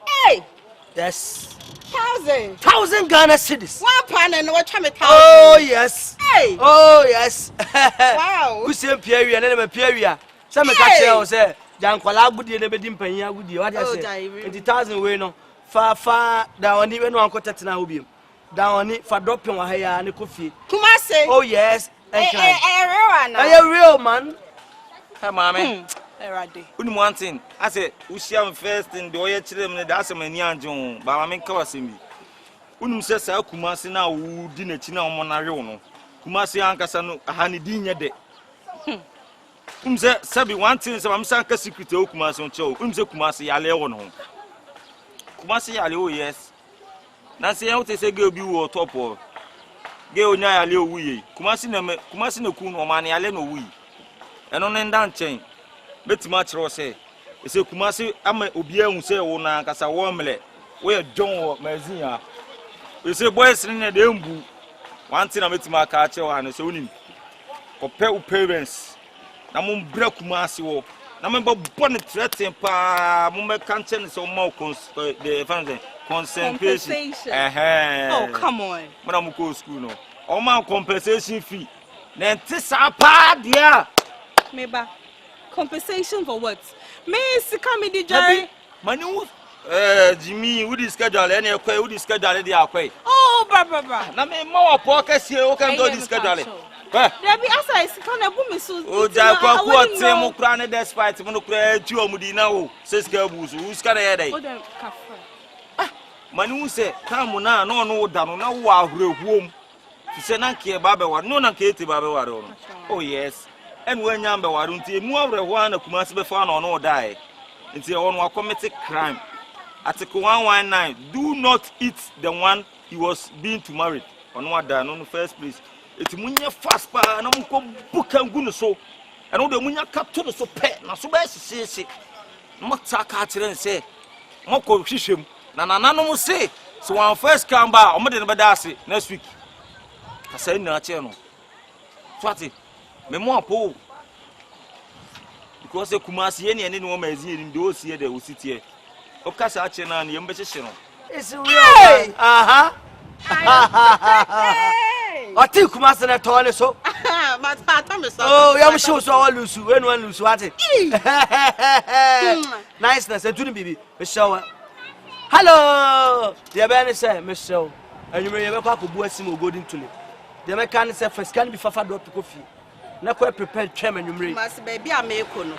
Hey. Yes. 1,000 Ghana cedis. 1 pound and what time 1,000? Oh yes. Hey. Oh yes. Wow. Who say period na me period. Say me ka tell you say jankwala agudie na bedi mpanyin agudie. What you say? 20,000 we no. Fa da oni we no ankota tena obiem. Da oni fa dropin wa ha ya ne kofi. Kumasi. Oh yes. Real real man. Hey mama. Erade. Uni one thing. I say we share first in the oye chire me da asem ani anjon. Ba ma me ka wasem bi. Uni se sa Kumasi na wo di na chi na omo na rew no. Kumasi ankasa no aha ne di nye de. Se sabi one thing se ma me sanka secret o Kumasi on che. Se Kumasi yale wo no. Kumasi yale o yes. Na se yan wote se girl bi wo top o. Girl nya yale o wuye. Kumasi na ku no ma na yale no wuye. Eno ne ndan chen. Betima chiro se ese Kumasi ama obi ehun se wo na kasa wo mle wo ye John wo mazia ese boys ne de mbu one thing na betima ka che wa no se unim ko pe u parents na mo bra Kumasi wo na me bo ne threaten pa mo me kan che ne se o ma the family concentration Oh come on mo mo go school no o ma compensation fee na ntisa pa dia meba compensation for what? Me sika me di jare. Mani Jimmy, who is schedule any akwa, who is schedule the akwa. Oh, bra. Na me mo pocket here, who can do this schedule. There be asa sika na bu me so. Oh, ja kwa te mo kra ne despite mo no kra tu omudi na wo. Se sika bu so, who sika na ye dai. O dem kafa. Mani who say, "Come na no da no na wo ahrehuom." Ti se na nke ba be wa, no na nke eti ba be wa no. Oh yes. And when Yamba warunti, more one of Kumasi be found on all die. Until on a committed crime. Article 119, do not eat the one he was being to marry. On what done on the first place. It's Munya fast pa, and I'm book and good so. And all the Munya cap to the so pet, na so best say. Motaka and say, Moko Shishim, Nana no say. So when first come back, I'm going to next week. kasa na ache no twati me mo apo because Kumasi ye ne no ma ezi nim de osie de ositie o kasa ache na ne yembe hyehye no it's real aha ati Kumasi na to ne so oh yam show so all lusu when one lusu ati niceness etuni bibi me show hello the ben say me show anyway you be kwa ko bu asim o golden tulip the me say first can be fafa drop coffee na kwa prepare twem anwumre mas baby ameko no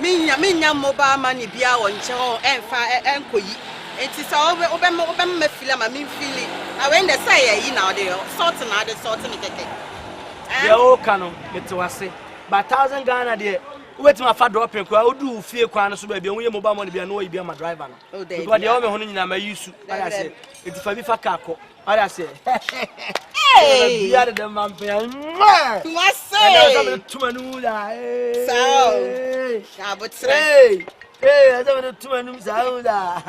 minya mobile money bia wo nche ho enfa enkoyi enti sa obe me feel ma me feel I when they say yi na dey sort ni keke the o kanu metwase ba 1000 Ghana dey wait ma fa drop kwa odu fie kwa no so ba bia wo ye mobile money bia no wo bia ma driver no because dey o me hono nyina ma yisu I say enti fa bi fa ka ko I say hey bia de man pe Kumasi na tumanu da so ya botre hey aza tumanu sauda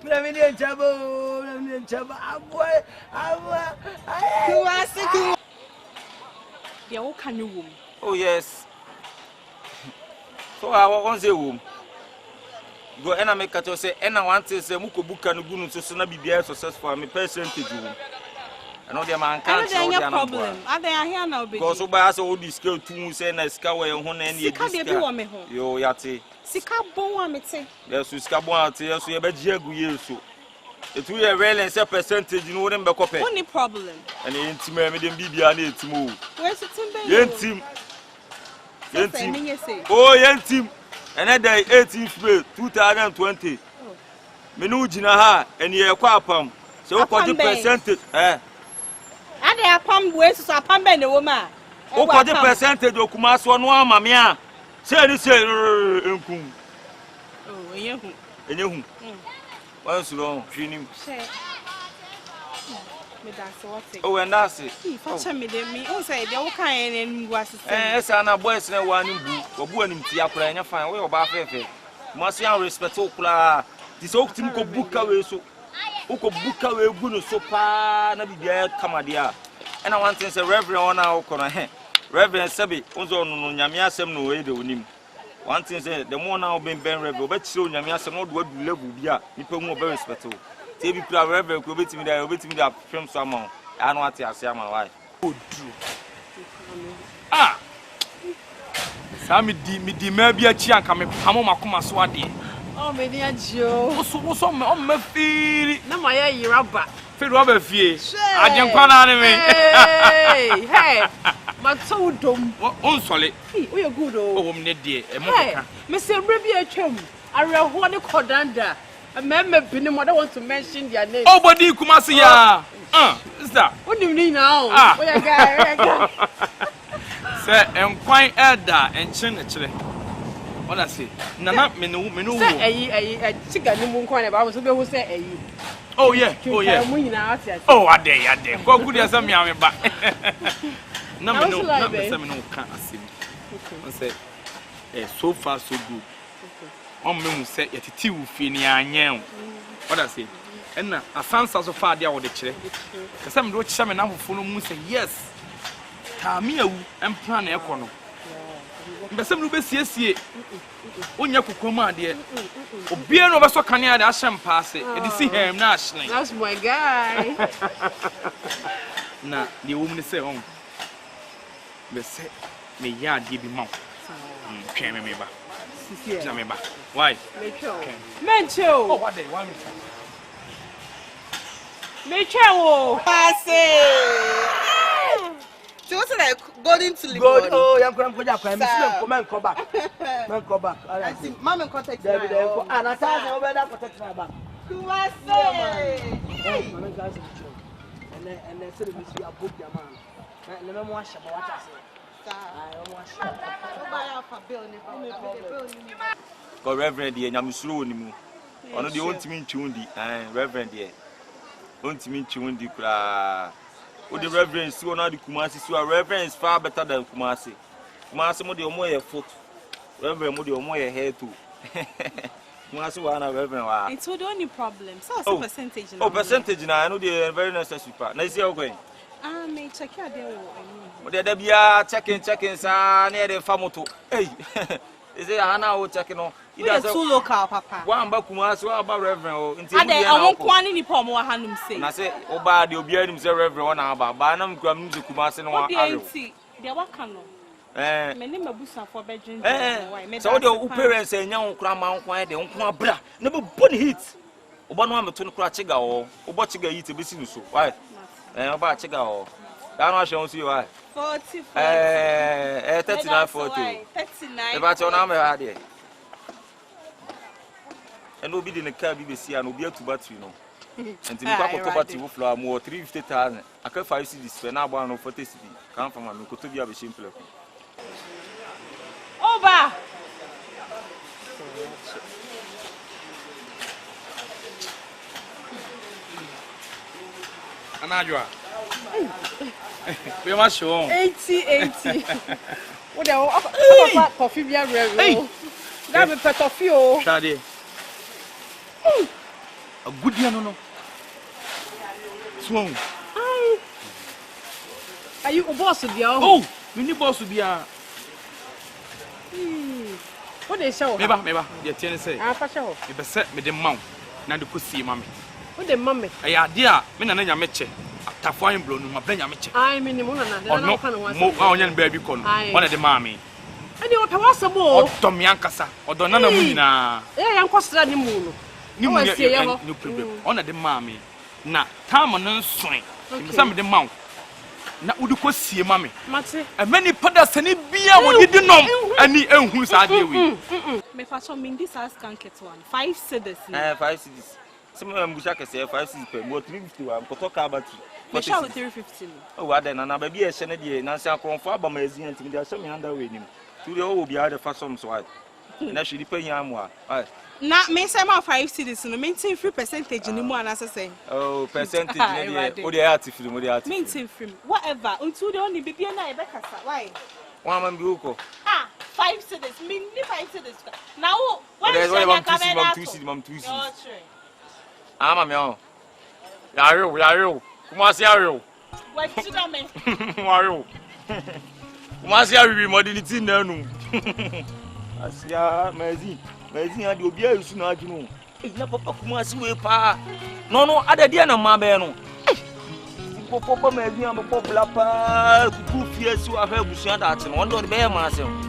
mimi nchabo abwa Kumasi they all can you oh yes so I want say wom go ena make to say ena want say muko buka no gunu so na bibia successful me percentage wom no dey man can't say no problem are they here now be because so by say o discount tu say na sika we ho na e sika dey be wo me ho yo yate sika bon wa mete yes sika bon ate yes ye be gia gu yeso etu ye real say percentage no dem be kope only problem and intima me dem bibia na etimo where to timbe yentim oh yentim and then 18th May 2020 me no gina ha and ye kwa apam so what the percentage ade apam we so apam be ne wo ma o ko the percentage o Kumasi no ama me a say ni say enkum oh enyehu once wrong finim me da so what oh and that's it fa me de me o say de wo kan en ngu asese esa na boys na wa ni bu obu anim ti akora enya fan we oba fefe Kumasi an respect o kula ti so tim ko buka we so uko buka we gu no so pa na bibia kama dia and I want to say reverend ona ukono he reverend sabi unzo no nyame asem no we de onim one thing say the more now ben reverend obetire nyame asem no do adu level bia nipa mu obe respect o te bi pra reverend ko obetimi da film so amount anu ati ase ama why Sami di ma bia chi anka me pamo makoma so ade oh me dia jo so me feel na ma ya yiraba feel rubber fie ajenkwa na ne me hey ma so dom on sole o ye good o me ne de e mo ka me se bre bi atwam areho ne kodanda meme bini mo that want to mention their name oh body Kumasi ya sister onim ni na o ya guy say enkwan elda enchen ne kire what say nana me no wo say chiga ni mu nkwan ne ba so be hu say eyi oh yeah oh ade ko good ya sam ya me ba na me no ka asim say so far so good on me mu say yetiti wo fi ni anyen what say enna asansa so far dia wo de kire kasa me do kire me na fofo no mu say yes ka me awu emplan na ekono mbese me no be siesie onya kokoma de obie no beso kania de ahyem paase e de si hem na ahyen that's my guy na de wo mu say on mbese me ya de bi ma twen me ba na me ba why mencho oh what they want me chewo so what's like golden to live good oh yam kram ko ja kwa me si men ko back I see mama contact David ko anata na obe da protect na back Kumasi hey mama guys and say we see above the man na me mo ahye ba what say go reverend ye nyamsuro woni mu ono de ontimi ntwundi reverend ye ontimi ntwundi kura o the reverend si ona de Kumasi so reverend is far better than Kumasi mo de omo ye foot reverend mo de omo ye head too Kumasi wa na reverend wa it's the only problem so percentage na percentage na I know the very necessary part na isi okay Ah, me check out there. There be a checking, sir, near the famoto. Hey, is it Hannah or checking on? It is too local, Papa. One back Kumasi, about Reverend. I won't want any poem or Hanum say. And I say, oh, bad, you'll be able to Reverend one hour, but I'm going to Kumasi and one hour. There were canoe. My name is Busa for bedroom. So the parents and young grandma, why they don't bra, never put heat. Obama to Crachiga or Obochiga eat a business. Why? And about Chiga. I'm not showing you why. 40. 39, 40. 39. About your number, idea. And we'll be in the car, BBC, and we'll be able to battery, you know. And to talk about you floor more 350,000. I can't 5 cities, when I want 40 cities. Come from a local to be a simple. Over. Anajua. We must show 80. What the coffee be a real. That be pet of you. Shade. A good year, no. Swung. Are you a boss of your Oh, we need boss to be a. What they show? Meba, the tenant say. I show. You be set with the mount. Now the pussy, mammy. What the mummy? I idea, Minna Meche. Tafoin blown, my Benya Meche. I mean, the Mona, no, more baby con. One of the mammy. And you want to more. Tom Yankasa, or Donana Muna. Yeah, I'm costing the moon. You must say, no problem. Honor the mammy. Now, time on no swing. Some of the mount. Na uduko sie mame mate e many podas ani bia wo didi nom ani ehun sa de we me fa so min this house can get one 5 cedis 5 cities some mbusha ke say 5 cities per mo 350 wa ko talk about me sha 350 oh wa den na ba bia ehye na de na nsia kronfo aba ma ezin antim de asem yanda we nim tu de wo bia de fa som so wa na hwiri pa yin amu a na me say ma 5 cedis no maintain free percentage ni mu ana say oh percentage na de o de artificial mo de artificial maintain free whatever until the only bibia na e be kasa why one man bi uko 5 cedis me ni 5 cedis now what is your camera 2 cedis ama me o yaro Kumasi yaro what should I me yaro Kumasi yaro modernity na nu asia Mezi adi obi ayusu na adwunu na papa Kumasi we pa no adade na ma be no popo mezi am popular pa ku fie si wa fa busuan da ate no won be ma asem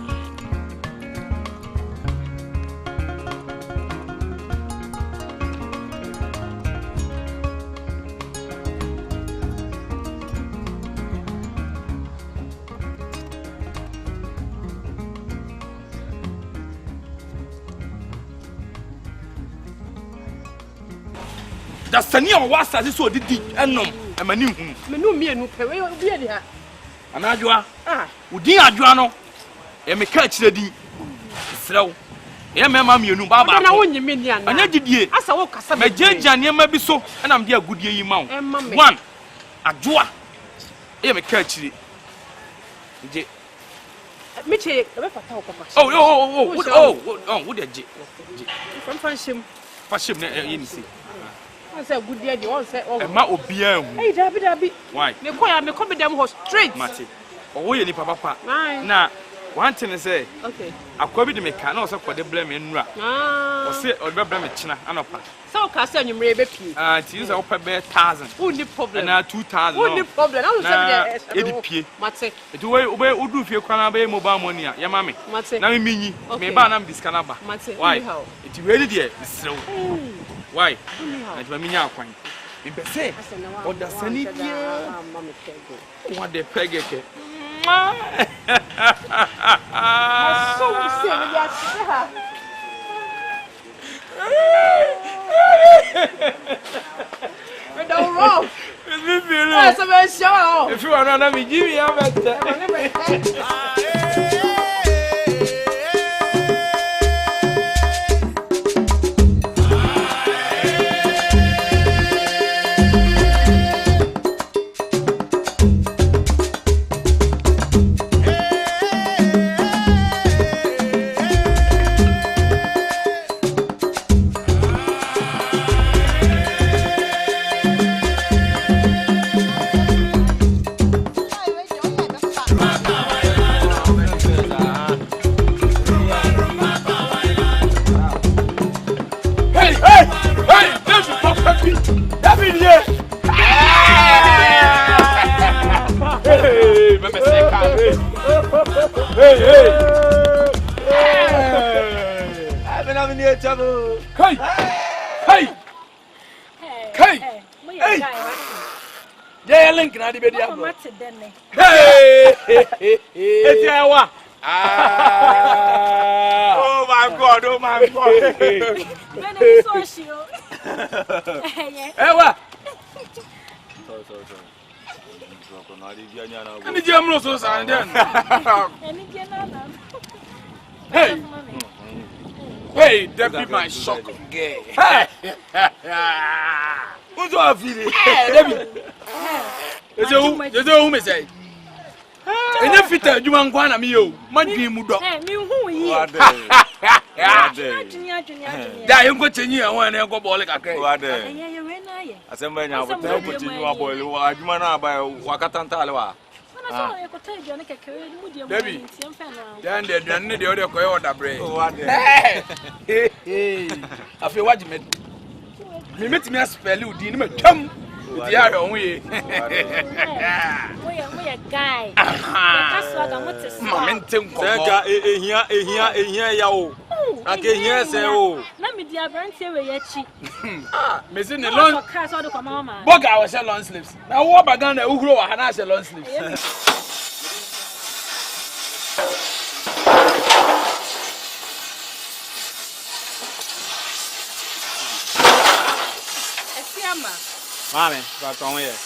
da sani o wasa se so didi enom e mani hu me no mienu pe we obi e dia anadwoa udin adwoa no e me ka kire din srew e me ma mienu baba na wonyi me ni ana anya gidie asa wo kasa me jeja ne ma bi so e na me de agudie yi ma wo one adwoa e me ka kire je me che e be fata wo papa wo de je from fanshim fashim na ye ni si I said good day, you say oh. Ma obia hu. Hey, Dabi. Why? Me come them ho straight. Mate. Owo ye ni papa. Na one thing say. Okay. Akwa bi de me ka na o se kwade blame enura. O se o be blame china anopa. So ka say nyumre be pie. Ti use o pe be 1000. Who need problem? Na 2000. Who need problem? I say be pie. Mate. Etu we odu fie kwana be mobile money a ye ma me. Na me minyi. Me ba na me diskana ba. Why? Etu we ni de misrew. Why? I don't mean akwan. Me be say, o da sani bia. What the pegeke. So we see me ya ha. We don't roll. Me feel. Yes, I'm sure. If you are not me give me a better. Hey, that's perfect. That be here. Hey, mama say hey. I've been having the trouble. Hey. Yeah, link na di be dia. Hey. Eti awa. Oh my God. Ewa. Sorry. Ani je amro so san den. Hey, that be my shock girl. Who's your feeling? Debbie. There's a woman say. And if it you want one of me, you might be mudo. Yeah, you go to you and go bolek. I said, when I would tell you, boy, you man by Wakatantalawa. Debbie, then the other coyote brain. I feel what you meant. Me met me a spell you didn't come. We are on way. We a guy. Momentum. Here, yo. I can hear say, oh. Let me dear brand here where you Missing the long Boga was a long sleeves. Now, what began a Ugro and I say long sleeves. Mami, back on here.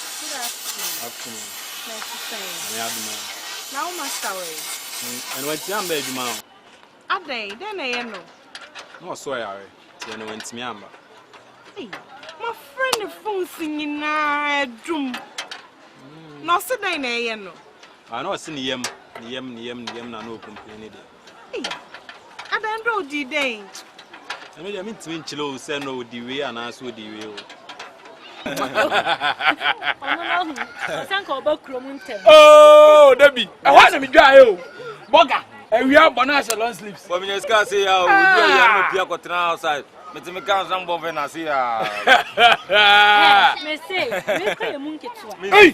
Afternoon. Nice to see you. Now, master way. And what young baby, ma'am? A day, then I know. No, sorry, you know, when it's me, my friend, the phone singing, I drum. No, sit down, I know. I know, sing yem, no complaining. I don't know the day. I mean, to me, Chilo, send no the way and answer the way. Oh, Debbie, I want to be dry. Boga, and we have bonus long sleeves. But when you say, how you are outside, but me can't some of them see. Hey,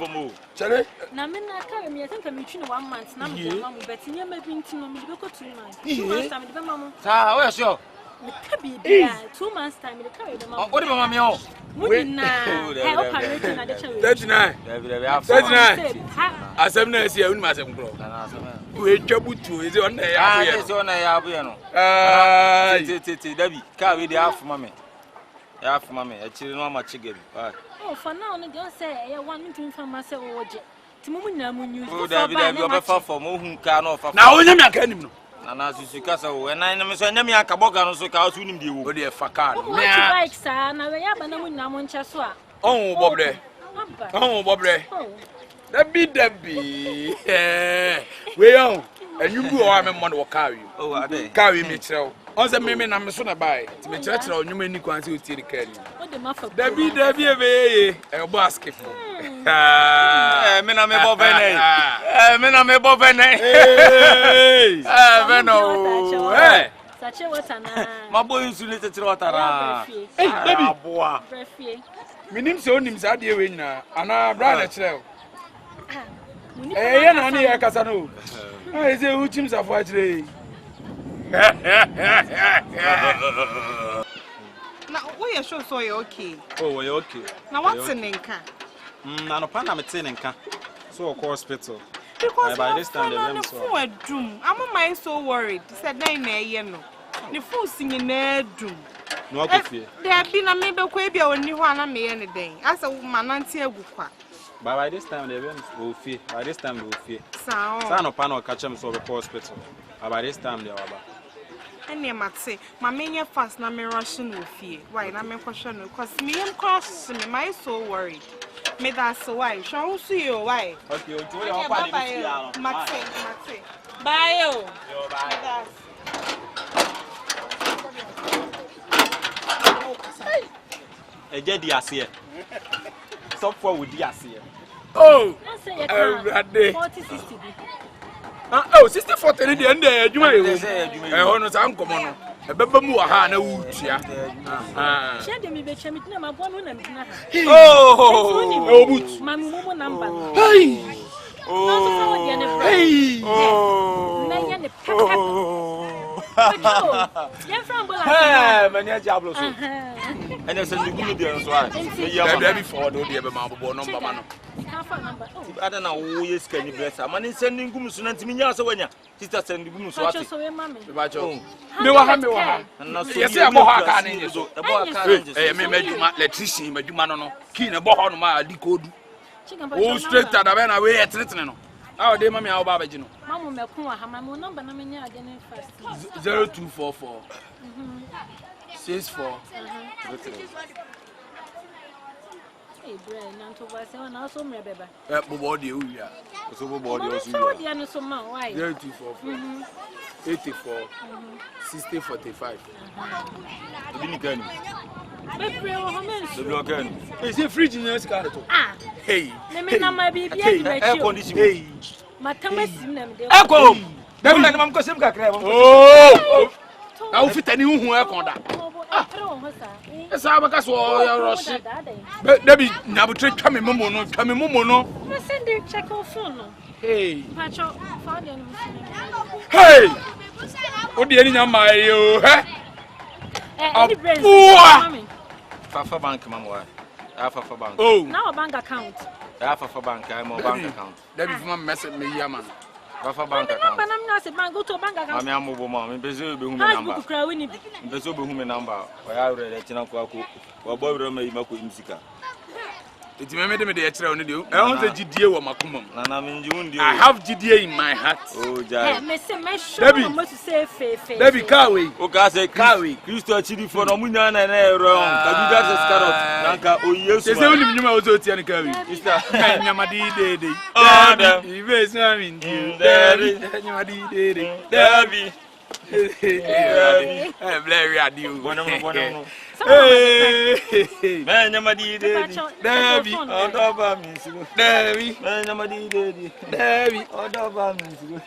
Charlie. now, men are carrying me. I think I'm between 1 month. Now, I'm betting you may be in 2 months. 2 months time, the mamma. Ah, where's your 2 months time, the carry the mamma. What about me? Wait, now, 39. As I'm not here, Madam Grow. We trouble to is on there. It's on a Debbie, carry the half mammy. Half mammy, a children, much chicken. Oh, for now, I don't say I want me to inform myself. Timuna, when you for whom can offer. Now, we never can him. And as you castle, when I am saying, I can walk on so cows wouldn't be would be a facan. Like, sir, and I have a woman on Chasua. Oh, Bobre. Oh, Bobre. Debbie. We own, and you go on and will carry you. Oh, I carry me, so. On the women, I'm soon a buy to be church or you may need to see the carry. Debbie, a basket. Men are above any. Men are above any. Hey, such a water. My boy is related to water. Hey, baby, boy. My name's so name's Adia Winner, and our brother Chell. Eh, and I near Casano. I say, who teams are for today? Now, we are sure so you're okay. Oh, you're okay. Now, what's in Inca? No, I'm a tenant. So, of course, hospital. Because by this time, I'm on so worried. Said, the fool singing their doom. No, there have been a maybe quabia when you want me any day. As a woman, Nancy Bukwa. But by this time, they will fear. By this time, they will fear. Son of Pano catch them so the hospital. By this time, they are about. And you might say, my main fast, na me Russian will fear. Why, na me question, because me and cross me, my so worried. Me that's why. Shall see you why? Okay, bye, Maxi. Bye, bye. A jet, yes, here. Stop for with yes, here. Oh, say you can 40-60. Oh, 60-40 ni dey ndey adwuma ye. Ho no sa nkomo no. Ebeba mu wa ha na wutua. Share dem be chemi na mabo no na midina ha. Oh, but. Mami mumu number. Hey. Hey. Na ye ne papa. Hey, many diablos. And there's a new deal as well. Yeah, before do the number number man. I don't know who is can you bless. I'm sending Gumusun and Minya so when ya sister send Gumus. Me wa ha me wa ha. Yes, I'm more can in so. Eh, me meduma electrician meduma no. Key na bo ho no ma di code. Oh, straight to the na we etretene no. How dey mama how baba gino. Mama me ko ha mama number na me nya ade ne first. 0244 64 Hey, Brian, Nanto was on also me beba. Body uya. So body also. So the no so man why? 0244 84 60 45. Bini kanu. Bebre o homen. The kanu. Is it fridge in your car to? Ah. Hey. Me na ma bibia di me Air condition. Hey. Matama sim na me de. Eko. Dem na mam ko sim kakra. Oh. Na ufitani hu e kon da. Esa abaka so ya roshi. Debi nyabutre twa me momo no. Me send you check on phone no. Hey. Pacho, found you. Hey. Odi eni nyama yo, he? Any brain. Fafa bank mama. Fafa bank. Oh. Now a bank account. Fafa bank, I'm a bank account. Debi fuma message me ya man. Fafa bank account. But I'm not a bank, go to a bank account. I'm a mobile mom. Bezo be number. Bezo be number. I already china ko wa boy ro me mako imsika. Iti me de ekire oni de. E hon se gidie wo makomam. Na na me nji I have gidie in my heart. Oh, jai. Me say me sure mo to say fe. Debi kawe. O ka say kawe. Kristo achiri fo no munya na na ero. Ka bi that is carrot. Nanka o Yesu. Se woni nyuma o zo tia ni kawe. Sister. Nyama di de. Oh, dem. Ibe so mi ndi. Debi. Nyama di de. Debi. Eh, blare radio. Bonamo. Hey. Man, nyama di de. Debi. Odoba mi sigo. Debi. Man, nyama di de. Debi. Odoba mi sigo.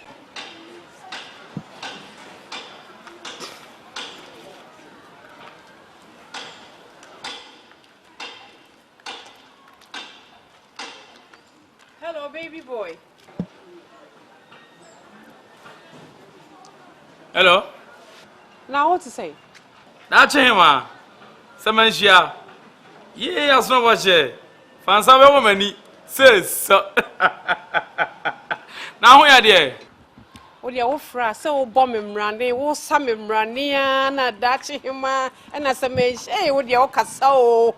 Hello, baby boy. Hello. Now what to say? Na chema. Samanshia. Ye asno wache. Fansa be womani. Says. Na ho ya de. O dia wo fra say wo bom mrane, wo sa mrane na dachi hima na samanshia. Eh wo dia wo kasa o.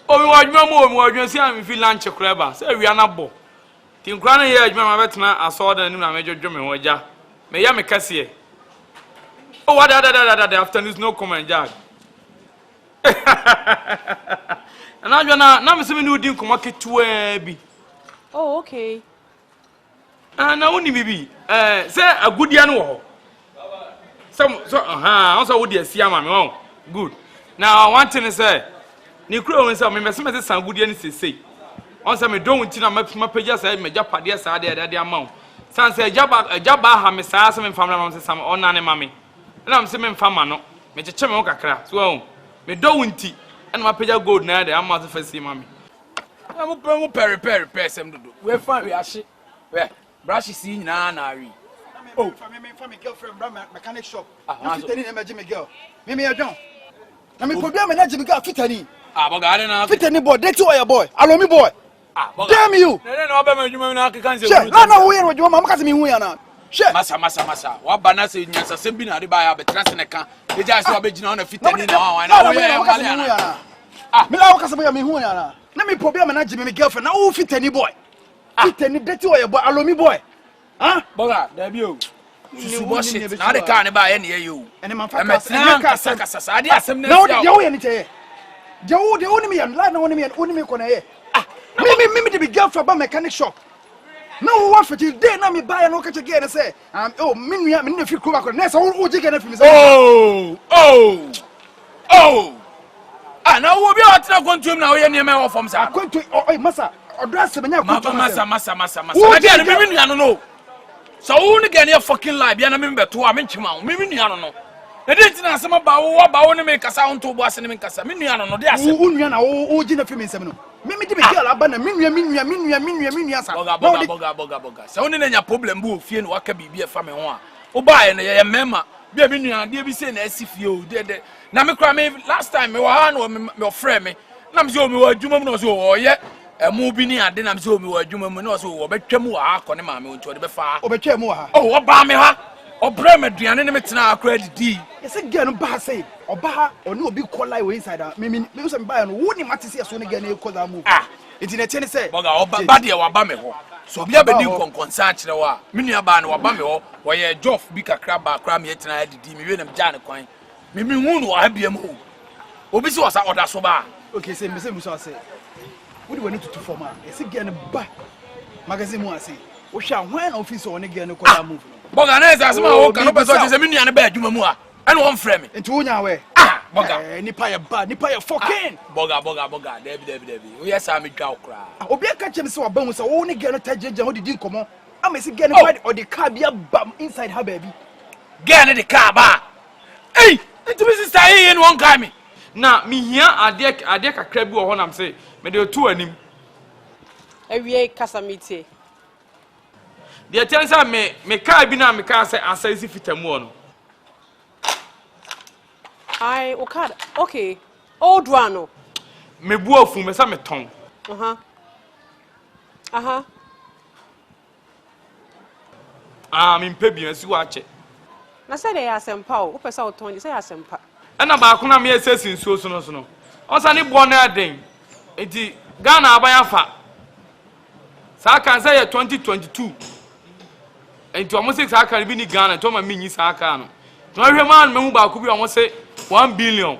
Omi wadwuma mo omi wadwuma si am fi lunch kreba. Say wi anabo. Tin kra na ye adwuma ma betena asoda nim na medwodwo me ho agya. Me ya me kase. Oh, what that afternoon no comment, Jack. And I'm gonna see me new deal come market to be. Oh, okay. And I only be say a good year. Some also would you see a man? Good. Now, I want to say, Nicro and some members some good year say. On some don't think my pages I may jump at the side at the amount. Sans a job have me some family some on mammy. And I'm saying, Famma, no, Mr. Chemoka craft. So, me don't tea, and my page gold now, I'm not the first mammy. I'm a perry person to do. We're fine, we are shit. Well, brush is seen now. Oh, from my girlfriend, mechanic shop. I'm fitting in a Jimmy girl. Maybe I don't. I mean, problem and Jimmy girl fitting. Ah, but I don't know. Fitting boy, that's why your boy. Allow me, boy. Damn you. No, no, we are your mamma. Me, we are not. Massa. What banana say, yes, a simple by a transneka. They just have been on a fit and let me problem and Jimmy girlfriend. Now, fit any boy. Fit any dirty way, boy. Allow me, boy. Huh? Boga, there you. Now they can't buy any you. And I'm now the only day. The only me and line on me and only me on a me to be girlfriend by mechanic shop. No one for you. They not me buy and look at again and say, oh, me, I'm if you come back on next. Oh, you get it from oh. I know we'll be out going to him now. You're near my from Sam. I'm going to, oh, Massa, Odra se menya ko masa. Na dia no me nua no. So wo ne gane fucking lie bia na me beto a me nchima wo. Me nua no. Na dia tina asema ba wo ne me kasa wo nto bo ase ne me kasa. Me nua no de ase. Wo nua na wo gi na fi me nsem no. Me di me girl aba na me nua sa. Boga. So wo ne nya problem bu ofie no waka bibia fa me ho a. Wo ba ye ne ye mema. Bia me nua de bi say na asifie o de. Na me kra me last time me wa ha no me friend me. Na me say o me wa adwuma mu no so o ye emu bi ni ade na me say o me wa adwuma mu no so o betwam wa akọ ne maame onto de be fa. O betwa mu ha. Oh, oba me ha. Obra me duane ne me tena akra didi. Ese girl no ba say oba ha oni obi call lie we inside am. Me say me buy no wo ni mate say so ne girl ne call that move. Internet ne say boga oba ba de wa ba me ho. So bia be di konkonsa kire wa. Me nua ba na wa ba me ho. Wo ye jof bi kakra ba akra me tena didi. Me we nam ja ne kwan. Me hu no wa bia mu. Obi si wasa oda so ba. Okay, say me say musa say. What do we need to form am? Ese girl no ba. Magazine mu ase. Wo hwa when office on ne girl ne call that move. Boga na esa asema wo ka no person say me nua ne ba adwuma mu a. Ene won frɛ me. Nti wo nya we. Boga. Nipa ya ba, nipa ya fucking. Boga. Debi. Wo yesa me twa okra. Obi aka chem se wa ba mu say wo ne girl no tajeje ho didi nkomo. Am ese girl no find or the car bia bam inside her baby. Girl ne the car ba. Hey, nti me sister here no won kai me. Na me hia ade kakra bi wo ho nam say me de otu anim. Ewie kasamite. De tensa me car bi na me car say asasi fitamu no. Ai okada. Okay. Old one no. Me bu afu me say me ton. Me mpebi asi wa che. Na say dey asempa o. Wo pesa o ton, say asempa. Na ba ko na me esesi nsuo so no. Onsa ni bo na den. Enti Ghana abanya fa. Sa kan say 2022. Enti omo say sa kan bi ni Ghana to ma minyi sa kan no. No hwe man me hu ba ko bi omo say 1 billion.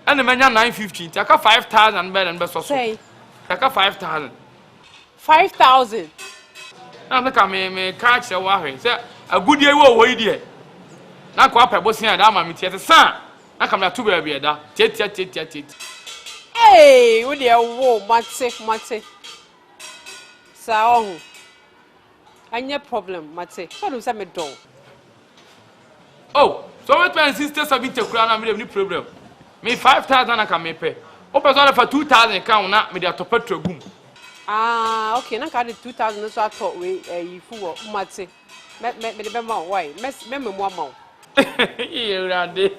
And menya 950. Taka 5,000 better than best so. Say. Taka 5,000. 5,000. Na me ka me catch the wa hwe. Say agudie wo die. Na ko apebo sin ada ma me tie san. Na kam na to ba bi da. Tie. Hey, wo dey wo mate. Sa ohu. Anya problem mate. So do say me do. Oh, so what my sister sabin te kura na me problem. Me 5,000 na kam me pay. O person for 2,000 kan na me dey atopatro gum. Okay, na ka dey 2,000 so ato we you fu mate. Me dey be ma why? Me mu ama. You rande.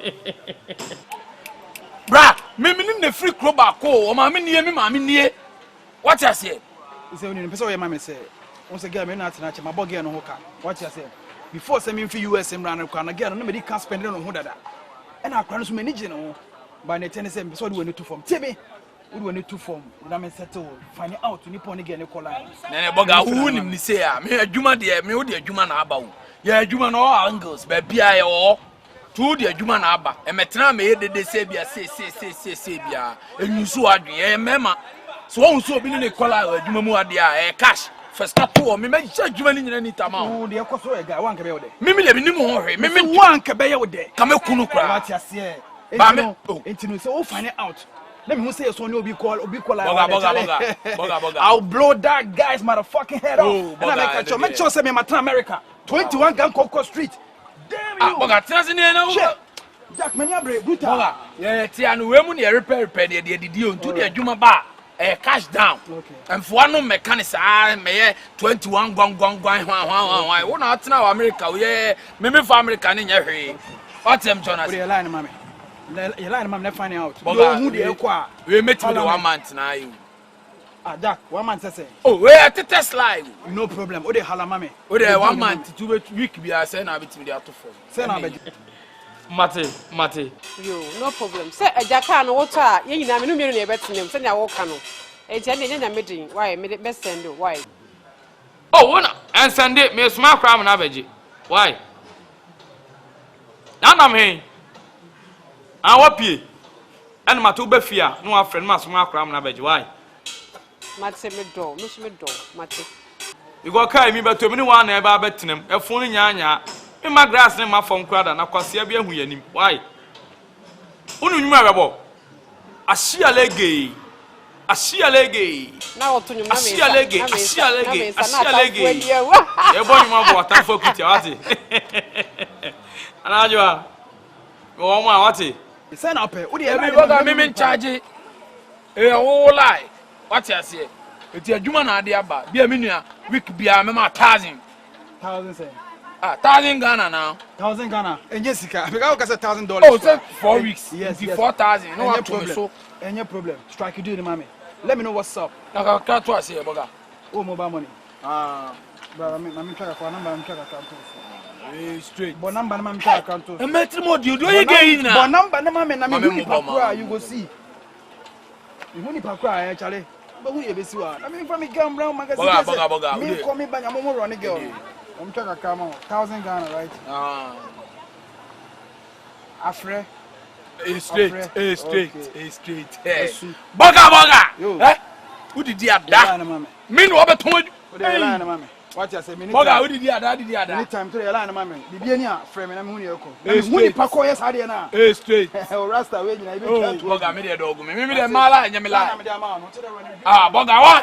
Bra, me ne free club ako, o ma me nie. What you say? You say when person we ma me say, once girl me na atena che ma bo girl no ho ka. What you say? Before say me fi US mran kwa na girl no me dey can spend no ho dada. E na akwa no so me ni je no. Ba na ten say so do we need to form. Tebe. We do we need to form. Na me settle find out ni pon girl ni call line. Na boga hu nim ni say a me adwuma de me wo de adwuma na aba wo. Ya adwuma no all angles ba bia ye wo. Tu de adwuma na aba. E metena me ye dede say bia say bia. Enyusu adwen ye mema. So won so obi ni call line adwuma mu ade a cash. First up to me adwuma ni nyina ni tama. Oh de ekoso e ga wan ka be wo de. Me de nim ho hwe. Me wan ka be ye wo de. Ka me kunu kra. What you say? Ba me Entinu say o find out. Let me say so obi call boga. I'll blow that guy's motherfucking head off. And I make make sure say me in America. 21 Gang Coco Street. Damn you. Boga transi ne na. Jack many abre brutal. Boga. Yeah, ti anu we mu ne repair de didi on to the adwuma ba. Cash down. Okay. And for no mechanics me 21 gwan hwan. Wo na atena America we me for America ne nya hwe. What am Jonas? We line mama. You line mama let find out. Boga who dey kwa. We met with 1 month na you. Jack, 1 month say. Oh, we at the test live. No problem. O dey hala mama. O dey 1 month 2 week bi a say na betimi dey atofo. Say na be. Mate. Yo, no problem. Say Jaka no water a ye nyina me no mienu na e betenem. Say na wo ka no. E je na nya medin. Why me be send o? Why? Oh, wona and Sunday me smart crime na beji. Why? Nanam he. Awapie. And mato be fia no a friend ma smart crime na beji. Why? Mate me do. No me do. Mate. You go carry me beto me ni wan na e ba betenem. E fun nya. Me ma grass ne ma fom krada na kwase bia hu yanim. Why? Unu nyuma bebo. Ahia lege. Asialege. Na otunyu na me. Asialege. Ebo nyuma bo atanfo kuti wati. Anajwa. Wo mo wati. Say na pe. Odi e go ga me charge. Wo lie. Wati ase. Eti adwuma na ade aba. Bia me nua week bia me ma 1000. 1,000 say. 1,000 Ghana now. 1,000 Ghana. Enye sika. Because I say $1,000. Oh, say 4 weeks. Yes. 4,000. No problem. So. Any problem. Strike you do the mommy. Let me know what's up. Na ka to ase e boga. Oh, mobile money. But I'm trying to number. I'm trying to account. Straight. But number I'm trying to account. E metri mo di do ye ge na. But number na mama na me huni pakura you go see. You huni pakura actually. But who you be see wa? I mean from me gam brown magazine. Boga. Me call me banya mo run girl. I'm trying to account 1,000 Ghana, right? Afre. Straight. Boga. Eh? Who did you ada? Me no be ton. What you say? Boga, who did you ada? Anytime to the line, mammy. Bibi ni a frame na me huni eko. Me huni pako yes ade na. Straight. Oh, Rasta we na ibi Oh, Boga me dey dog me. Me dey mala nya me la. Boga wa.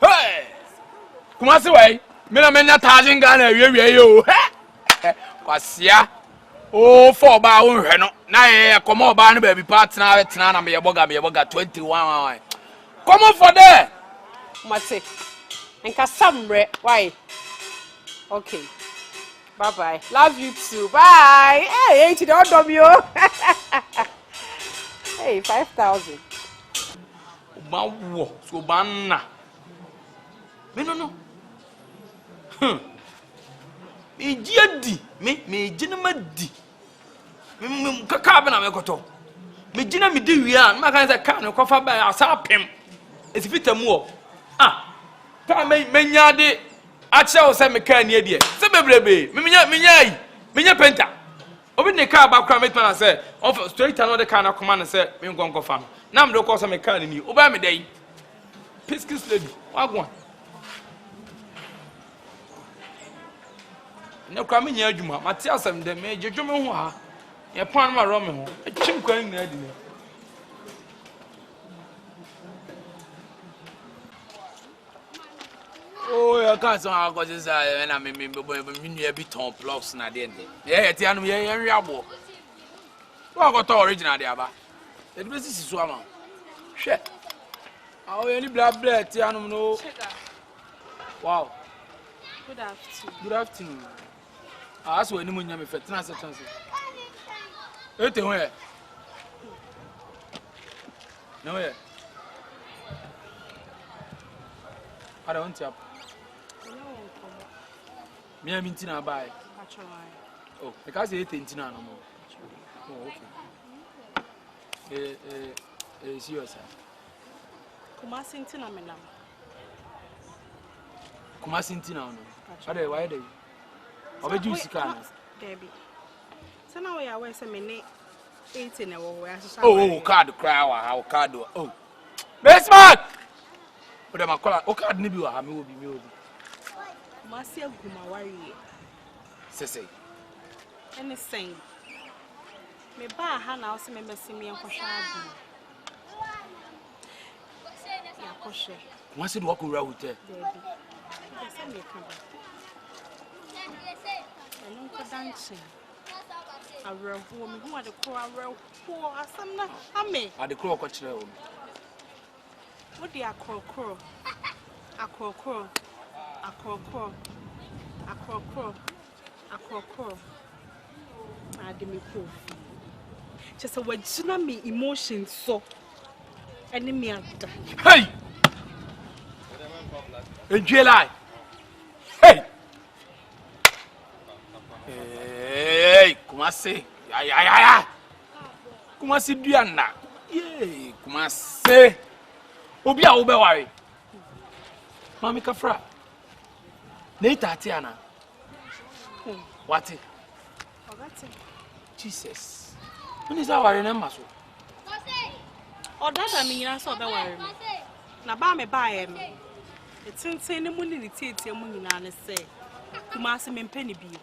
Hey! Kumasi way. Me na menya 1,000 Ghana wie yo. Kwasia. Oh, for ba wo hwe no. Na ye komo ba no ba bi partner tena na me ye boga 21. Come on for there. Mate. Enka samre. Why? Okay. Bye. Love you too. Bye. Hey, ain't you don't dumb you? Hey, 5,000. Bawo so banna. Me no. Me giadi. Me gina madi. Me kaka be na me koto. Me gina me di wi an ma kan say ka no kofa ba asa pem. Esifitamu o. Ka me nyade a che o say me ka ni adie. Se bebrebe. Me nya penta. Obi ne ka ba kwa me tana say of straight no de ka na koma na say me ngonko fa no. Na me do ko say me ka ni oba me dai. Piskis lady. Wagwan. Ne kwa me nya adwuma. Mate asem de me jejo me ho ha. Ye pan ma ro me ho. Echim kwan na adi ne. Oh, you can't say I got this and I mean me be ton plus na de ende. Yeah, ti anu ye abo. Wa got original de aba. E be sisi so ama. Hwe. Oh, you ni bla ti anu no. Wow. Good afternoon. Aso eni mo nya me fetina se chance. Ete ho e. No e. I don't want to. Me am intina buy. Oh, because you intina no more. Oh, okay. See yourself. Kumasi intina me nam. Kumasi intina no. Ade why dey? Obeju sika na. Debi. So now we are where say me ne 18 e wo we Oh, card cry wa how card. Oh. Basement. Oda makola. O card ni bi wa me obi. Kumasi aguma wari. Sese. Anything. Me ba ha na o se me besi me enkohwa adu. Ya koshe. Kumasi do ko ra hotel. Debi. Say me ka ba. Eno ko dancing. Areho me hu ade ko areho asam na ame. Ade ko ko kire o. What the akrokro? Ademiko. Just a wajina me emotions so. Enemy ada. Hey! Enjoy life. Hey! Hey, Kumasi. Ya. Kumasi duana. Yey, Kumasi. Obi a wo be ware. Mami kafra. Later atiana. What? Jesus. When is our name so? O dada mi nyina so be ware me. Na ba me ba ye me. Etintin ne mu ni tietie mu nyina ne se. Kumasi me mpani bi.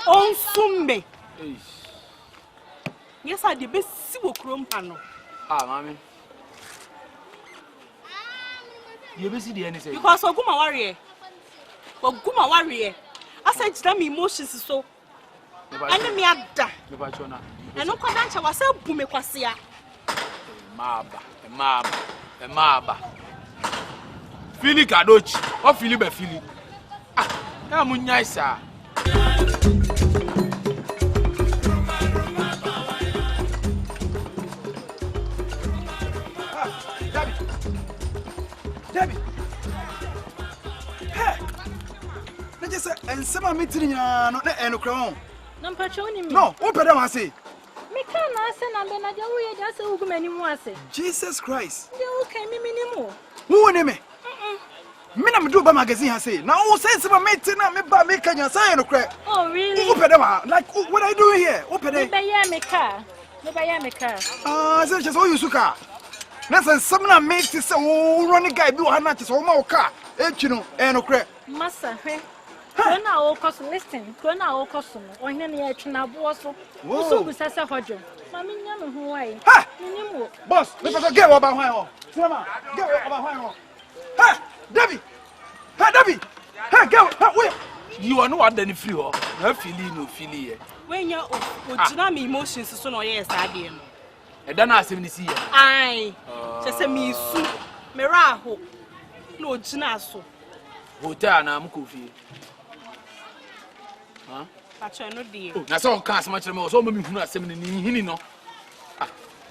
Onsumme. Yes, I did best see what chrome panel. Ah, mammy. You be see the anything. Because of Guma warrior. For Guma warrior. I said to me emotions so. And me at that. And no convention was a boomekwasia. Maba. Fili kadochi. O fili be fili. Ah, na munya isa. Debbie. Hey. Let's just say, and some meeting no and crown. No, Open them, I say. Me can't say, I'm going to just a woman anymore. Jesus Christ. You okay, me minimum. Who name me? Minam do by magazine, I say. Now, who says about meeting and me by making your sign of crack? Oh, really? Open them, like what I do here. Open it. Me car. Ah, so just all you suka. Listen, someone makes this running guy do a match or more car. You know, and crack. Massa, Kona all cost listen, Kona all cost or any action of Warsaw. Also, with Sassa Hodger. Mammy, who I. Ha! Boss, let's get about my own. Get about my own. Ha! Debbie! Ha, Debbie! Ha, go! Wait! You are no one than free or no feeling. When you're with emotions, so no, yes, I did. And then I see me see. Aye, just a me soup, Meraho. No, Jinaso. Hotel and I'm coffee. Huh? But you're not dear. Now, some cast much more, so many who are sending in. No.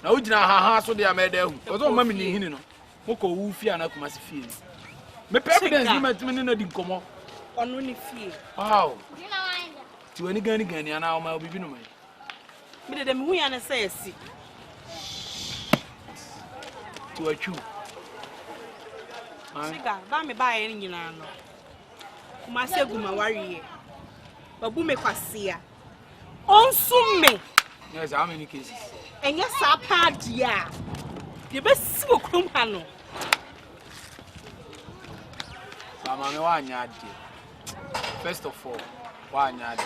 Now, we did not have so they are made there. Was all mammy in. Moko Woofy and Kumasi feel. Me evidence you met me in the Dinkomo. On only feel. Wow. To any gun again, and now I'll be no man. Me them we and say, to a chew. Buy me buy any, you know. Kumasi Guma warrior. But boom, me kwasia. On summe. Yes, how many cases? And yes, I pad ya. You best see what come hano. Mamma, one yard. First of all, 1 yard.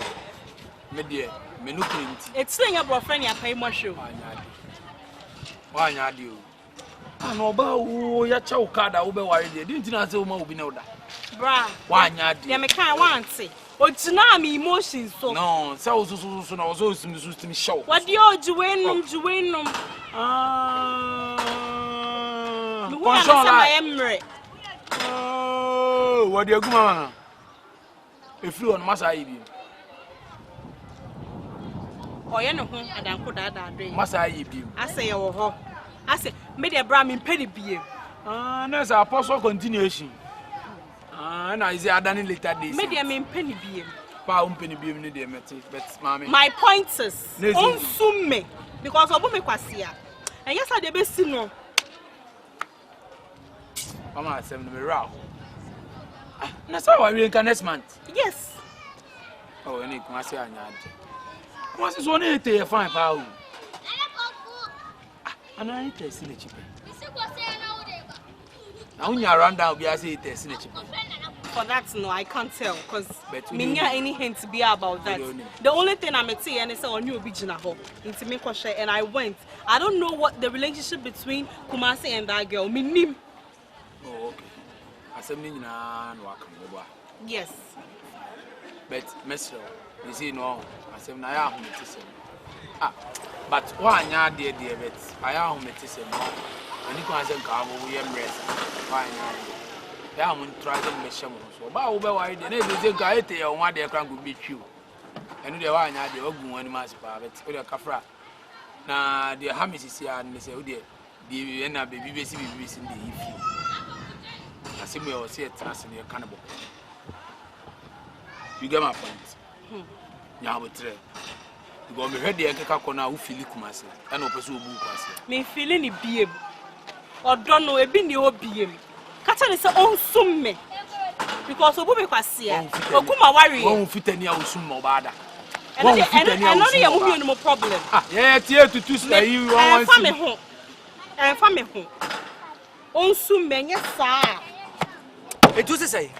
Me dear, me no print. It's saying your boyfriend ya pay more show. 1 yard. I know about ya chow card. I will be worried. Didn't you know that will be no that? Bra. 1 yard. Yeah, me can't want say. What's now me emotions so? No, so I was also to show. What do you do? Oh, what do you go, Mama? If you on Massa, oh, you know, I don't put that day. Massa, I say, oh, I say, made a bram in petty beer. There's a possible continuation. And I say, I done it later days. Maybe I mean penny beam. Penny beam, but mammy. My point is, on summe, because of me kwasia. And yes, I the best no. Mama, 7 me row. That's how I will next month. Yes. Oh, any Kumasi and Yard. Kumasi is 180 fine pound. And I ain't tasting it cheap. Now, when you are around down, we are saying tasting it cheap. For that, no, I can't tell because me near any hint to be about that. The only thing I'm saying is on new original into me share, and I went. I don't know what the relationship between Kumasi and that girl. Me name. Oh, okay. I said, me na no. Yes. But Mister, you see no. I said, na ya humetisem. Ah, but one ya dear, but I am humetisem. And you can say, "Come, we embrace." Why ya? I won't try to make some so. But over why the neighbors think I tell you one day I can't beat you. And the one I do one mass private with a cafra. Now the Hamis is here and they say, oh dear, the end of the BBC in the evening. I see me or say it as in your cannibal. You get my point. Now with three. You go me ready and Kakona who feel Kumasi and Opesu Bukas. Me feeling it be or don't know a bini or BM. Catching is on summe because of Bobby Quasia, or Kuma worry, won't fit any of Sumo Bada. And only a woman no problem. Yeah, here to Tuesday, you are family home. And family home. On summe, yes, sir. It was to say,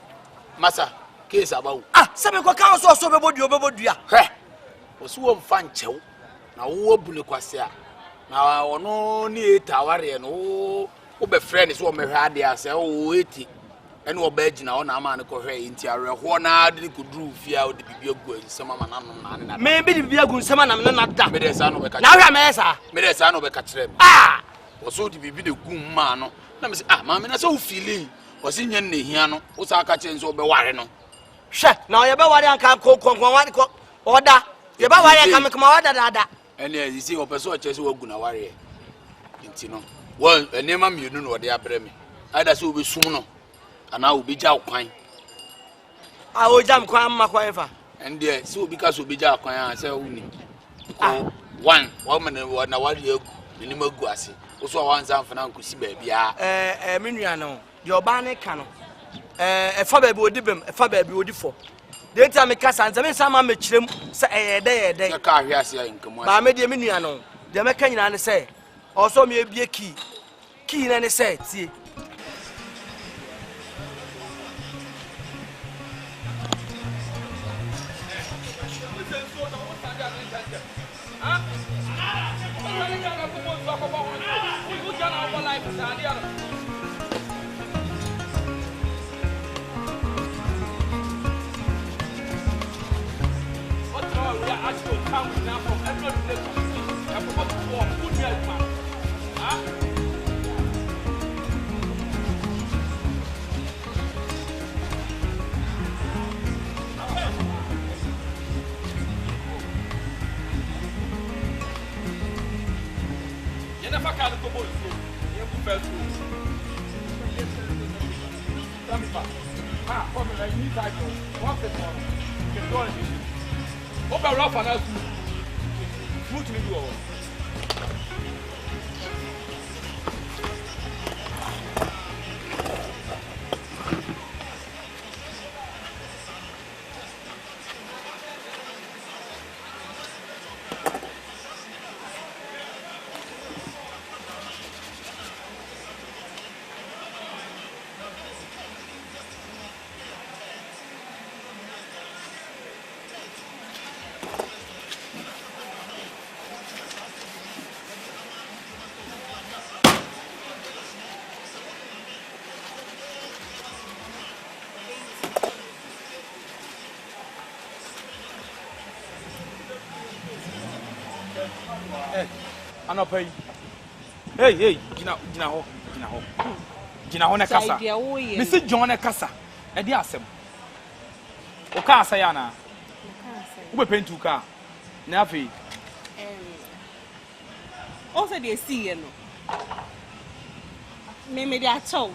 Massa, case about Some council so about you. was one fan chow. na wo bule kwase a na ono ni eta ware no wo be friend so me hwe ade ase wo eti ene wo ba gina wo na ama ne ko hwe nti areho na ade ko dru fia wo de bibia gu nsema ma na no na me bi de bibia gu nsema na me na da me de sa no be ka na hwe me sa me de sa no be ka kire me wo so de bibi de gu ma no na me say ma me na so feeling wo si nya ne hia no wo sa ka kire nso be ware no hwe na ye be ware anka konkon ware ko oda ye ba ware ka me kuma oda dada ene yi si wo person o chese wo gu na ware nti no wo enema mienu no de abre me ada so obi sum no ana obi ja kwan o jam kwan ma kwan fa ende so obi ka so obi ja kwan a se wuni ko one wo me na ware agu ni magu ase wo so wan san fana nkusi ba bia me nua no de oba ne ka no fa ba bi odi bem fa ba bi odi fo de ntia me ka san me san ma me kirem se ye de ka ahwe ase ya nkamu ba me de me nua no de me ka nyina ne se o so me ebie ki na ne se tie Anopai. Hey, gina ho na kasa. Me se John na kasa. E di asem. O ka asa ya na. Wo be pentu ka. Na afi. O se dey see you no. Me dey atọ.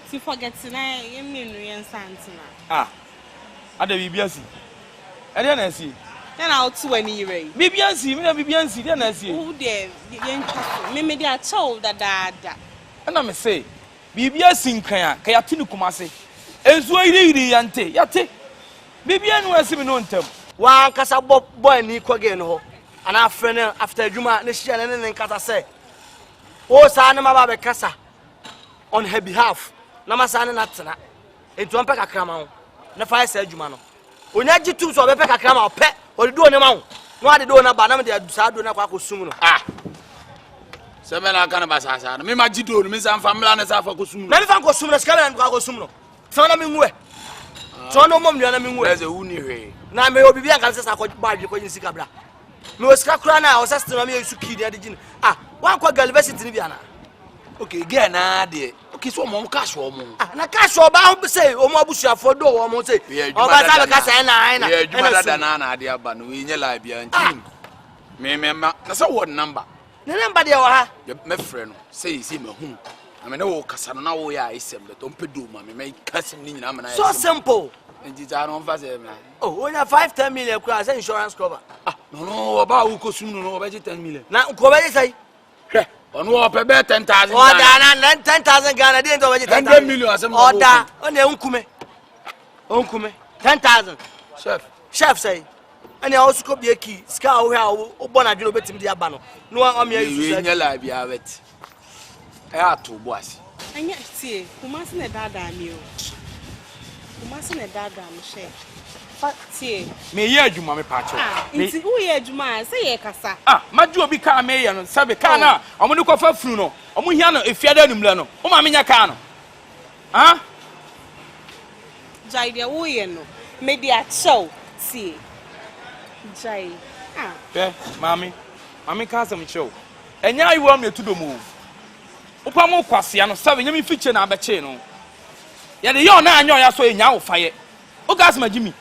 Si forget na yem me no yen santina. Ada bibiasi. E dey na asi. Na otu ani yire. Bibiansi, me na bibiansi, dey na asi. Who dey yen twa. Me dey atọ dada. Na me say, bibiasi nkan a, ka ya tinu Kumasi. Enzo iri yante, yate. Bibia no asi me no ntem. Wa kasa boy ni kwage no ho. Ana afre ne after adwuma ne hia ne nkata say. O sa ne ma ba be kasa on her behalf. Na ma sa ne na tena. Entu ampe kakra ma ho. Na fa sa adwuma no. Onya gitum so be pe kakra ma pe. Odi do ne ma ho. No ade do na ba na me de sa do na kwa kosum no. Se me na kana ba sa no. Me ma gido no me sa mfa mla na sa fa kosum no. Na me fa kosum no skala na kwa kosum no. So na me nwe. So no mom na me nwe. Eze uni hwe. Na me obi bia kan se sa ko ba dwe ko yin sika bra. Me osika kura na o sa stem me yesu kidi ade gin. Wan kwa university ni bia na. Okay, get na de. Okay, so mom cash wo mo. Na cash wo ba ho say o mo abusuafo do wo mo say. O ba sa be ka say na na. Yeah, juma da na ade aba no we nye la bia ntim. Me ma na say what number? Ne number de wo ha. Me frɛ no say me hu. Na me na wo kasa no na wo ya isem be to mpedo ma me kasem ni nyina ma na. So simple. Njita no mfa say me. Oh, onya 5-10 million kura say insurance cover. No, oba wo kosum no oba 10 million. Na ko ba say. Hwɛ, ono wo pe be 10,000. Oda na 10,000 Ghana dey to 10 million asem. Oda, one unkume. Unkume. 10,000. Chef say. Ani also ko be ki ska wo ha wo bo na dwene obetim di aba no. No am ya yusu. We nyala bia wet. E ato bo ase. Anya tie, Kumasi na dada mi o. Kumasi na dada mi she. Fatie. Me ye adwuma me pa cho. Nti wo ye adwuma say ye kasa. Maju obi ka me ye no sabe ka na omo ne kofa funu no. Omo hia no efiada numle no. O ma me nya ka no. Jai de wo ye no. Me dia chow tie. Jai. Mami ka some show. Enya iwo me to do move. Upa mo kwase no sabe nya me fiche na abeche no. Ya de yo na anyo ya so enya wo faye. O gas magimi.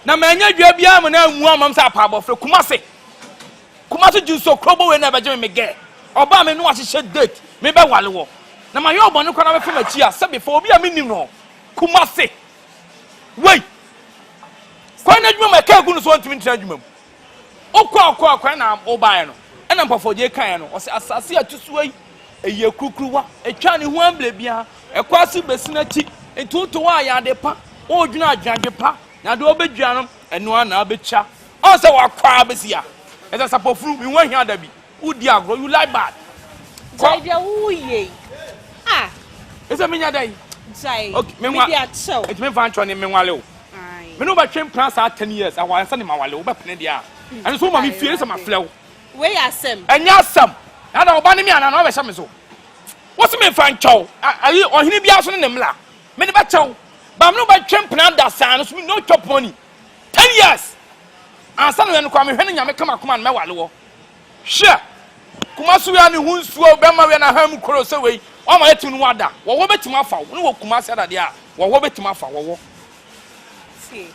Na ma enya dwa bia mo na amu amam sa pa abofre Kumasi ju so krobo we na beje me ge. Oba me no ahye date. Me be wale wo. Na ma yo bonu kwa na be fa machi a sabe for obi a me nim no. Kumasi. Wait. Kwa na dwuma ka gu no so ntimi ntra dwuma mu. Okwa na obae no. Ena mpafoje kan no. O se asase atusu yi. Eye kukruwa. Etwa ne ho amble bia. Ekwasi besina chi. Entuto wa ya de pa. O dwuna adwande pa. Na de obedua no eno ana abecha. O se wakwa besia. Esa sapofuru mi wan hia da bi. Udi agro you like bad. Jai de wo ye. Esa menya dai. Jai. Okay, me dia chow. It me fan chone me wale o. Me no ba twem plan sa 10 years. Awa ansa ne ma wale o ba pene dia. And so ma me fie sama flew. We asem. Enya asem. Na da oba ne mi ana na o be hye me so. What's me fan chow? Ayi ohini bia so ne mla. Me ne ba chow. Ba me no ba twem plan da sa so me no chop money. 10 years. Ansa no ne kwa me hwene nyame kama kuma me wale wo. Hye. Kumasi ya ni hunsuo be ma we na ham kro se we. O ma yetim no wada. Wo betim afa. No wo Kumasi ada de a. Wo betim afa wo. See.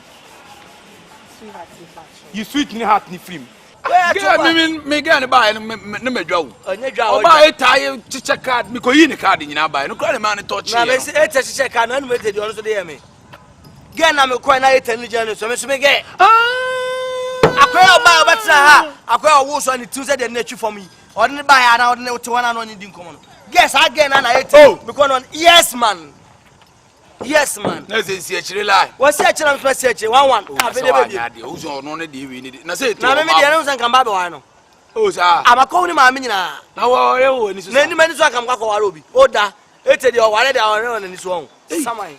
You sweet ni heart ni film. Me gan ba ne medwa wo. Onye dwa wo. Oba etaye chiche card me ko yi ni card nyina ba. No kra ne ma ne touch. Na me se ete chiche card na me te di ono so de ye me. Gen na me ko na ete ni jano so me so me ge. Akoya oba obetra ha. Akoya wo so ni tu se de na twi for me. Odne ba ya na odne wote wana no ni di nkomo no. Guess again na ete. Because on yes man. Yes man. Na se si akire lai. Wo si akire am si akire 11. Afi de be. O so no ne de we ni. Na se na me de no san kan ba be wa no. O sa. Amako ni ma me nyina. Na wo ye wo ni so. Na ni ma ni so akam kwa kwa ware obi. O da. Ete de o ware de o ne ni so on. Samai.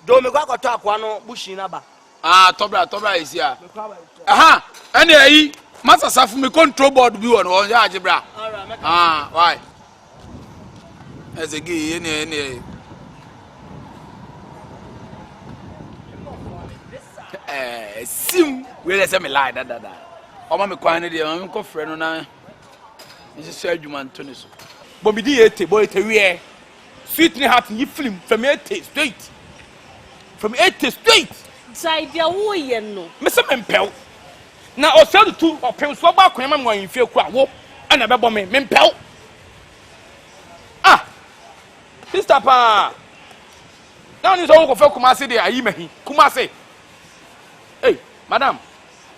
Do me kwa to akwa no bushi na ba. Tobra is here. Aha. Ene ayi. Master safu me control board bi won o ya ajibra. Why? As a gay ene sim we let me lie da. O ma me kwan ne de ma me ko frɛ no na this is adwuma ntoni so. But me di ete boy ete we. Sweet ni heart ni film from ete straight. From ete straight. Jai de wo ye no. Me se me mpɛw. Na o se tu o pɛw so ba kwan ma mo yin fie ku a wo ana bɛbɔ me mpɛw. Sister pa. Now ni so wo ko fa Kumasi de ayi mahi. Kumasi. Hey, madam.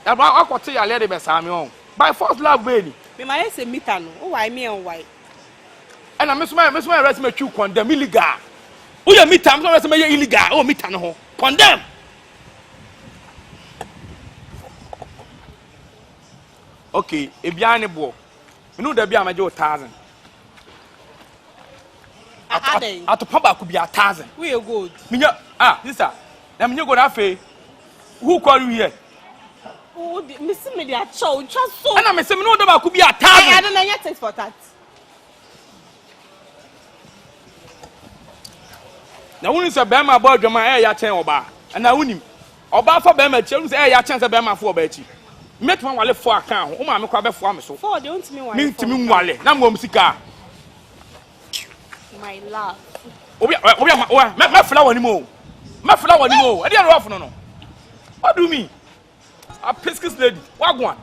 Ya ba akote ya le de be sa me on. By first love be ni. Me ma ye se mita no. O why me en why? And me so arrest me twu condemn illegal. Wo ya mita, me so arrest me illegal. O mita no ho. Condemn. Okay, e bia ne bo. Me no da bia ma je 1000. Atopa ba ku bia 1000. We are good. Minya sister. Na minya go na fe. Who call you here? Oh, miss me dey chow just so. And me say me no da ba ku bia 1000. I don't know yet thanks for that. Na woni se be ma bo adwama ya chen oba. Na wonim. Oba fa be ma cheru se ya chen se be ma fo oba achi. Metuma wale fo aka ho. O ma me kwa be fo am so. For they want me wale. Me ntimi wale. Na mo msika. My love. Me flower ni mo. Me flower ni mo. E dey rough no. What do you mean? A Pisces lady. Wagwan.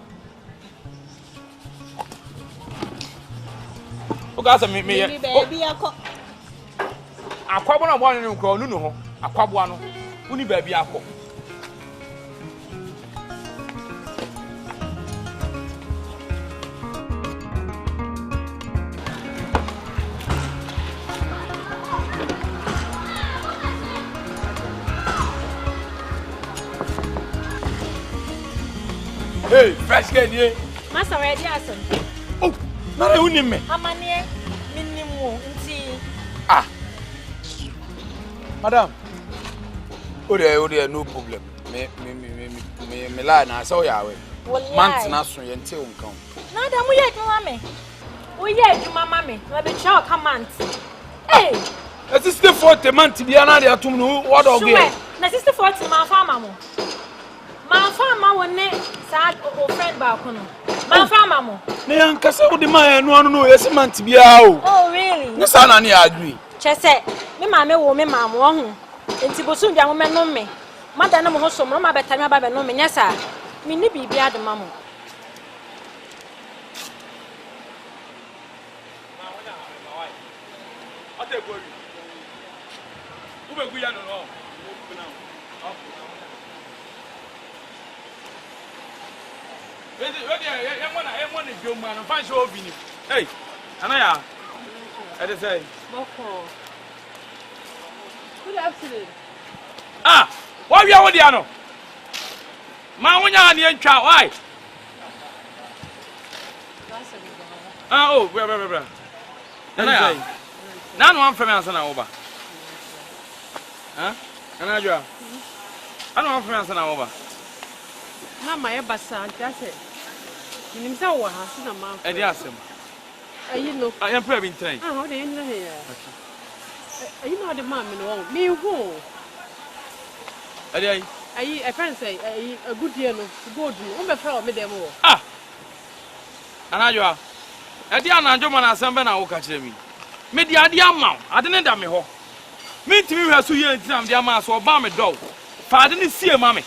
O ga say me baby akọ. Akwabo na bo ni nkro nu ho. Akwabo ano. Uni baby akọ. Hey, fresh girl here. Master ready asan. Oh, na uni me. Amane minimum nti. Madam. O there no problem. me lie na so ya we. Month na so ye nte won kan. Na da mu ye adwuma me. Wo ye adwuma ma me. Na be twa ka month. Hey. 60-40 month bia na de atum no what dog here. Na 60-40 ma fa ma mo. Ma fa ma wo ne sa o friend ba ko no. Ma fa ma mo. Na yan kasa wo de ma enu anu no yes month bia o. Oh really? Ne sa na ne agree. Chese me ma me wo me ma mo ho. Enti bosu bia mo me no me. Mada na mo ho so mo ma beta me ba be no me nya sa. Me ni bibia de ma mo. Hey, Anaya. I just say. Good afternoon. Ah, why we are with Diano? Mawunya ni entwa, why? Oh, bra. Anaya. Na no am from answer na oba. Huh? Anajua. Ano am from answer na oba. Na my basa, just nimsa wo ha si na ma. E di asem. Ayi no. I am probably train. Ah, how dey in here? Ayi no the man me no. Me who? Ayi. I can say a good year no. Good no. O be fa o me dem wo. Ah. Anajua. E di ananjo ma na asem be na wo ka kire mi. Me di ade ama, ade ne da me ho. Me ntimi hwa so ye ntinam de ama so oba me do. Fa ade ne sie ma me.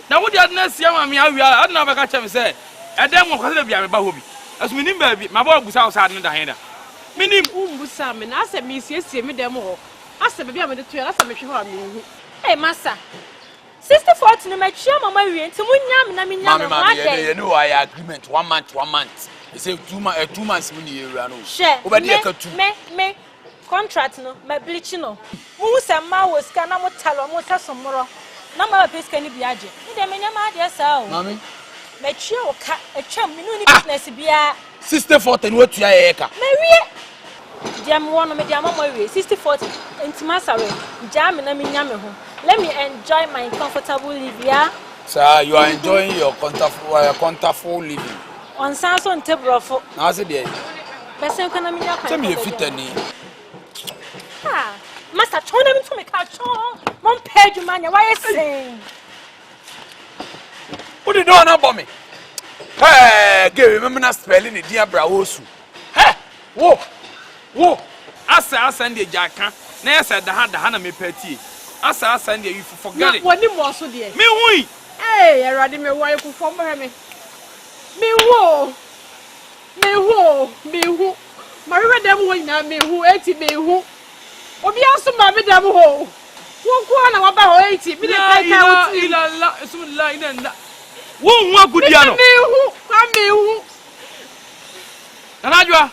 Na wo di ade na sie ma me awia, ade na be ka kire me say ede mo kwase bia me ba ho bi. Asu minim ba bi, ma ba busa o sa ade ne da hen da. Minim busa me na ase me siesie me dem ho. Ase be bia me de to ya, ase me hwe ho a me hu. Hey massa. 60-40 no ma chia mama wie nti munya me na me nya me ho ade. You know I agreement 1 month. You say 2 months me ni ewura no. Obedi e ka 2. Me contract no, ma bleach no. Mu se ma wo ska na mo talo mo tasomro. Na ma peska ni biaje. Ndi me nya ma ade sa o. Mami. Me chia o ka etwam me no ni business bia. 60-40 no tua ye ka. Me wie. Dia me wono me dia mama wie 60-40 intima sawe. Ja me na me nya me ho. Let me enjoy my comfortable life, yeah? Sir, you are enjoying your comfortable living. On Samson table for. Now, say, dear. Best economy. Tell me if it any. Ah, Master, turn them to me, catch on. One page, you man, why you saying? What do you know about me? Hey, give remember not spelling it, dear Brawosu. Hey, whoa. Asa send the jacka. Nay, said the Hannah me petty. Asa send you forget it. What more so dear? Me wui. Hey, I ready me wife from me. Me who. Maria dem wo na me who 80 me who. Obi aso ma me dem ho. Won ko na wa ba ho 80. Me dey kai wuti. La so la ina na. Wo hu agudia no. Me who. Anajua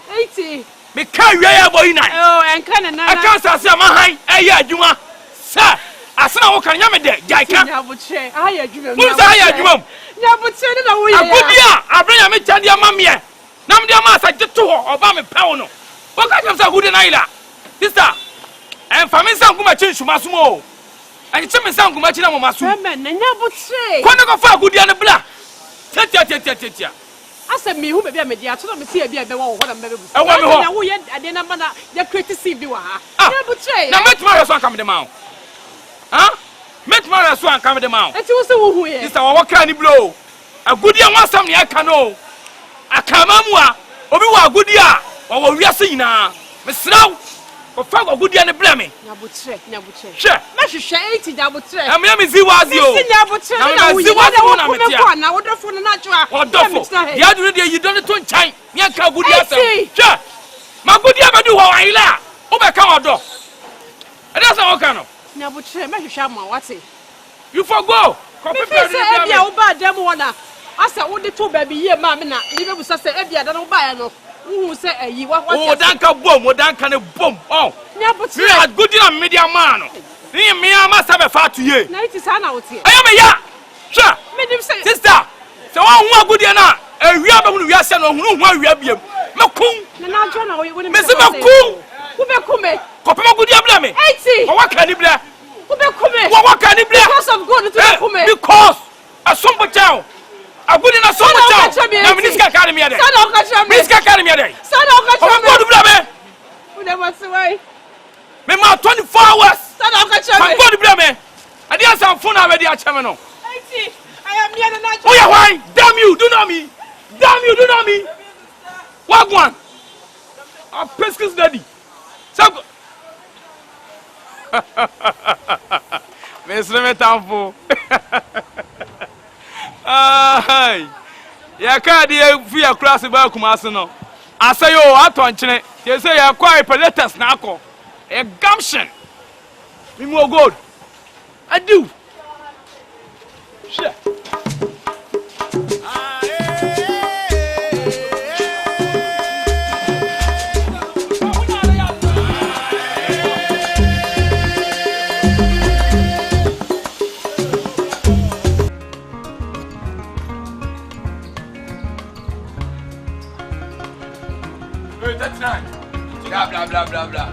80. Me kai wi ya boy na. Oh, enka na na. Aka sase ma han e ya adwuma. Sa asena wo kan nya me de jaika. Nya buche. Aya adwuma. Mu sa aya adwuma. Nya buche na wo ya. Agudia abran me chade ama me. Nam de ama sa jeto ho oba me pewo no. Wo ka kam sa gude na ila. Sister, en fami sa nguma chinshuma sumo. Ani chime sa nguma china mo masu. Amen. Na nya buche. Kwani ko fa agudia ne bla. Tia. Asa me hu be bia me dia to no me see bia be wo ho na me be bu. E wo me ho. Na wo ye ade na ma na ya create scene bi wa ha. Nya buche. Na metuma reso akam de ma. Huh? Metuma reso akam de ma. Enti wo se wo hu ye. Sister wo ka ni blow. Agudia wasam ne aka no. Akama mu a obi wa agudia wo wiase nyina. Mesraw. Ko fa agudia ne bla me. Nya buche. She. Ma hwehwe 80 nya buche. Am ya me ziwazi o. Nya buche na wo ziwazi na metia. Na wo dofo na ajwa. Odofo. Ya duru de yi don to nchan. Me aka agudia sam. She. Ma agudia be du ho wanila. Wo be ka odo. Ade sa wo ka no. Nya buche ma hwehwe ama wate. You for go. Me feel say e bia wo ba dem wona. Asa wo de to ba bi ye ma me na. Ni be busa say e bia da no ba ya no. Who say ayi wa o danka bom o danka ne bom oh nya buti me a good in media man no ni me ama sabe fa to ye na it is ana wotie ayo me ya sha me dim say sister se wa hu good in na awia ba hu wiase no hu hu awia biem me kun na jo na wo me se me kun ku be kume ko pe me good in bla me 80 ko wa ka ni bla What can it be? Because of God, because a somber child. I put in a summer child. I'm in this academy. This academy. Son of a Mema 24 hours. Son of a I'm going to blame me. I didn't have phone already at Chamano. I am near the night. Oh, yeah, why? Damn you, do not me. Damn you, do not me. What one? A pescus daddy. So, Miss Lemetampo. Ay, ya can't be a class about Kumasino. I say, oh, I don't know. You say, you acquire letters now. A gumption. Me more good. I do. Sure. Blah blah blah blah blah.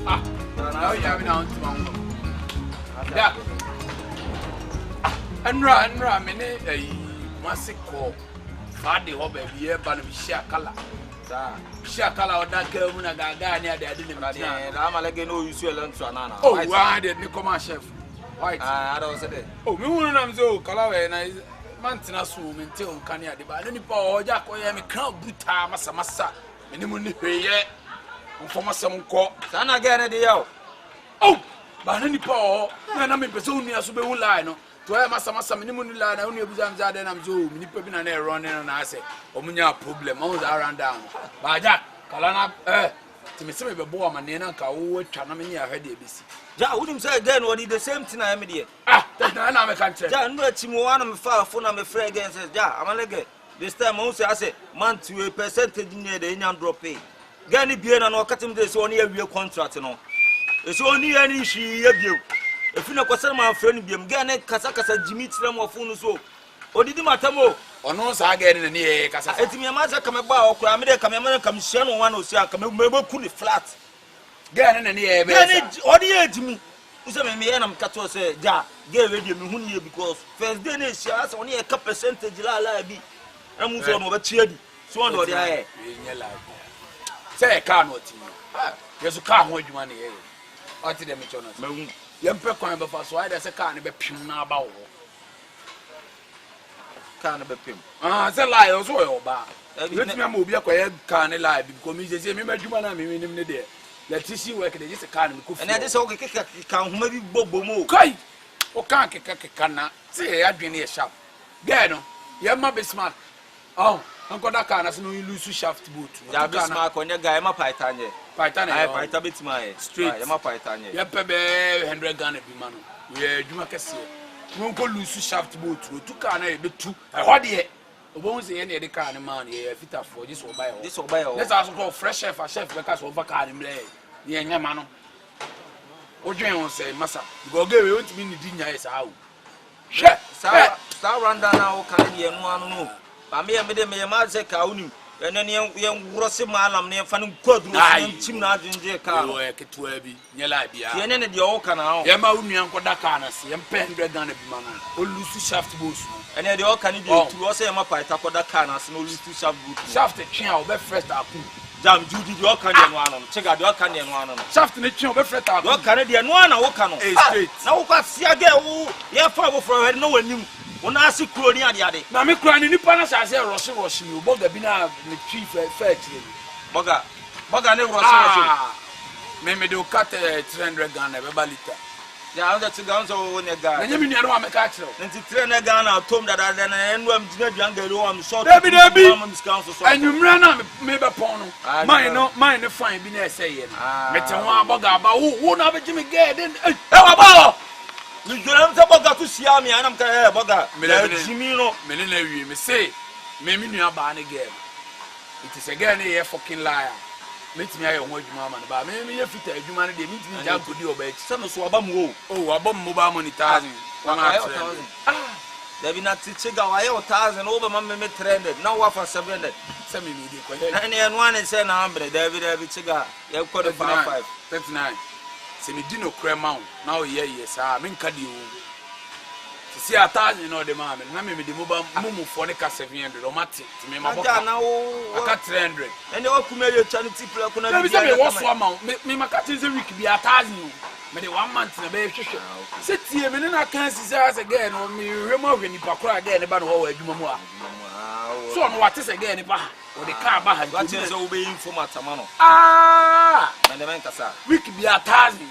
Ah, now you have now to yeah. Anra, mene must call. Fadi hobe here, but we share color. Share color or that girl when I got guy near the didn't matter. I'm like, no, you see a lunch on Anna. Oh, why did Nicoma chef? White, I don't say that. Oh, we won't so color and I. Mantina swim until Kanya de Bani Paul Jack or Yami Crown Buta Massa minimum yet for my son call. Son again at the yell. Oh, Banani Paul, and I'm in Pesonia Subu line to have Massa minimum line only of them that I'm so many people and air running and I say, Omunia problem, all around down. By Jack, Kalana, to me, some of the boy, my nana, Kawu, Chanamania, head ABC. Ja, wouldn't say again what is the same thing I am here. Ah, that's not a country. Ja, no, Timoana, my father, phone, I'm afraid against Ja, I'm a leg. This time, also, I say, man to a percentage near the Indian drop pay. Gani Bien and cutting this one year real contract, you know. It's only any she of you. If you know, because my friend, Gane, Casacas, Jimmy Tram of Funuso. Or did you matter more? Or no, I get in the air. It's me a master come about, come here, come Shannon, one who say, come over, cool flat. Get in the air, or the edge me. Me and I'm Cato say, Ja, get ready me because first day she has only a couple percentage la be. I'm over cheered. So on the eye. Say, I can't what you. Yes, you can't hold you money. I tell them, Jonas. Young Peckham before, so I just can't be pim about. Can't be pim. Ah, it's a lie, also, or bar. Let me move your quiet, can't lie because me say, me, Jumana, me in the day. Let us see where they just can't and that is okay. Can't maybe Bobo Mo. Kai! O can't cana. Say, I've been here sharp. Gano, you might be smart. Oh, Uncle Dacanas, no, you lose shaft boot. I'll be smart on your guy, my Python. Python, I fight a bit my street, my Python. You have 100 gun every man. We are Jumacassi. You won't go lose shaft boot. Two can a bit too. I want it. Won't see any of the kind of money fit up for this or buy this or buy. Let's also call fresh chef a chef because of a card in play. Yeah, man. What you want to say, Massa? Go give it to me in the dinner is how. Chef, Star run down now, Canadian one. No, I may have made a magic cow. And then young Rossi Malam near Fanning Code, Chimna in J. Car, work to be near Libya. And then the old canal, Yama Uncle Dacanas, and Pen Dragon of Mana, or Lucy Shaft Bush. And then the old Canadian to also a pie taco Dacanas, no Lucy Shaft Bush. Shaft the chin, I'll be first up. Jam Judy, your Canadian one. Check out your Canadian one. Shaft in the chin, be first up. Your Canadian one, I walk on. Now, what's the idea? Yeah, father for her, no one knew. When I see Clonia, now me crying in the Panas, I say, Rossi, you bought the Bina, the chief fetch. Boga, never Rossi. Maybe do cut 300 gun, everybody. Yeah, that's a gun so when a guy. And you mean you don't want to catch it? And to train a gun, I told that I then and I'm younger, I'm so Debbie, and you ran on maybe upon mine, the fine be saying. Metan Boga, but who never Jimmy Gay? You don't have to see me, and I'm going to Jimino, Menina, me say, maybe you are buying again. It is again a fucking liar. Meet me, I want you, Mamma, but maybe if you tell you, man, they meet me down to do obey. Some of Swabam, oh, a bomb mobile money, 1,000. Ah, they be not teaching our 1,000 over my minute trended. Now, what for 700? Send me, and one is saying, I'm David, every cigar. You have got a 5. 39. se me di no krema wo na o ye saa me nka di wo si ata ni no de ma me na me de mo ba mumufo ne ka 700 o mate ti me maboka na wo aka 300 ene wa kumeri charity play ko na bi se me wo so ama me maka ti se week bi ata ni me de 1 month na be hwehwe se tie me ne na kan si se ase ge no me hwe mo hwe ni pakora ge ne ba no wo adwuma mu a so no wate se ge ne ba o de ka ba ha what is so be informat amano me de men kasa week bi ata ni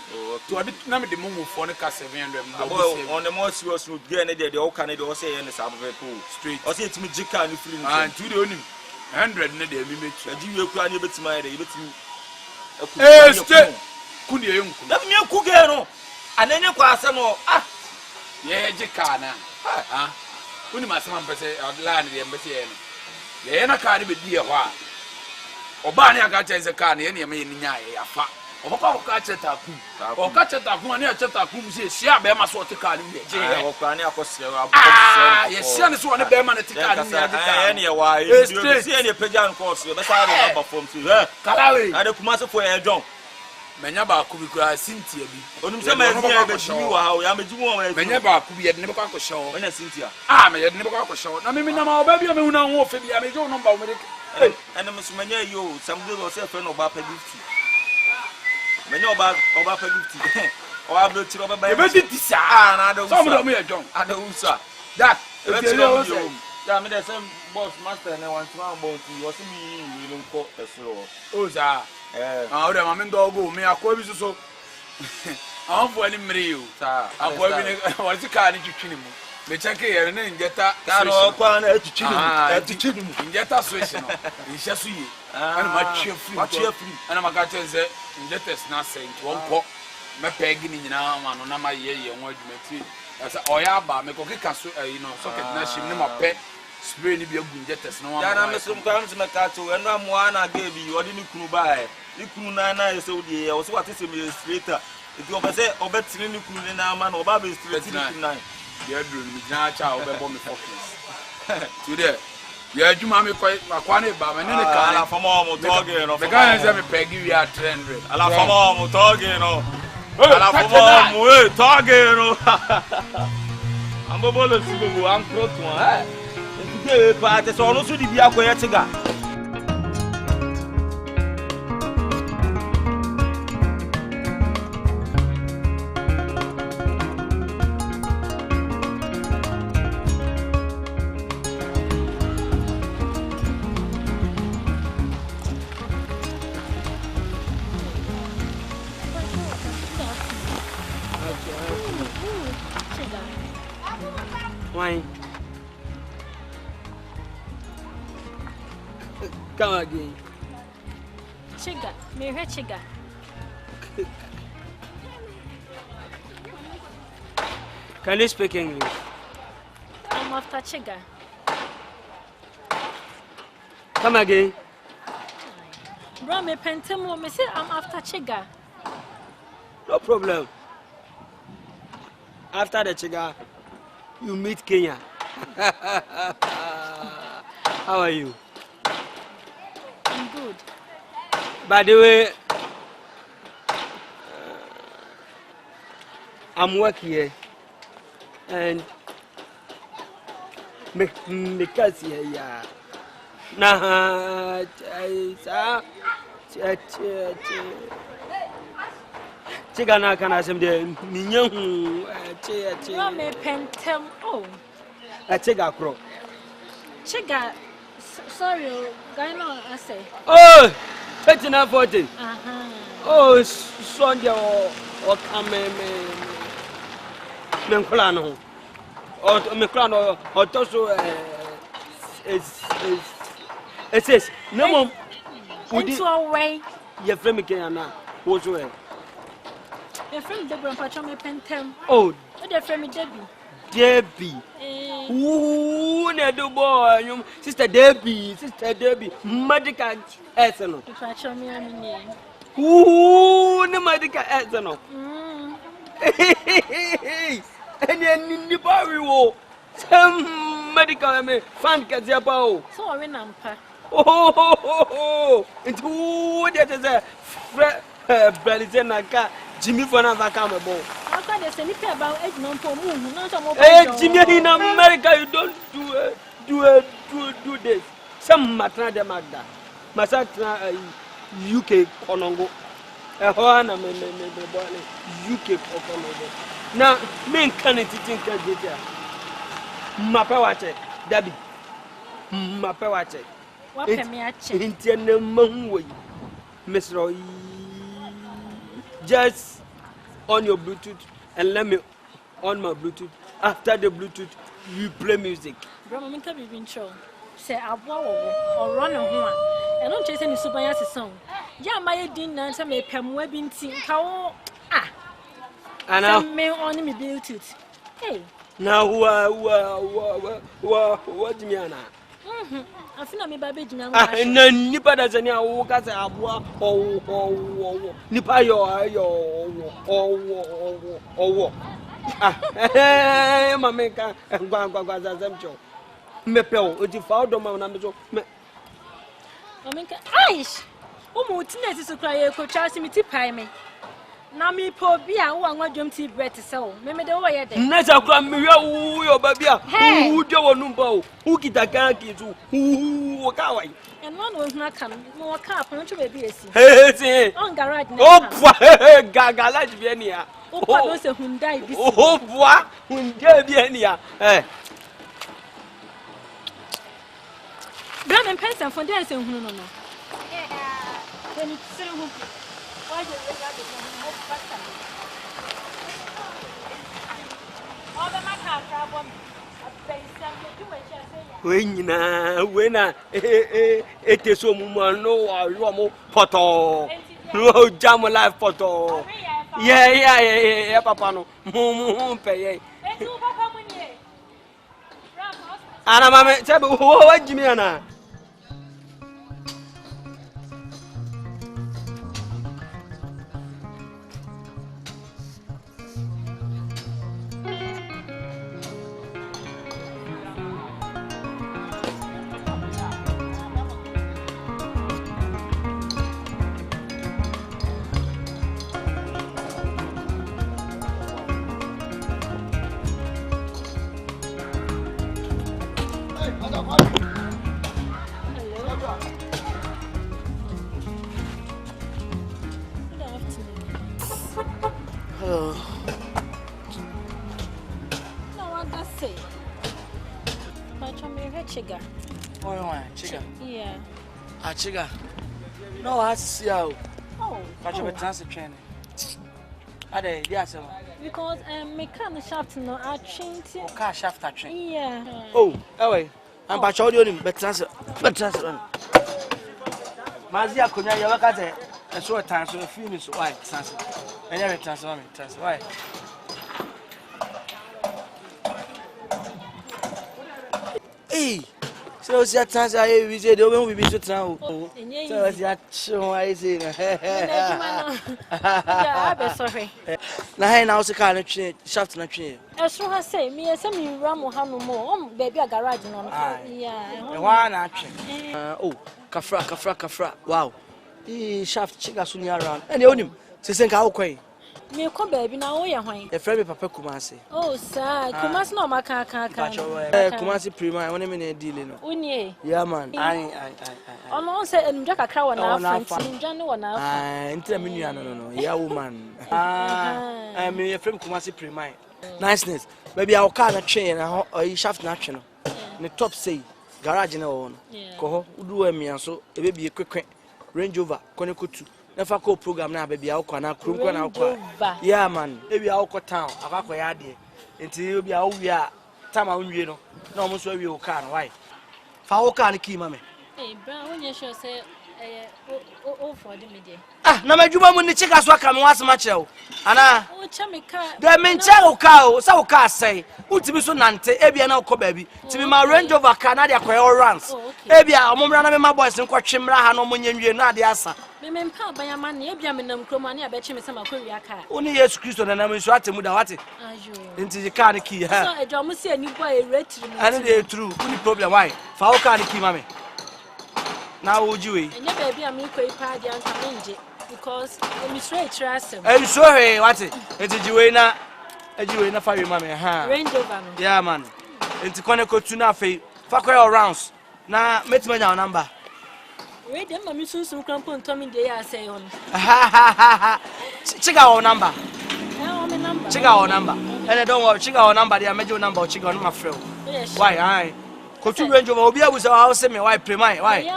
to ade na me de mumufo ne ka 700 on the more serious no ge ne de o ka ne de o se ye ne sa be po straight o se timi jika ni free and to the onim 100 ne de mi metu adi we kura ne betima ye de ye betimi stay kuni ye nku na me ku ge no anenye kwa ase no ye jika na kuni ma sama mpese line de mbese ye no ye na ka ne be di ye ho a oba ne aka chense ka ne ye ne me nya ye afa obaka ka cheta ku o ka cheta ku ne cheta ku se sia be ma so te ka ne je o ka ne akosere ye sia ne so ne be ma ne te ka ne ya de ka ne ye wa ye se ne pejan course be sa de ba form tu kalawe ade Kumasi fo ye don menya ba ku bi kura Cynthia bi onum se ma ye be jimi wa o ya me jimi wa menya ba ku bi ye ne be kwa ko show o na Cynthia me ye ne be kwa ko show na me na ma oba bi o me hu na ho fe bi ya me jo number o me de ene musumanya yo samdo lo se fe no ba pa gift menya oba pa gift o ablo tiro oba ba e be di sa na do so mo do me ye jon ada usa that e tiro yo ya me de sem boss master ne wan tuma bon tu o se mi no ko esoro o za o de ma me ndo go me akọ bi so awon fo ani mre yo ta akọ bi ne o ti ka ni twitwi ni mu me check here na njeta ka no kwa na twitwi ni mu njeta switch no nhye so yi ana ma twa free ana ma ka chenze njeta na sent won ko me peg ni nyina ma no na ma ye won adwumati asa oya ba me ko kika so socket na shim ne ma pe spray ni bi agu njeta na wa na me sum kwa me ka to eno amoa na ga bi odi ni kunu ba ni kunu na ye so die o so wate se me straighter iti o pese o betini ni kunu na ama na o ba be straight ni kunu na ya dru ni jina cha o be bo me focus today ya juma me kwa na ba me ne ka ala fama mo toge no me ka se me pegi wi a 300 ala fama mo toge no ala fama mo toge no ambo lo sibo am pro to nti pa te so no so di bia koye tiga Why? Come again. Chiga, me hear chiga. Can you speak English? I'm after chiga. Come again. Bro, me pentemo, me say I'm after chiga. No problem. After the chiga, you meet Kenya. How are you? I'm good. By the way, I'm working here, and me kasi ya. Nah, chiga na kana sem de minyahu No, me pentem. Oh. Chiga kro. Chiga, sorry, guy no, I say. Oh, 3940. Oh, Sunday or come me nkulano. Or me nkulano or toso it says no more. Into a way. Your friend Kenya na. What's way? Your friend Deborah Pacho me pentem. Oh, your friend me Debbie. Debbie. Ooh, ne do boy, sister Debbie, medical arsenal. Pacho me a name. Ooh, ne medical arsenal. And then in the body wo. Some medical me fan kaziapao. So I nampa. Oh, it's who that is a Belizena Jimmy for na vaka me bo. Aka dey say ni pe about age no po mu hu no so mo. Jimmy in America you don't do this. Some matra de magda. Masatra UK konongo. Ho na me UK konongo. Na me kan titin ka jeja. Mapa wache Dabi. Mapa wache. Wa pe me ache. Intia na manwo. Miss Roy. Just on your Bluetooth and let me on my Bluetooth. After the Bluetooth, you play music. Bro, me can be intro. Say aboa wo or run ho a. E no chese ni super ya sesong. Ya my din na say me pemwa bi nti ka wo Ana me on me Bluetooth. Hey. Now what do you mean? I feel me baby jina ah na nipa da zani awo ka say aboa owo nipa yo owo ah mama ka gwa zazam cho me pe o ti fa odo ma na me so me mama ka aish o mo tinesi so kra ye ko chasi mi ti pai me na mi po bia wo anwa dwom ti bread se o me de wo ye de na sa kra me hwe wo yo ba bia wo de wo numba o wo kita kan kitu wo ka wai en no no huna kan mo ka pon cho be bi esi he on garage na o bua garage bi ani ya o pa no se Hyundai bi o bua Hyundai bi ani ya bra me pensa fon dey se hunu no ni sire hu wa je we ga de mo pasta o be ma ka tra bom pensa me tu we che se ya we nyina we na eteso mu mo no wa mo poto no jam life poto yeah papa no mu pe ye etu papa mu ni ana mama se wo jimi ana Chiga. No, I see how. Oh. But you transit training. Are they? Yes, because me can shaft no I train. Car shaft I train. Yeah. Oh, away. I'm by audio him, but transit. Mazia Kunya, you look at it. I saw a time so a few minutes. Why? Transit. And every transfer. Why? Hey. So it's that time I say the woman will be so now. So it's that show I say. Yeah, I'm sorry. Now the car shaft na train. As you have said, me say me ram no more. Baby a garage no. Yeah. One action. Oh, kafra. Wow. The shaft chiga so near around. And the onim. Se senka how kwai. Me ko baby na wo ye hwan. E friend me papa Kumasi. Oh sir, Kumasi no maka. Kumasi Playboy, one me deal no. Unie. Yeah man. Ai. Ono say enumja kakra wo na afanti, nja ne wo na afa. Ntira me nua no. Yeah woman. Me e friend Kumasi Playboy. Niceness. Baby I car na train na shaft na twe no. Ne top say garage na wo no. Ko ho udu amia so e be bi kwekwe. Range Rover kone kutu. Never call program na baby I na krum ko na ko. Yeah man. Baby I ko town akako ya de. Nti obi a wo wi a time a wonwie no. Na omo so awie wo car no why. Fa wo car no key ma me. Eh bra wonye sure say o for the media. Ah na madwuma mu ni chika so aka me wasema kire ana o cha me car. De me nche wo car o sa wo car sei. Utimi so nante ebia na ko baabi. Timi ma Range Rover car na de akoye runs. Ebia omomra na me ma boys nko twemra ha no monye nwie na de asa. Me mpa banya man na ebia me nam kroma na abeche me sama ko wia car. Oni Yesu Kristo na nam nso atemu da wate. Ayo. Nti car ne key ha. So ejo mo se ani boy retiri me. Ani dey true. Kuni problem why? Fa wo car ne key ma me. Na wo ji we. Enye baby am ko ipa dia nka menje. because I'm straight trust. And so hey, what it? It's a Juena for your mammy, ha. Range over. Yeah, man. It's Conoco to nothing. Fuck all rounds. Now, meet me now number. Wait, then my soon come on Tommy Day, I say on. Check our number. Number. Check our number. And I don't want check our number. They are major number. Check on my friend. Why? I could you range over Obia with our house? Me, why pay my? Why?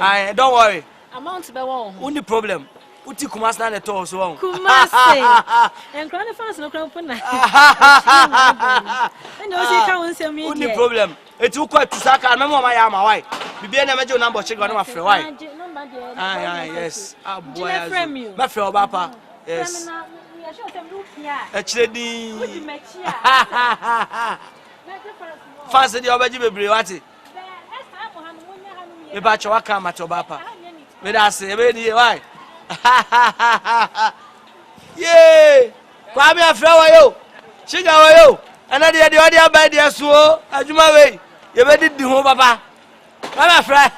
I don't worry. Amount by one. Only problem. Uti Kumasi na neto so. Kumasi. And grand fans no come puna. And no see can say me. Only problem. It too quite to saka. Remember my yama why? Bibi na major number check on my friend. Why? Yes. Ah boy. My friend Obapa. Yes. Actually, fancy the obaji bebre wati. Me ba cho waka matobapa. Me da se be ni why? Yeah. Kwa me afra wa yo. Chiga wa yo. Ana de odi ba de so adwuma we. Ye be di ho papa. Kwa me afra.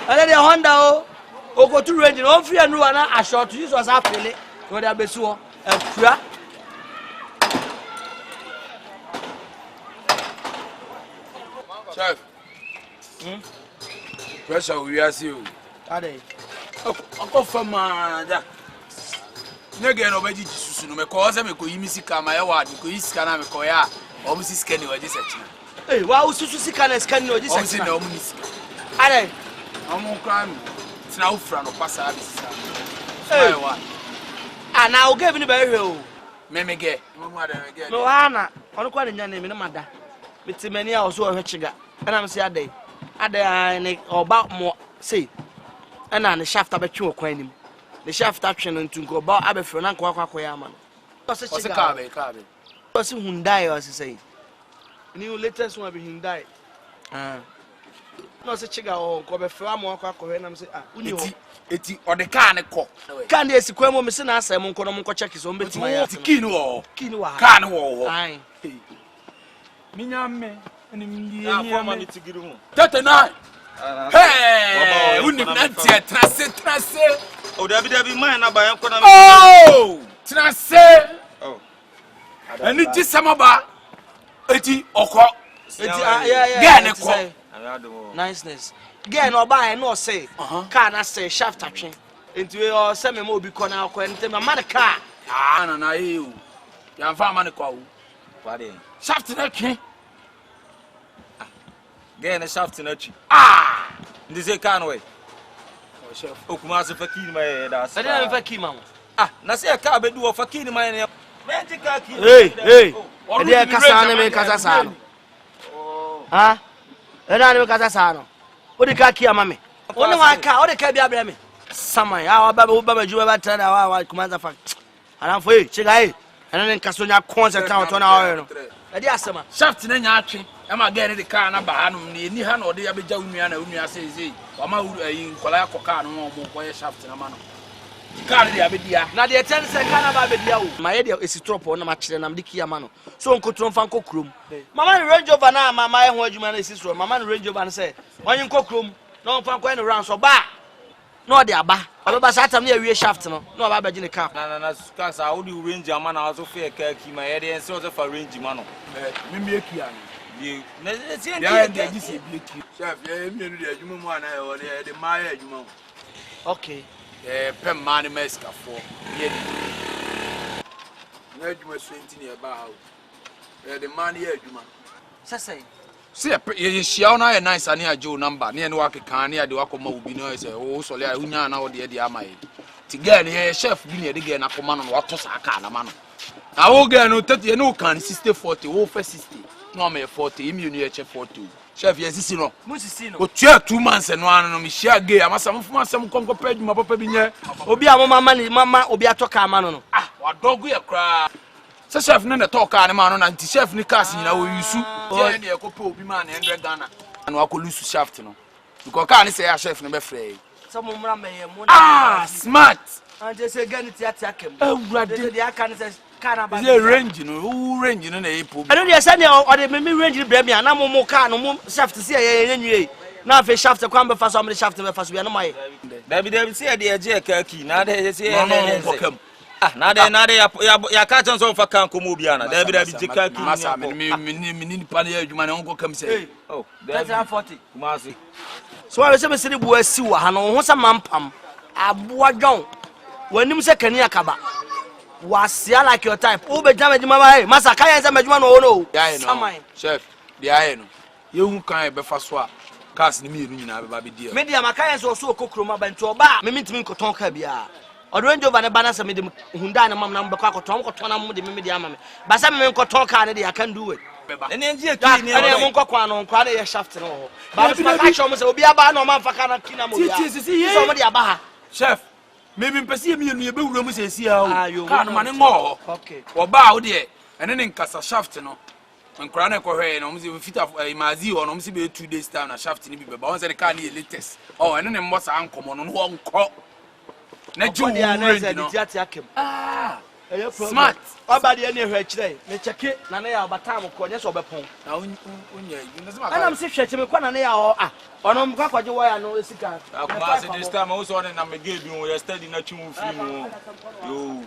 Ana de Honda o. Okotu range no free anu ana ashort Jesus afele. Ko da besu o. Afra. Chef. Pressure we are see you. Ade. Oko fama ja. Nege no beji susu no me ko se me ko yimi sika ma ye wa ko yisika na me ko ya. O mu sika ni waje sechi. Eh, wa ususu sika na sika ni waje sechi. O mu ni sika. Ade. Omo kran. Tina ufra no pasa abi sisa. Eh wa. Ana o give ni ba hwe o. Memege. Mo mu ada memege. No ana. Ono kwa nya na me no mada. Mitimani a oso hwe chiga. Ana me se ade. Ade ne oba mo say. Ana ne shaft abetwe okwan nim. The shaft action ntunko ba abefro na nkwa kwakwa ya man. Ose kabe. Ose Hyundai ose say. New latest one be Hyundai. No se chiga o ko befro am kwakwa na me say uni ho. Eti o de car ne ko. Car ne esikwa mo me se na asem nko no nko check so mbetima ya. Key no wo. Key no wa. Car ne wo. Ai. Minyame eni mdi Ya forma ni tigiri hu. 39. Hey! Uni nanti trase. O David man na ba yan ko na. Oh! Trase. Oh. Eni ti samaba. Eti oko. Eti yeah. Get ne ko. Niceness. Get no buy no say. Car na say shaft atwen. Enti we o say me mo bi ko na ko enti me man car. Na you. Ya fa man ko wo. Pardon. Shaft na twen. Get na shaft na twi. Ndi say can we. Oh chef. Kumasi fakini ma da sa. Ade na fakini ma. Na say car be du o fakini ma ne. Menti car ki. Hey. Ade kasa na me kasa sa no. Ha? Ade na me kasa sa no. Odi ka ki ama me. Oni wa ka, odi ka bi abere me. Saman, ya wa ba majuma ba tada wa kumanza fa. Alan fo chiga ana ne nkaso nya concert na to na wa no. Ade asema. Shaft na nya atwe. Ema ga ne de car na ba hanum ne ni ha na ode ya beja unua na unua sei. Wa ma nkola ya koka no mo ko ye shaft na ma no. Car de abedia. Na de ten se car na ba abedia wo. Ma ye de esi trop na ma kire na mdiki ya ma no. So nkotro mfa nkokrom. Mama ni Range Rover na mama ye ho adwuma na esi so. Mama ni Range Rover na say onye nkokrom na mfa nkwa ni round so ba. No de aba. Obeba satam na awie shaft no. Na oba abeji ne car. Na car sa wo di range ama na so fe car ki ma ye de en so fa range ma no. Me me kia no. Ye na se ya de ji se bi ki. Chef ye me no de adwuma mu ana ye wo de ma ye adwuma. Okay. Pem man meska for ye di. Na adwuma 20 ne ba ha. The man ye adwuma. Sase. See ye shia na ye nice ani ajo number. Ne wa kekan ne ade wa koma obi no say o so le a unya na wo de ama ye. Ti girl ye chef bi ne de girl na koma no wa to sa aka na ma no. Na wo girl no 30 no kan 60 40 wo fa 60. No me 40 imi no ye che 40. Chef ye sisi no. Mu sisi no. O tua 2 months no anu no me shia gay amasa mfuma asem konko page ma papa bi nye. Obi a mama obi atoka ama no no. Wa dogu ye kra. Se chef ne talk an ma no na nti chef ni cars nyina wo yusu. Tie ne ekope obi ma na 100 Ghana. Ana akọ lusu shaft no. Because car ni say ya chef ne be free. So mo mra me ye mo na. Smart. Anje se gani ti kem. Ewurade de aka ne se car ba. Is range no, who range no na e po. Eno de se ne o de me range bre me ana mo car no mo shaft se ye nwie. na fe shaft kwa mbe fa so am shaft be fa so be no mai David see the eje kaki na dey say no ah na dey ya ka chan so fa kan ko mu bia na David je kaki masa me pa na adwuma na onko kam say oh 40 Kumasi so I say me siri bu asi wa ha no ho sa mampam aboa dwon wanim se kani akaba wasia like your type o be jama adwuma ba hey masa ka yan se adwuma no no saman chef dey aye no ye hu kan be fa so a cars ni me nyina be ba be dia media maka yan so kokroma ba nti oba me ntimi nkoton ka bia o range over ne bana se me de hunda na mam na be kwa koton na mo de me media ama me ba se me nkoton ka ne de I can do it ene enje ki ni ene mo nkokwa no nkwa na ye shaft no ho ba be ka show mo se obi aba na o man fa ka na kina mo bia so mo de aba ha chef maybe mpesi me nu ye be wura mu se si ha o ka no mane ngo okay oba o de ene ne nkasa shaft no nkora na ko hwe no mo se fita imazi o no mo se be 2 days time na shaft ni bi be ba won se the car ni latest oh ene ne mbosa ankomo no ho nko na ju range no smart oba de ene hwe kire me cheke na na ya obata mo ko nye so obepon na unya ana mse hwe cheme kwa na na ya o ono mkwa kwaje wo ya no esika Kumasi this time also on na me give you yesterday na chimu free no yo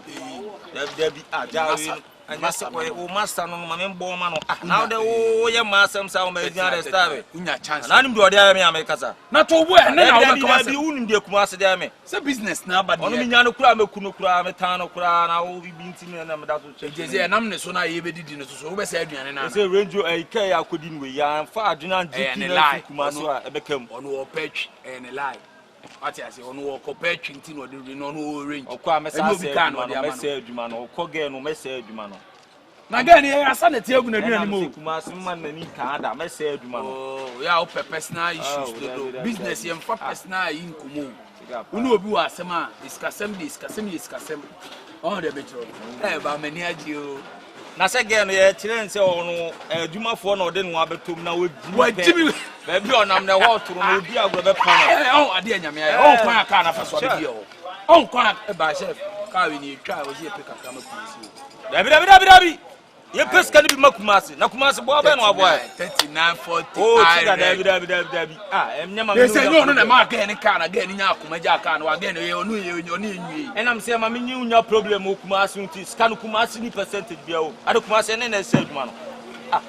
David ajawe anya o master no ma me mbo ma no now the o ye masem sa o ma dia restore unya chance na nim de ode ya me America na to bo ene na o Kumasi unim de Kumasi de me say business na abade ono mi nya no kura me kuno kura me tan no kura na o bi nti na me da so che je nam ne so na ye be didi no so wo be say aduane na say range e kai akodi no ya fa aduna nji na Kumasi a ebekam ono o patch ene lie ati ase ono o ko patch nti no de no no range okwa message aduma no okọ no message aduma no na ga ni asa na tie aguna aduna ni mo Kumasi man na ni ka ada message aduma no oh ya o personal issues do business yem fa personal yin komo unu obi wa asem a iskasem on de betro ba mani agi o na se ge no ye kire nse ono adwumafo na ode no abetom na wajimi ba bi onam na ho toro no obi agro be pana on ade anyame ya on kwan aka na fa so be o on kwan ba chef ka we ni twa o je pick up kama Kumasi dabi ye peska ni bi Kumasi na Kumasi bo be no aboy 39 40 oh tiga dabi emnyama me say no na ma ga ni ka na ga ni nya akoma ja ka na wa ga ni onu enwi enam say ma me nyi unya problem Kumasi unti scan Kumasi ni percentage bia o ade Kumasi ne na say adwuma no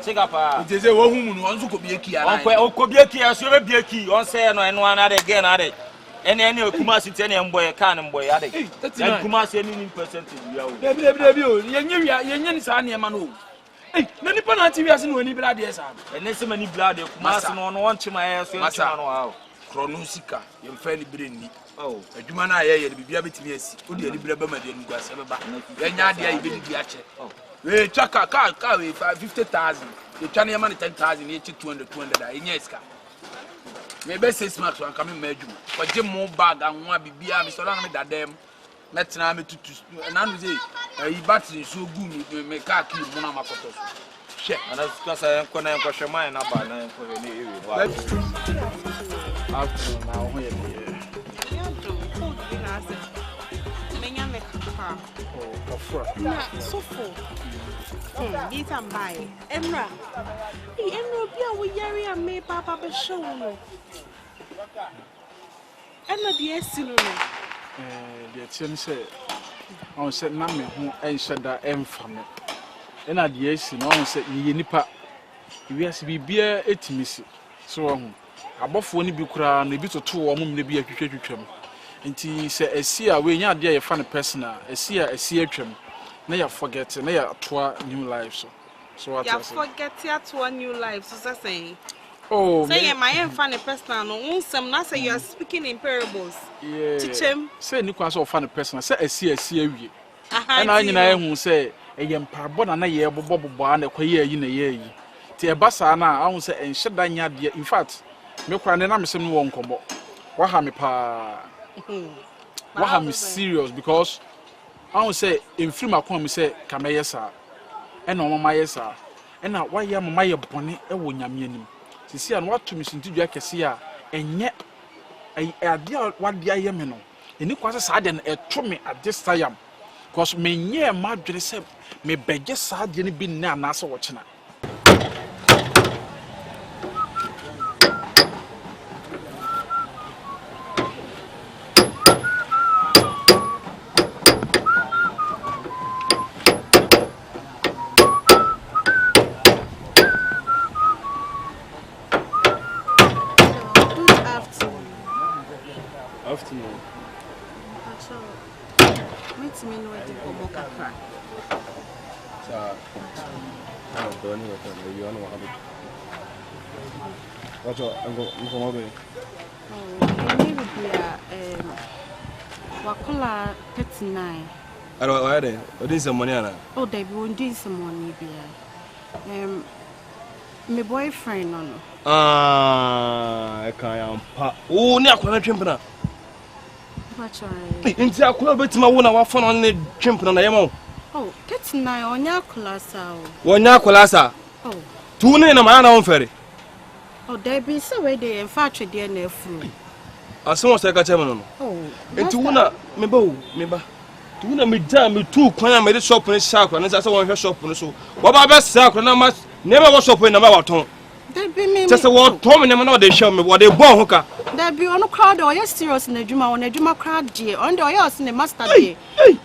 tiga pa je say wo hu mu no onso ko bi eki ala on ko bi eki so be bi eki on say no eno ana de ga na de ene Kumasi tie ne mboye ka ne mboye ade na Kumasi ni percentage bia o dabi o yenye ni sa ne ma no na nipa na TV ase no ani blade esa ene se mani blade Kumasi no won chima ye so chima no ha kronosika yem fa ni bire ni adwuma na ye de bibia betimi asi o de ani bire ba ma de nugu ase beba yenya ade ayi be di ache we chaka ka we 50,000 ye twa ne ma ni 10,000 ye chi 200 da yenya iska me be 6 months wan ka me ma adwuma ko je mo bag anwa bibia me so na me dadem metna me tutu na no say ayi battery so gu me ka ki mo na makoto so she ana kasa enko na enko hweman na ba na enko ne ewe wa after na ho ye menya me ka kafura na sofo this am buy emra bi a wo yare a me papa be show no emra bi esinu no de tiem se on se na me ho enhyeda emfa me ena de esi no on se ye nipa wiase bibia etimisi so ho abofo ni bi kura na bi toto wo mo mne bi atwetwetwem nti se esi a we nya de ye fa ne personal esi a esi atwem na ya forget na ya toa new life so what ya forget ya toa new life so say oh say my fan personal no unsem na say you are speaking in parables yeah chichem say ni kwa so fan personal say esi awie na anyina ehu say eye mpabo na ye bobo na kwa ye yi na ye yi ti e basa na ahu say enhyeda nya de in fact me kwa ne na mesem no won kombo wa ha me pa wa ha me serious because ahu say in film akon me say kameyesa e na mama yesa e na wa ya mama ye bone e wo nyame anim sisi an watu mi sintidua kese a enye ade a wade aye me no eni kwase saade na etome adesayam because menye madwene se me beje saade ne bi na anase wo chena me no edi komo kakra. Sa do ni ko you know what ngo be. Maybe be wakola 39. Aro why there? What is the money ana? Oh, they be won do some money be. My boyfriend no. I can't pa. Oh, ni akwala twempena. Bachai. Nti akwala betima wo na wa fa no ne twempena na yema. Oh, 39 onya akwala sa o. Wonya akwala sa. Oh. Tu ne na ma na won fere. Oh, they be so we dey in fact dey na afuru. Aso se ka chema no. Oh. Nti wo na me ba. Tu na me ja me tu kwan a me de shop ne sha akwala ne sa won hwe shop ne so. Wo ba be sa akwala na ma never was shop na ma waton. They be me. Just what Tom and no they show me what they born hoka. They be on crowd or you serious in the juma on the juma crowd day on the yours in the master day. Hey.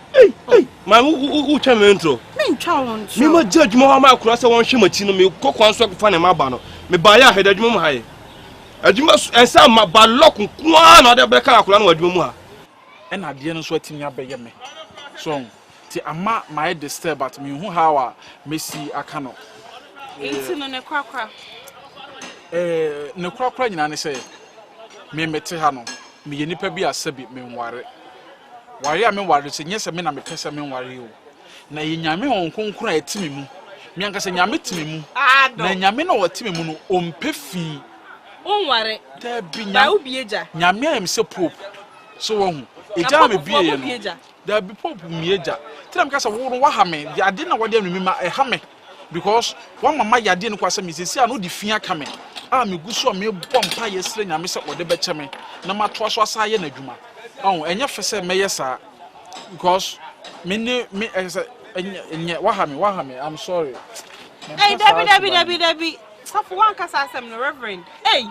My who chame intro. Me chawon. Me ma judge mo ma akura se won hwemachi no me kokwan so fa ne ma ba no. Me ba ya heda dwuma mu haye. Adwuma ensa ma ba lock kwa na de breka akura na adwuma mu ha. E na de no so atimi abeye me. So ti ama my disturb at me hu how a Messi aka no. Enti no ne kwakwa. Ne kwakwa nyina ne se me mete ha no me ye nipa bi asabi me nware ware a me ware se nyese me na me pese me nware o na ye nyame won konkura etimi mu me anka se nyame timi mu na nyame na wotimi mu no ompe fi onware da bi ba ubi eja nyame am se pope so won eja me bi ye no da bi pope mi eja tiram ka se wo wa ha me ya de na wode anumi ma ha me because one mama yade no kwasa me sesi no di fia ka me a me guso me bompa yesre nyame se wode beche me na mato so asa ye na dwuma enye fese me yesa because me enye wa ha me I'm sorry. Hey Debbie stop one kasa asem no reverend hey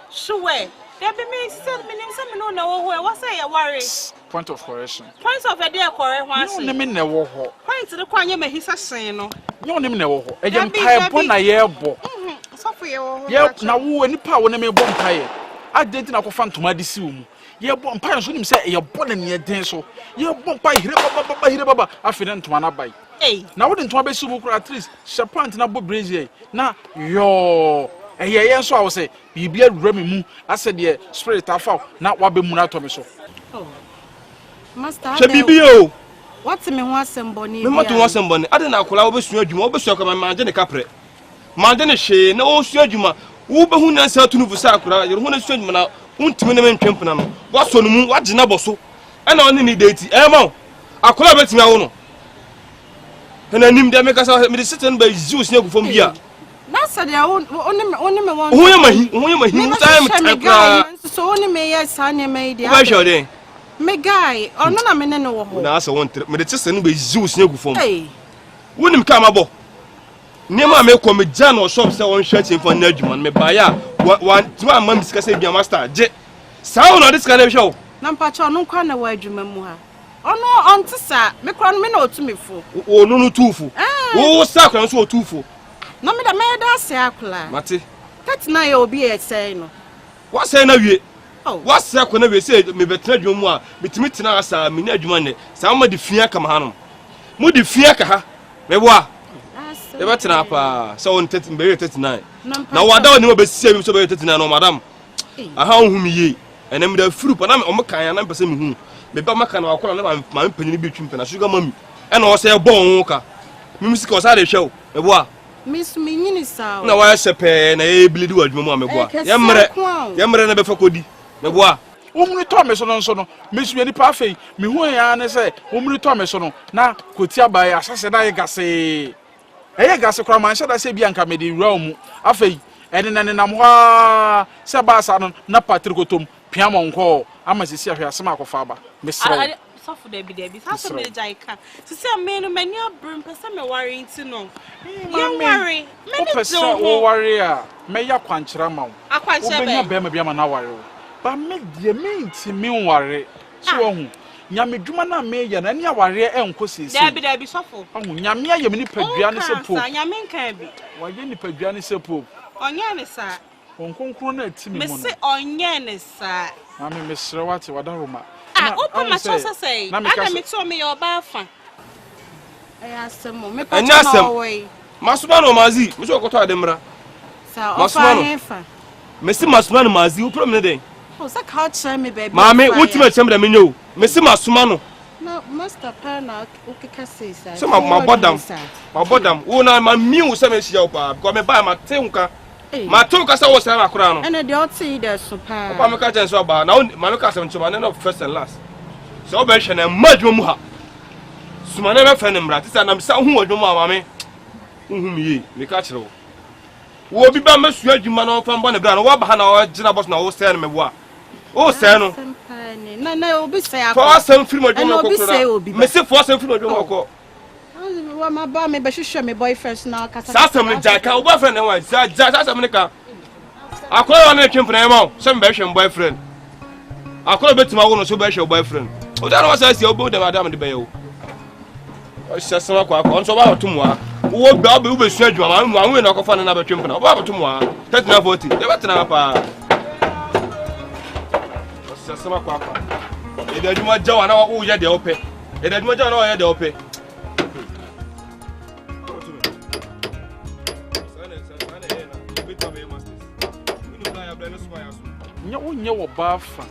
sure Debbie me said me name say me no na wo what say you worry point of correction point of idea correct one say no me na wo ho point the kwanye mahisa sen no no me na wo ho e je mpae bo na ye bo stop ye wo ye na wo nipa wo na me bo mpae adenti na ko fa ntoma de si wo mu ye bo mpae so nim say ye bo na ne den so ye bo mpae hire baba afi na ntoma na bai na wo de ntoma be si wo kura at least shapant na bo brazier na yo ye so a wo say bibia dura me mu ase de spirit afa na wa be mu na to me so master Shabibio what me ho asemboni me mato ho asemboni ade na akola wo besu adwuma wo besu akoma manje ne kapre manje ne hwe na wo su adwuma wo behu na sa tunu fu sa akora ye ho na su adwuma na untimi ne mentwempena no wo so no mu waje na boso e na oni ni date e ma akola betimi awo no na nim de me kasa me de sitan ba ziu sne gufom bia na sa de oni me won ho ye mahi utai me takra so oni me yes ane me de ba show de me guy ono na me ne no wo ho na asa won me de tese no be ziu sne gufom wonim ka mabo nema me ko me jana shop se won hwa chimfo na adwuma me ba ya wan tima mam sika se bia master je sao no dis kana be show na mpacha ono kwa na wa adwuma mu ha ono onte sa me kra no me na otumifo onu no tufu wo sa kra so otufu no me da me da se akula mate that na ye obi e say no wa say na wie wa say ko na wie say me betena adwuma mu a metimi tena asa me na adwuma ne sa ma de fia kama hanom mu de fia ka ha me bo a e betena pa so on 39 na wada oni mo be sie mi so be 39 no madam aha hu mi ye ene me da furu pa na o kan ya na pese mi hu me ba maka na wakola na ma mpanyin bi twimpe na sugar mami e na o say bon ho ka mi musika o sa de hwe me bo a miss me nyini sawo na wa sepe na e blidi wa dwuma mu me bo a yemre na be fa kodi me bo a omuni to me so no miss me ni pa afei me hu ya na say omuni to me so no na koti abai asase na ye gase kra man shada se bia nka me de wura mu afei ene nam ho se ba sa no na patrikotom piamo nko ama sisi ahwe asema akofa aba mesre sofo Debbie sasa me jaika sisi amenu mani abrum pesa me worry nti no ye worry me ni pesa o worry a me ya kwankyera ma wo akwankyera be obenya be ma bia ma na worry ba me de me nti me worry so ohu nyame dwuma na me ya na ne aware enko sisi Debbie sofo ohu nyame ya me ni padua ne se po nyame nka bi wa ye ni padua ne se po onya ne sa onkonkro na atimi mu no me se onye ne sa na me mesre wate wadaroma Ah, open my choice say. I me to me your bafa. I asked him, me pass away. Masumano mazi, me so koto ademra. Sa ofa. Mesi masumano mazi, u problem dey. O sa ka try me baby. Mama, ultimate chamber da me nyo. Mesi masumano. No, master pana o keka say sa. So my bodam. Wo na ma miu se me hia opa, because me buy ma te nka. Ma to ka sa wo sa na kura no. And the outside there so pa. Opa me ka chen so ba. Na ma me ka se nchoma na first and last. So be hwe na madwo mu ha. Suma na be fa ne mra, ti sa na me sa hu adwo mu amame. Hu mi ye, me ka kire wo. Wo bi ba masu adwuma na fa mbo ne bra no wo ba ha na wo gina boss na wo se no me bo a. O se no. Na obi say akọ. For some film adwuma ko kura. Me se for some film adwuma ko. Wa ma ba me be hwehwe me boyfriend na kasa. Sa sam ne jaka, wo boyfriend ne wa. Sa sam ne ka. Akọ yo na twemfo na ma, se me be hwe boyfriend. Akọ betima wo no so be hwe boyfriend. O da no sa si obo de madam de be yo. O se sama kwa akọ nso ba otum wa. Wo gba obe wo be su adwuma ma anwe na akọ fa na be twemfo na. Wo ba otum wa. 3940. De betena pa. O se sama kwa akọ. E de adwuma jawa na wo ye de ope. E de adwuma jawa na wo ye de ope. Nye wo bafa.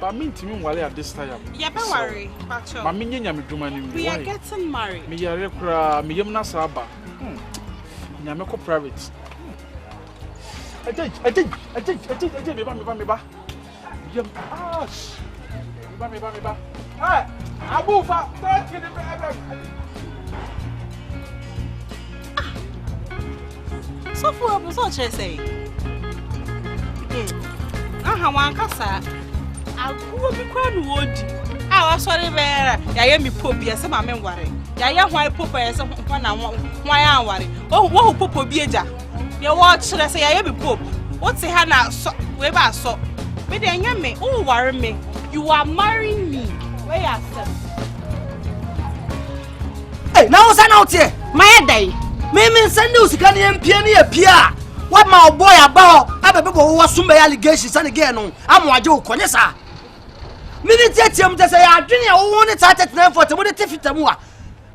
Ba me ntimi nwale at this time. Yeah, don't worry. Pacho. Ma me nyanya me dwuma ni. We are getting married. Me yare kura me yem na saba. Nyame ko private. Ajay me ba. Yem ash. Me ba. Hey, abufa, don't get it. So for us so say. Aha wan kasa. Akuwo bi kwa no wodi. Ah wa sori beera. Ya ye mi popi ese ma me nware. Ya ye hwan popo ese ho na hwan anware. Wo ho popo bi eja. Ye wo kire se ya ye bi pop. Wo te ha na so we ba so. Me de nya me, wo ware me. You are marrying me. Where you are? Hey, now what's out here? My day. Me send you sika ni empia ni epia. What my boy about? Abebe go wo sumbe allegations and again no. Amwaje ukonye sa. Minute etiam te say adwene ya wo ne 3940 mo de tifitamu a.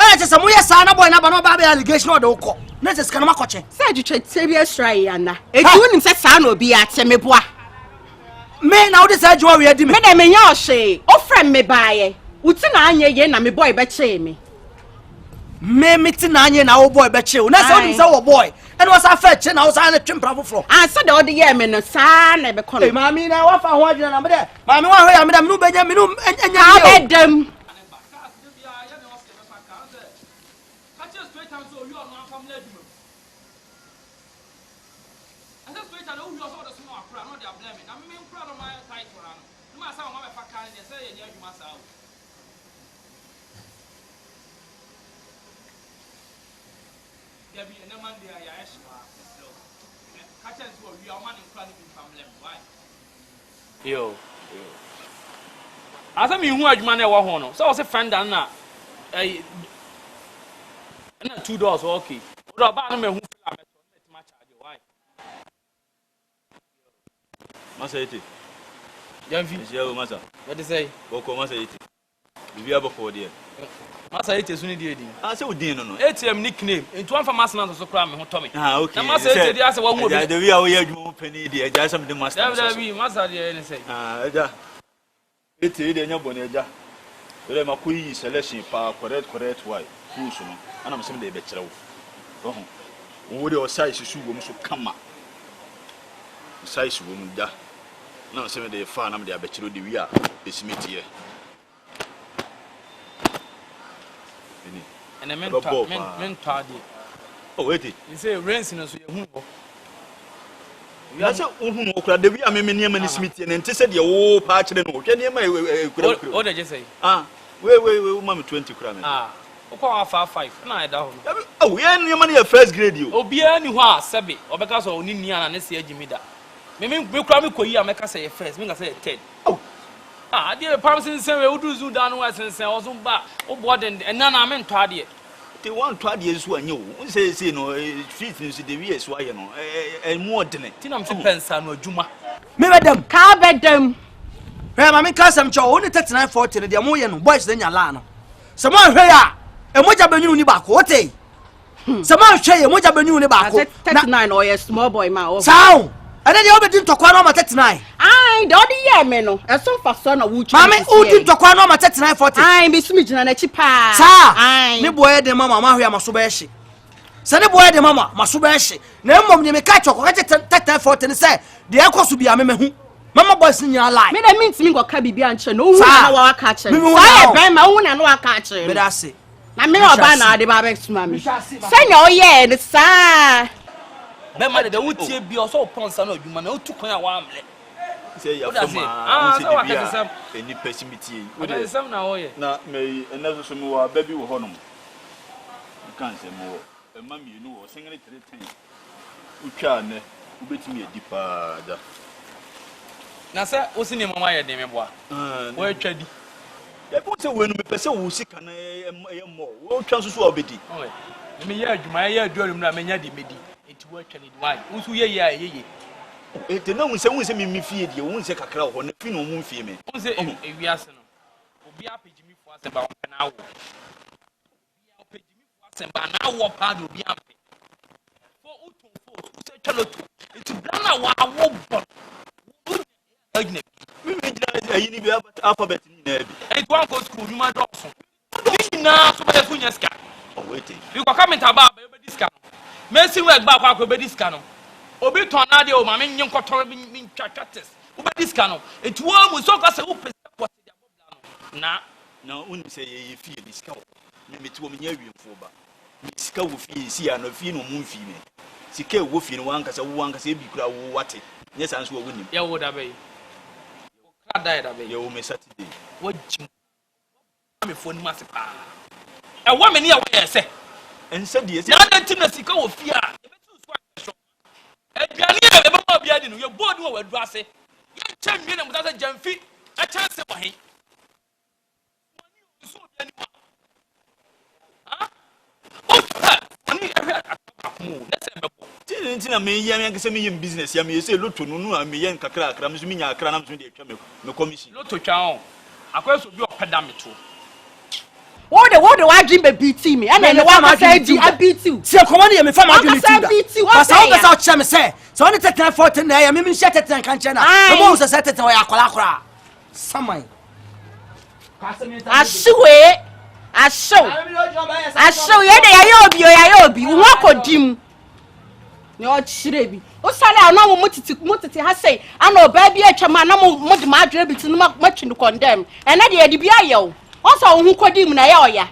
Eh te say mo yesa na boy na ba no ba allegation o de ukọ. Na te sika na makoche. Say adwetwe tebia strai ana. Etu nim say sa na obi ate me boa. Me na wo de say adwo we adi me. Me na me nya o hye. O friend me baaye. Uti na anye ye na me boy be che me. Me ti na anye na wo boy be che o. Na say wo nim say wo boy. And was a fetch and I was on a trimper floor. I said all the year, men, son, never call him. Mammy, now what for one number there? Mammy, I'm no Benjamin, and I had them. Yo. Asa mi hu adwuma na e wo ho no. So wo se friend dan na na 2 doors okay. Wo ba na me hu fila me to na tima charge why? Masa eti. Janvi. Eje masa. What is say? Boko masa eti. Bibi aboko there. Masa eti so ni die din. Ah se udin no no. ATM nickname. Ntu anfa master na so kra me ho to me. Ah okay. Na masa eti dia se wo hu obi. Ja de wi a wo ye adwuma pani dia ja sam de master. Da bi masa dia ni say. Ah eja. Eti de nya bone eja. Ere ma ko yi selection pa correct why. Fusu no. Ana mse de be kire wo. Oho. Wo de o size su wo so kama. Size wo mu da. Na mse de fa na me de abekire de wi a esimiti ye. And I meant tardy. Oh, wait. You say rains in us. That's a the via many Smith and said your patch and what did you say? Ah, wait, mammy 20 crowns. Ah, okay, 5. No, down. Oh, we are your money a first grade you. Oh, be anywhere, Sabi, or because of Ninian and see Jimmy that. Maybe we cram me, make us say first, make us say 10. Oh, ah, dear Parson say we would do down west and say, also back, oh, what and none I meant tardy. They want 20 years when you say, no, fitness the years why you know, and more than it. Tinam Pensa no Juma. Me madam, Car bedroom. hwɛ ma me ka asɛm kyɛ wo ne 3940 no deɛ moyɛ no boys na nya laa no sɛ moahwɛ a ɛmogya bɛnwunu ni baako wote sɛ moahwɛ yɛ mogya bɛnwunu ni baako 39 ɔyɛ small boy ma o saa ɛne deɛ wobɛdi ntɔkwa no ɔma 39 ai deɛ ɔde yɛ me no ɛso mfa so na wotwa maame wodi ntɔkwa no ɔma 3940 ai bi sumi gyina n'akyi paa saa ne boɔ yɛ de mama mahwe amaso bɛhye sɛ ne boɔ yɛ de mama maso bɛhye na mmom ne meka kyɛ kɔka kyɛ 3940 ne sɛ deɛ ɛkɔ so bia memahu mama boys ni nya lie me da mintimi ngɔka bibia nkyɛ no wo na wa ka kyɛ no saa yɛ bɛn ma wo na no wa ka kyɛ me da se na me oba na ade ba bɛtuma me sɛnya ɔyɛ ne saa bɛma de wotie bi ɔsɔ pɔnsa no adwuma na otu kwan a waamle sɛ ya fama sɛ wa ka sɛ eni pesimiti yi wo de sɛm na ɔyɛ na me ɛna so me wa ba bi wɔ hɔ nom kan sɛ mo ɛma mienu wɔ sengene 310 utwa ne ubetimi edi pa da na sɛ wo si ne mama yɛ den me boa wo atwa di ya bo sɛ wo no me pɛ sɛ wo sika na ɛyɛ mmɔ wo twa so so obedi me yɛ adwuma yɛ aduarum na menya de medi enti wo atwa ne di why wo so yɛ yɛ yɛ enti na wo sɛ me fie die wo sɛ kakra wɔ na fi no mu fie me wo sɛ ewiase no obi apagimi fo asɛ ba wo na wo obi apagimi fo asɛ ba na wo pa do obi ampe fo utu fo sɛ twaloto enti bra na wa wo bɔ agina mimi jina ayi ni bi alphabet ni na bi e to anko school nyuma dɔso ni na so ba fu nya ska wait bi kwa comment aba ba be diska no mesi work ba kwa be diska no obi ton na de o ma me nyi nkɔtɔre mi twatwa test wo be diska no enti wo mu so ka sɛ wo pese kwa se dia bobla no na uni sɛ ye fie diska wo me ti wo me nya wiemfo ba sika wo fie si ya no fie no mu fie me sika wo fie no wankasa wo wankasa ebi kura wo wate nya san so wo nim ya wo da be kada da be ye wo me Saturday wo jim me phone ma se pa e wo me ne ya wo yɛ sɛ ense die na da tim na sika wo fie a e betu so ahwɛ aduane a e be ma obi adi no ye board wo wadu ase ye kyɛ nwie na mo sɛ jamfi e kyɛ se wɔ he mani so obi ani ma ha o fa ani ehwɛ akamu na se be ko tin na me yɛ me nkese me yɛ business ya me yɛ loto no no me yɛ nkakra akra me so me nya akra na me so de atwa me commission loto twa on akwa so bi opeda me to what the wa dream be beat me and then wa ma say di a beat you se komo ne me fa ma dream da pasa o be sa o che me se so on 3940 na ya me me hye 39 kan che na me mo so 39 o ya akola akora samai ashiwe asho ye de ya obi wo akodim ne o chire bi o sale ana wo mutiti ha sei ana oba bi atwa na mo de ma adwere bi ti no ma twi no condemn and na de ye de bi ayew o so wo hu kodim na ye oya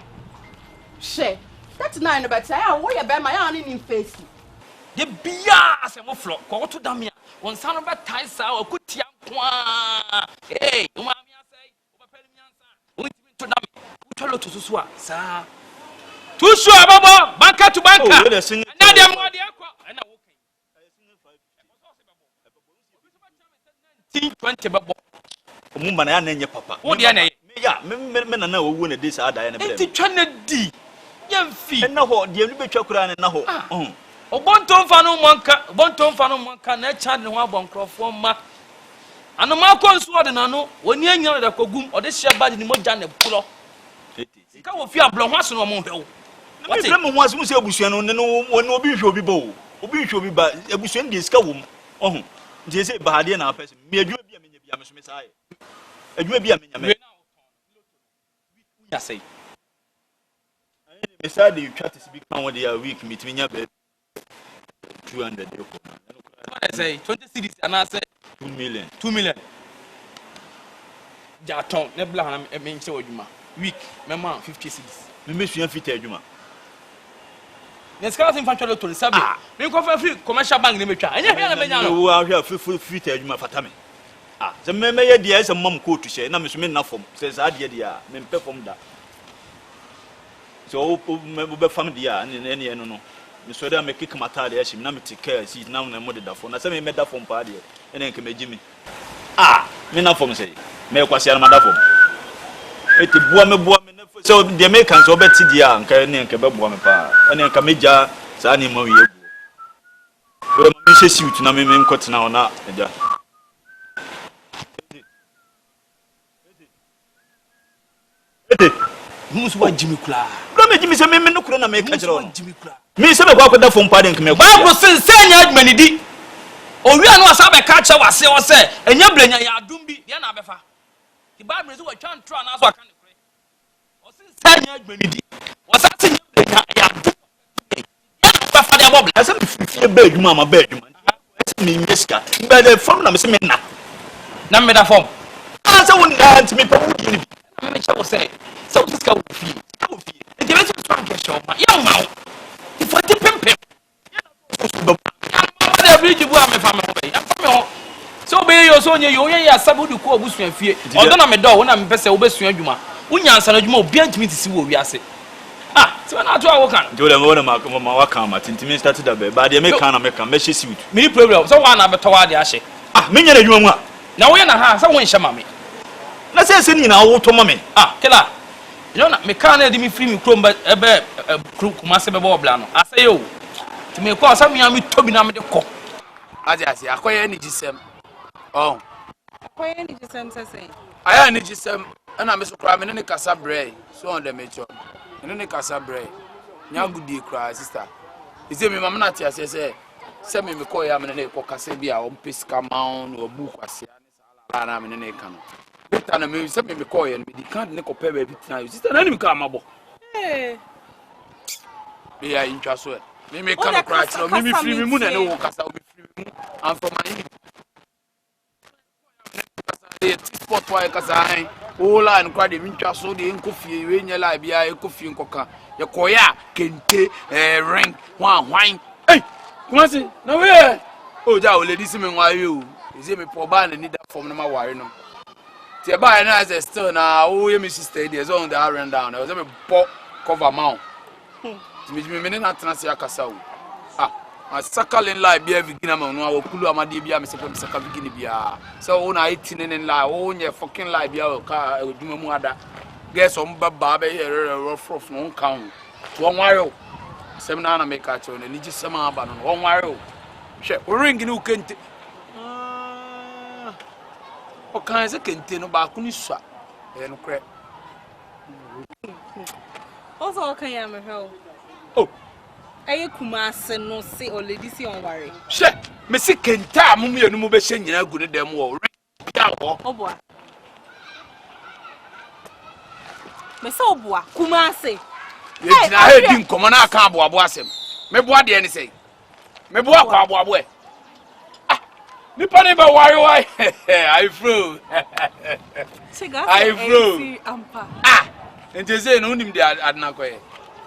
she 39 no better ya wo ye be ma ya ni face de bia asemo flo ko to dam ya won sa no be tai sa akutia kwa o ma mi asai o ba pele mi ansa o timi to dam o twalo to susu a sa tusu ababo banka to banka na de mo de akwa na wo kan 20 babo omu mana ya na nye papa wo de na ye ya me na wo na de sa ada ya na enti twa na di yemfi na ho de anu betwa kura na ho obonto mfa no monka na cha de ho abonkrofo ma anoma konso ode na no oni anyina da kogum ode hye ba de ni moja ne plo sika wo fi ablo ho aso no mo hwew what is mo ho aso mo se abusua no ne no obi hwe obi ba o obi hwe obi ba abusua ndi sika wo mo nti se ba hade na apese me adwuma bia menya bia me so me sae adwuma bia menya me ya sei me sae de twa tese bi kan wo de a week meet menya ba 200 de ko I say 20 cities and I say 2 million ja ton ne bla na me nche adwuma week me ma 50 cities me mesua fit adwuma ne ska sin fa twalo to sabe me ko fa free commercial bank ne metwa anya hwe na menya no wo ahwe fit adwuma fatame se me ye dia se mam ko to she na me so me na fom se za dia dia me mpe fom da so me be fam dia ne no me so da me kick mata da yashim na me take si na mo de da fom na se me da fom pa dia ene nke me gimi me na fom se me kwase na da fom eti bua me na so de me kan so beti dia nka ne nke be bua me pa ene nka meja sa ni ma wie gu me she suit na me nkotena ona eja Musu wa Jimmy Kula. No me Jimmy se me no kura na me ka jero. Me se me kwa kwada fom pa den keme. Bible say senya adwuma ni di. Owi anu asa be ka che wase wo se enya blenya ya adum bi de na abefa. The Bible say we twan tro na so aka ne kure. O se senya adwuma ni di. O sa senya blenya ya adum. Ya na abefa de abobla. Asa me fie ba adwuma ma ba adwuma. Asa me nyeska. Be de fom na me se me na. Na me da fom. Asa won na ntimi pa wo ni. Na me che wo se. So this guy will feel. And the rest of the strong show, my young man. If I did pimp him, I'm bridge you are my family. So be your son, you are Sabu to call Bush and fear. Although I'm a dog when I'm best obey Juma. Unya Sanajmo, behind me to see what we are saying. Ah, so now to our can. Do the one of my camera, Tintimin started a bed, but they make an American mesh suit. Many problems, so one of toward the ashe. Ah, many of you. Now we are not someone shamami. Let's say, sending our automami. Ah, killer. You know, me can't me free me chrome but a crook must have a blano. I say, oh, to me, cause some young Toby Nam the cock. As I say, I quite energy sem. Oh, Quite any same say. I energy sem, and I'm Mr. Cramming in the Cassabre, so on the metro. And in the Cassabre, young good dear cry, sister. Is it me, Mamma? I say, send me call yam and a Casabia or Pisca Mound or book was and I'm in a can. And me send me call and me can't make a pair every time. Sister, let me come up. Hey. Yeah, interested. Me can't cry, so maybe free me moon and no cast out free. I'm from my spot why Casai, all and cried the interest so the coffee, when you lie, be a coffee and coca. Your koya, kente, rank, wine. Hey, Kumasi, no way. Oh, that will ladies me why you. Is it me poor band and need that from my wire? No. The buy an as a stone now, oh, you miss stay there's on the iron down. I was a pop cover mount. Me not Nasia Casau. Ah, a suckling life be a beginner, no, Kulu Amadibia, Mr. Pomsaka Beginibia. So, on 18 and lie, own your fucking life, your car, Dumada. Guess on Baba here, rough from one count. 1 wire. 7 hour make a turn and just some about 1 wire. We're ringing who can't. What kinds of container back on his shop? And crap. Also, can you have a hell? Oh, I Kumasi no say or lady see on worry. Shit, Missy can't tell me and move a shin, you're good at them all. Oh, boy. Miss Obua, Kumasi. I didn't come on, I can't boss him. Maybe what the anything. Maybe what I wear. Me pane ba why I flew. I flew. Ah, and they say no nim dey adna koye.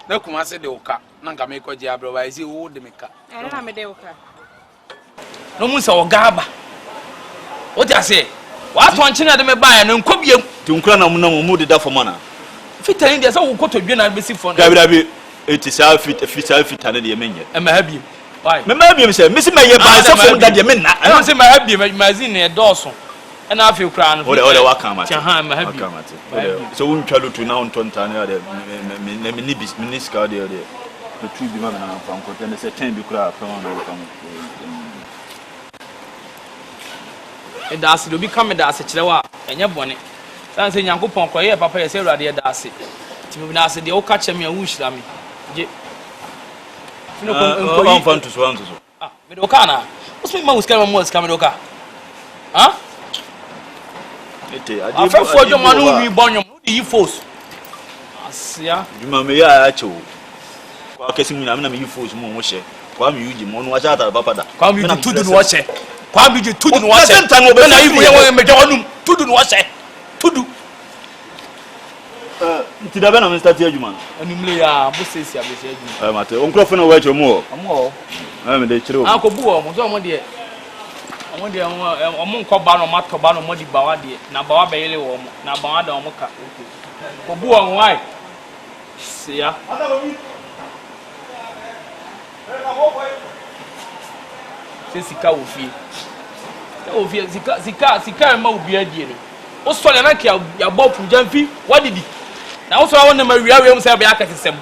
Na kuma se de oka. Na nka me ko je abro ba isi wo de meka. I na me de oka. No mu se ogaba. O ti ase. Wa to nche na de me ba ya no nkobiem. Ti nkura na mu de da foma na. Fitani de se wo kotodwe na be si fon. Dabi it is fit na de menye. E ma ha bi. Why? Me ma bi say me se me ye ba se fom da de me na. I don't say my happy magazine e dawson. And I feel crown. Ode wa kan mate. Aha, ma happy. So won twalo tu na on tonta na de me ni bis miniska de de. The two bi ma na fa nkote ne se 10 bi kura fa na kan. E da ase obi ka me da ase kire wa enye bone. San se Nyankopon koye papa ye se urade ye da ase. Ti me na ase de o ka che me a wu hira me. Je No kon fan to so. Ah, me do ka na. What's me ma uska me do ka? Huh? Ete ade afọ fojo manu wi bonyom no di force. Asia. Juma me ya acho. Kwa kesi mu na me force mu wo hye. Kwa me yuji mo no wa chata papa da. Kwa me yuji tudu no wo hye. Kwa me yuji tudu no wo hye. Senta no be na ibu ye wo me de wonum tudu no wo hye. Tudu. Nti da be na me start adwuma. Anumle ya bo sesi abese adwuma. Mate, onkrofo na wa chemu o. Amo. Me de chire o. Akobu o mo so mo de. Omo de omo nkoba no matoba no mo di bawa de. Na bawa be yele wo mo. Na bawa da omo ka. Kobu o why? Sia. Sika wo fie. O fie sika ma obi adie no. O so le na ke ya bo pujamfi wadidi. Na wo so wa na ma wiya we mu say be akatesem.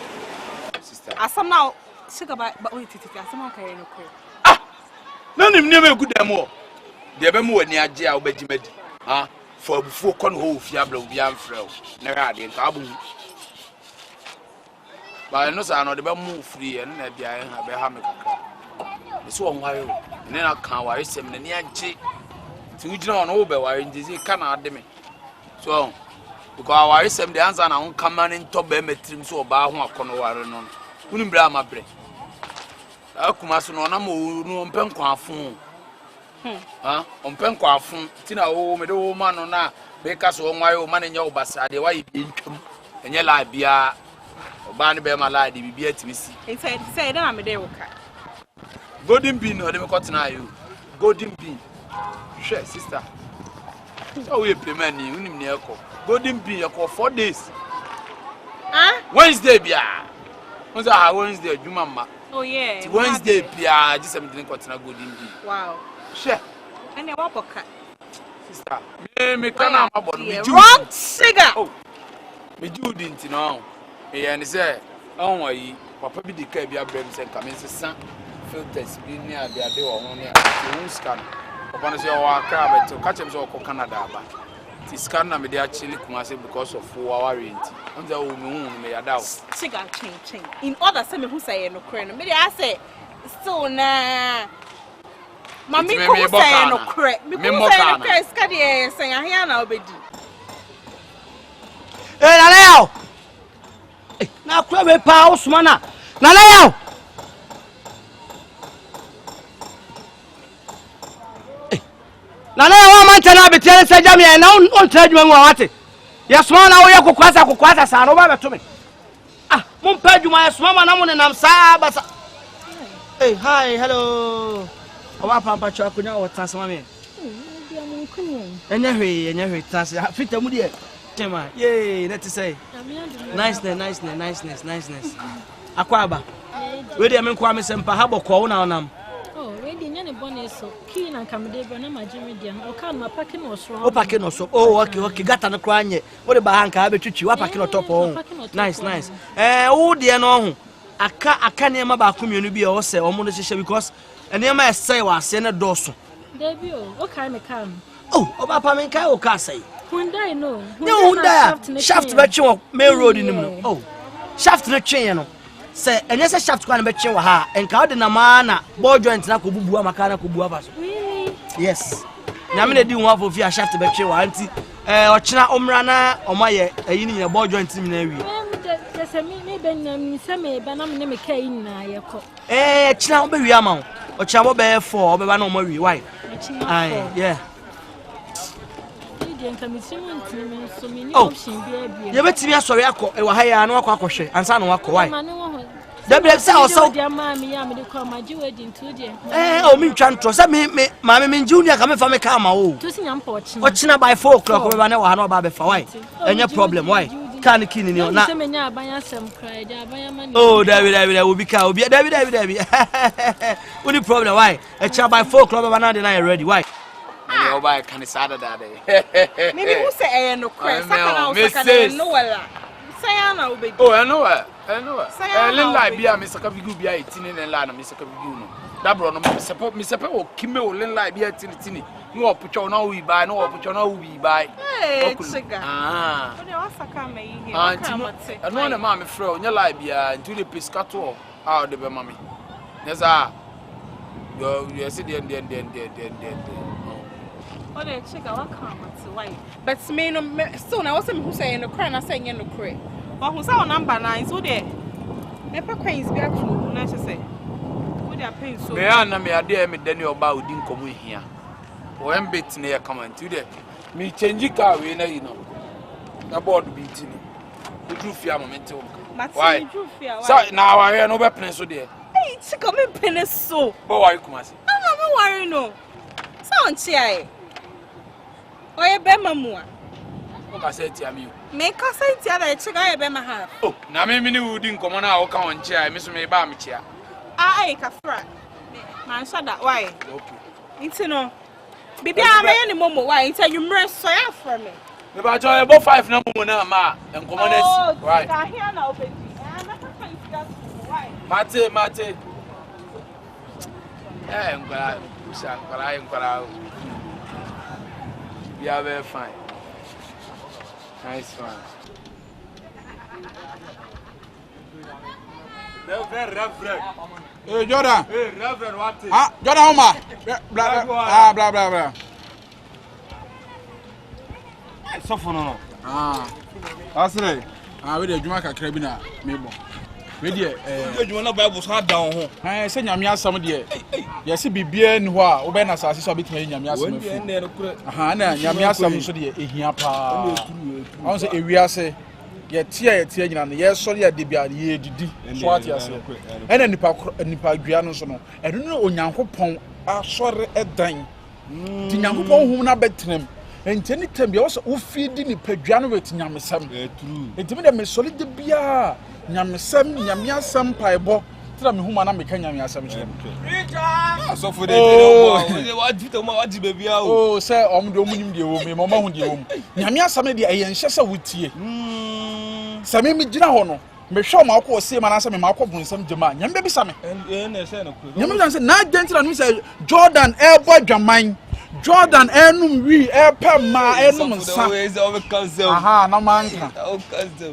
Sister. Asam now sugar ba wait asam ka no ko. Ah. Na nim ne me gu dem o. De be mu wani age a wo bagimadi. Ha. for before con ho fiable bi amfrel na ra de ka abu ba no sa no de be move free and na bia ha be ha me kakra so on wire ne na kan wire sem ne agye ti ugina on wo be wire ndizi ka na ade me so because wire sem de answer na won kama ne nto be metrim so oba ho akono wire no unim bra ma bre akuma so no na mo no mpem kwa afun mpem kwa afun ti na wo me de wo ma no na be ka so on wire wo ma ne nya obasa de wire bi ntwam enye la bia oba ne be ma la de bibia timisi inside say na me de wo ka golden bean o de me kotena you golden bean share sister so we payment ni unim ne ekọ golden bean ekọ 4 days Wednesday bia once ha Wednesday juma ma oh yeah Wednesday bia just something kotena golden bean wow share and wa boka sister me kana ma bono me wrong sugar oh me jude ntino me ya ni say on yi papa bi dika bi abrem say nka me sesa filters bi ni ade ade wo ho ni ade scan papa no say o aka beto ka chem say o Canada aba ti scan na me dey actually Kumasi because of our rent on the wo me hu me yada sugar chain in order say me hu say no kre no me dey say still na mami ko say no kre me ko say no kre ska dey say ahia na obedi nana yaw na kura we pa Usmana nana yaw nana yaw man tana betian se jamia na on trade man wa wate yasma na wo ye kokwasa sa no ba beto me mun pa djuma yasma na mun nam sa basa hey hi hello owa pampa chwa kunya wo tasma me dia mun kunye enya hwe tas fita mu de tema yay let us say niceness akwaba we dey men kwa me sempa ha bokọ na onam oh we dey nya ne bone so ki na kamde be na majimi dia o kan ma pake no so o pake no so oh okay gata no kwa anye wo de ba hanka ha betwitwi wa pake no top on nice wo de no ho aka ne ma ba komienu bi e wo se o mo no hihye because ene ma esai wa ase ne doso debi o kai me kam oh o ba pa men kai o ka sai Hyundai no. Hyundai shaft be twen main road nim no. Oh. Shaft no twen no. Say enye se shaft kwa na be twen wa ha. Enka ode na ma na ball joint na ko bubu amaka na ko bubu abaso. Really? Yes. Na me na di ho afo fi shaft be twen wa anti ochina omra na omaye ayi ni na ball joint mi na wi. Se me be na mi se me be na me me kai na ye ko. China obe wi ama. Ochina bo be 4 obe ba na omo wi. Why? Ai, yeah. Oh, you bet me sorry akọ e wa ha ya na akọ akọhwe ansa na wakọ why da bre say also dia mama ya me de ko ma ji wedding to dia o mi twa ntro say me mama me junior ka me fa me ka ma o to sinya mpa ochina by 4 o'clock we ba na wa ha na ba be fa why any problem why kan kini ni na se me nya abanya sem cry dia abanya mani oh David obi ka obi David only problem why e cha by 4 o'clock ba na dey na ready why me oba kan sada da dey me who say no cry sakana no wala say na obedi oh no len la bia me saka bigu bia etini len la na me saka bigu no da bro no me sepa o kime o len la bia tini no oputwa na wi bai no oputwa na wi bai chiga o de wasaka me yi here no na ma me frɛ o nya la bia ntu de piscato a o de be ma me neza you see the oh de chiga wa come to why but me no still na was me who say no cry na say no cry but who say on number 9 so there e pa queens bi atu na say wo de pain so me ana me ade me dani oba odi nkomo hia o embet na ya come ntu de me change car we na you know na board bi tini o dru fia moment o why dru fia why na wa here no be pen so there hey chiga me pen so but why Kumasi I'm not worry no sound chai oye be mamua o ka say tia mi me ka say tia na chiga ye be ma ha oh na me ni udi nkomo na o ka on chai me so me ba me chia ai ka fra man shada why okay Inti no bibi a me ni momo why inti you mre so ya for me me ba jo e bo 5 na momo na ma nkomo na why ka here na obedi na ka fa ita why mate ngara usa ngara ya be fine Nice one. Reverend. Hey, Jordan. Hey, Reverend, what is? Ah, Jordan, Oma. Blah, blah, blah, blah. So for no. Ah. Asre. Ah, we dey dwuma kakra bi na mebo. We dey dwuma na Bible so down ho. Eh, say nyame asam dey. Yesi bibia ni ho a wo be na asase so betuma nyame asam afu. Aha, na nyame asam so dey ehia pa. On say ewiase ye tie nyina no ye sori ya debia ye didi so ati ase. Ena nipa dua no so no. Eno no onyankopɔn asori edan. Ti nyankopɔn hum na betrem. Enteni tembia wo feed ni padua no wet nyamesam. True. Entimi de me solid bia nyamesam nyamiasam paebo. Tira me huma na me kan nyamiasam che. So for the what bia o. Oh, say omde omunim de wo me mama hu de wo. Nyamiasam de aye nhye se wutie. Same me gina ho no. Me hwe ma akọ se ma na se me ma akọ bunsam jema. Nyambe bi same. Na se na ko. Nyambe say na gentira no say Jordan ebo dwaman. Jordan enum wi epema enum nsa. Aha na manka.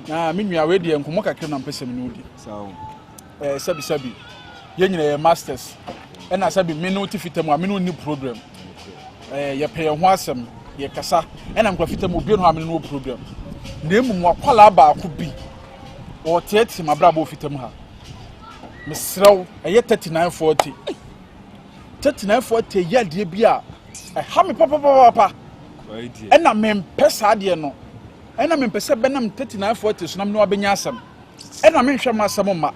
Na me nua we de enkomo kakra na mpesem no di. Sawo. Sabi. Ye nyina masters. E na sabi me no tifitam a me no ni program. Ye pay ho asem, ye kasa. E na nkwa fitam obi no a me no program. Na emu mo akwala ba ko bi. O tieti mabra ba fitam ha. Me srew ye 3940. 3940 ye de bia ha me papa ena me mpesa de no ena me mpesa benam 3940 so nam no abenya asam ena me hwɛ ma asam ma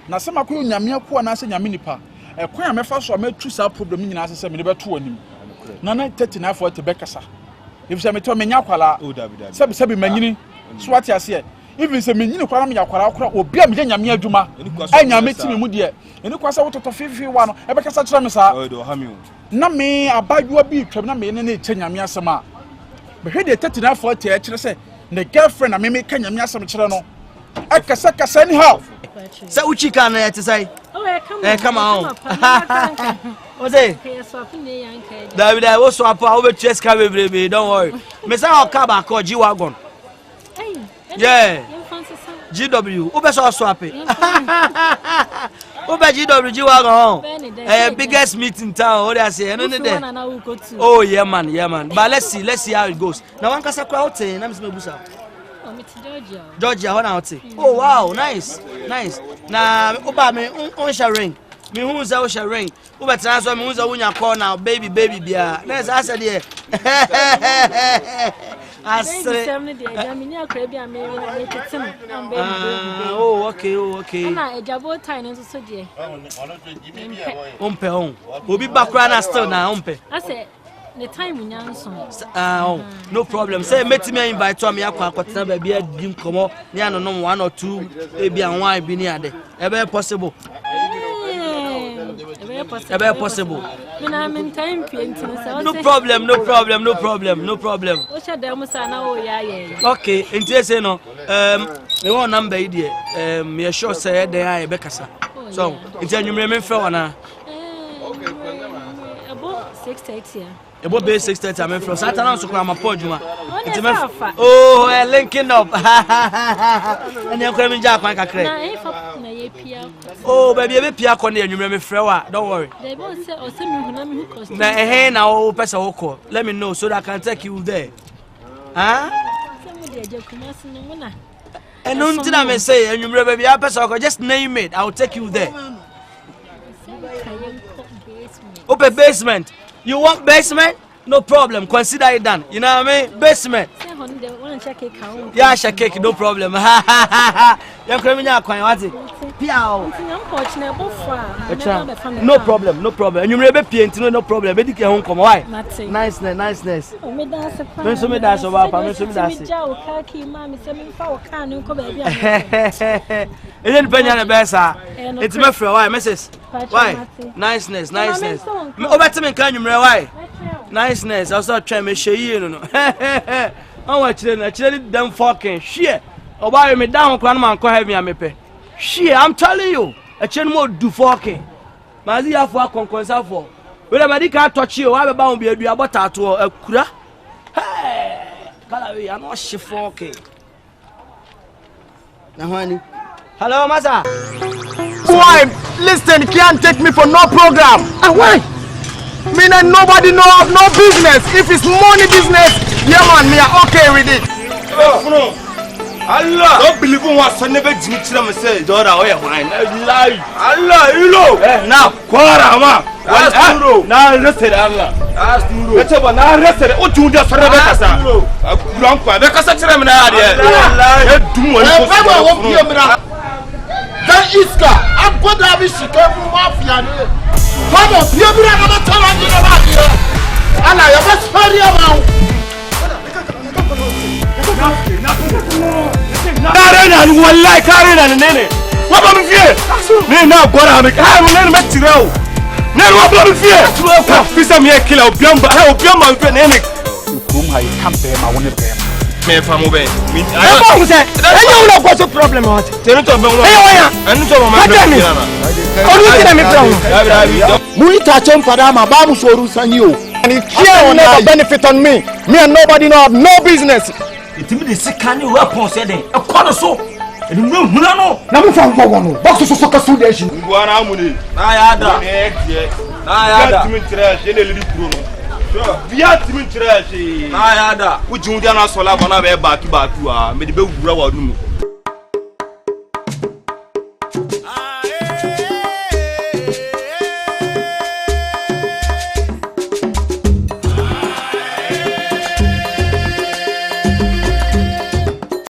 na asam akoyo nyame akoa na ase nyame nipa ekwan a mefa so ametu sa problem nyina ase se me de beto anim na 3940 bekasa if se me to menya kwala sabi manyini so ate ase even se menyini kwala me yakwala akora obi a me nyame adwuma anyame timi mu de eni kwasa wototo fifi wa no e bekasa kira me sa na me abadwa bi twam na me ne che nyame asem a behwe de 3940 e kire se ne girlfriend na me ka nyame asem kire no akasa ni how sa uchika na yete sai come on o say David I was swap I will chase car baby don't worry me say o car back or G wagon yeah GW o be so swap Ube GW wagon biggest meet in town what I say no there oh yeah man but let's see how it goes now one kasa kwa hotel na me busa Georgia what out oh wow nice na uba me on sharing me hu za o sharing uba transfer me hu za wunya call now baby bia let's answer there asre oh okay na ejabo time no so de ompe on obi bakra na still na ompe ase the time nyanso no problem say meti me invite to me akwa akotena ba bia dim komo ne anonom 1 or 2 e bia wan bi ni ade e be possible me na men time painting so no problem o sha dem sa na o ya okay enti say no me won number yi de me sure say dey ai be kasa so enti anwumre me frɛ wana abo 6:30 ebo be 6:30 me frɛ satana so kra ma podjuma enti me oh linking up eni akra me ja kwan kakre na e fa na ye pia oh baby e be pia kɔ na anwumre me frɛ wa don't worry they bo say o say me hu na me hu cost na na o pesa wo kɔ let me know so that I can take you there say mo de Kumasi no mo na eno ntina me say anwumre baby a pesa wo just name it I will take you there open basement you want basement no problem consider it done you know what I mean basement yeah shake cake no problem you come in your kwan what piao no problem and you may be paint no problem be dike hon come why niceness me dance over pa me dance enen penya na besa it me frɛ why mrs why niceness me obeti me kan nwumre why niceness also try me shey no on wa chire dem fucking shit oba me down kwan man ko have me amepe shit I'm telling you a chire mo do fucking mazi ya for konkonsa for we le medika touch you wa be ba won be adua bota to akura hey kala I know she okay. Now, honey. Hello, Masa. Why? Listen, can't take me for no program. And why? Me and nobody know of no business. If it's money business, yeah man, me are okay with it. No. Allah, don't believe in what son never did to say, daughter, wine. Lie. Allah, you know. Now, Quarama. Now, listen, Allah. Ask you. Let's have an arrested. What you just read us out. Long for the Cassatram. Then Iska, I'm going to have a chicken mafia. Come on, you're going to tell me about it. And I must hurry around. Karen wallahi Karen nene wa ba mi fie ne na bora mi ha mi ne me tirao ne wa ba mi fie fisa mi e kila obiamba mi fe nene kum ha kampe ma woni be me fa mo be mi I don't say any una go to problem what tenu to be mo enu to ma be na onu ti na mi brown mu ita chem fada ma ba mu soru sanyi o and it will never benefit on me and nobody know have no business. Itimi de sikani weapons e den e kono so e nu huna no na mu fa ngwo wono box so kasu de shi ngwa na amune na ya da na ya da timi tire je ne lili kuro no so via timi tire je na ya da ujun dia na so la bona be baaki a me de be wura wa nu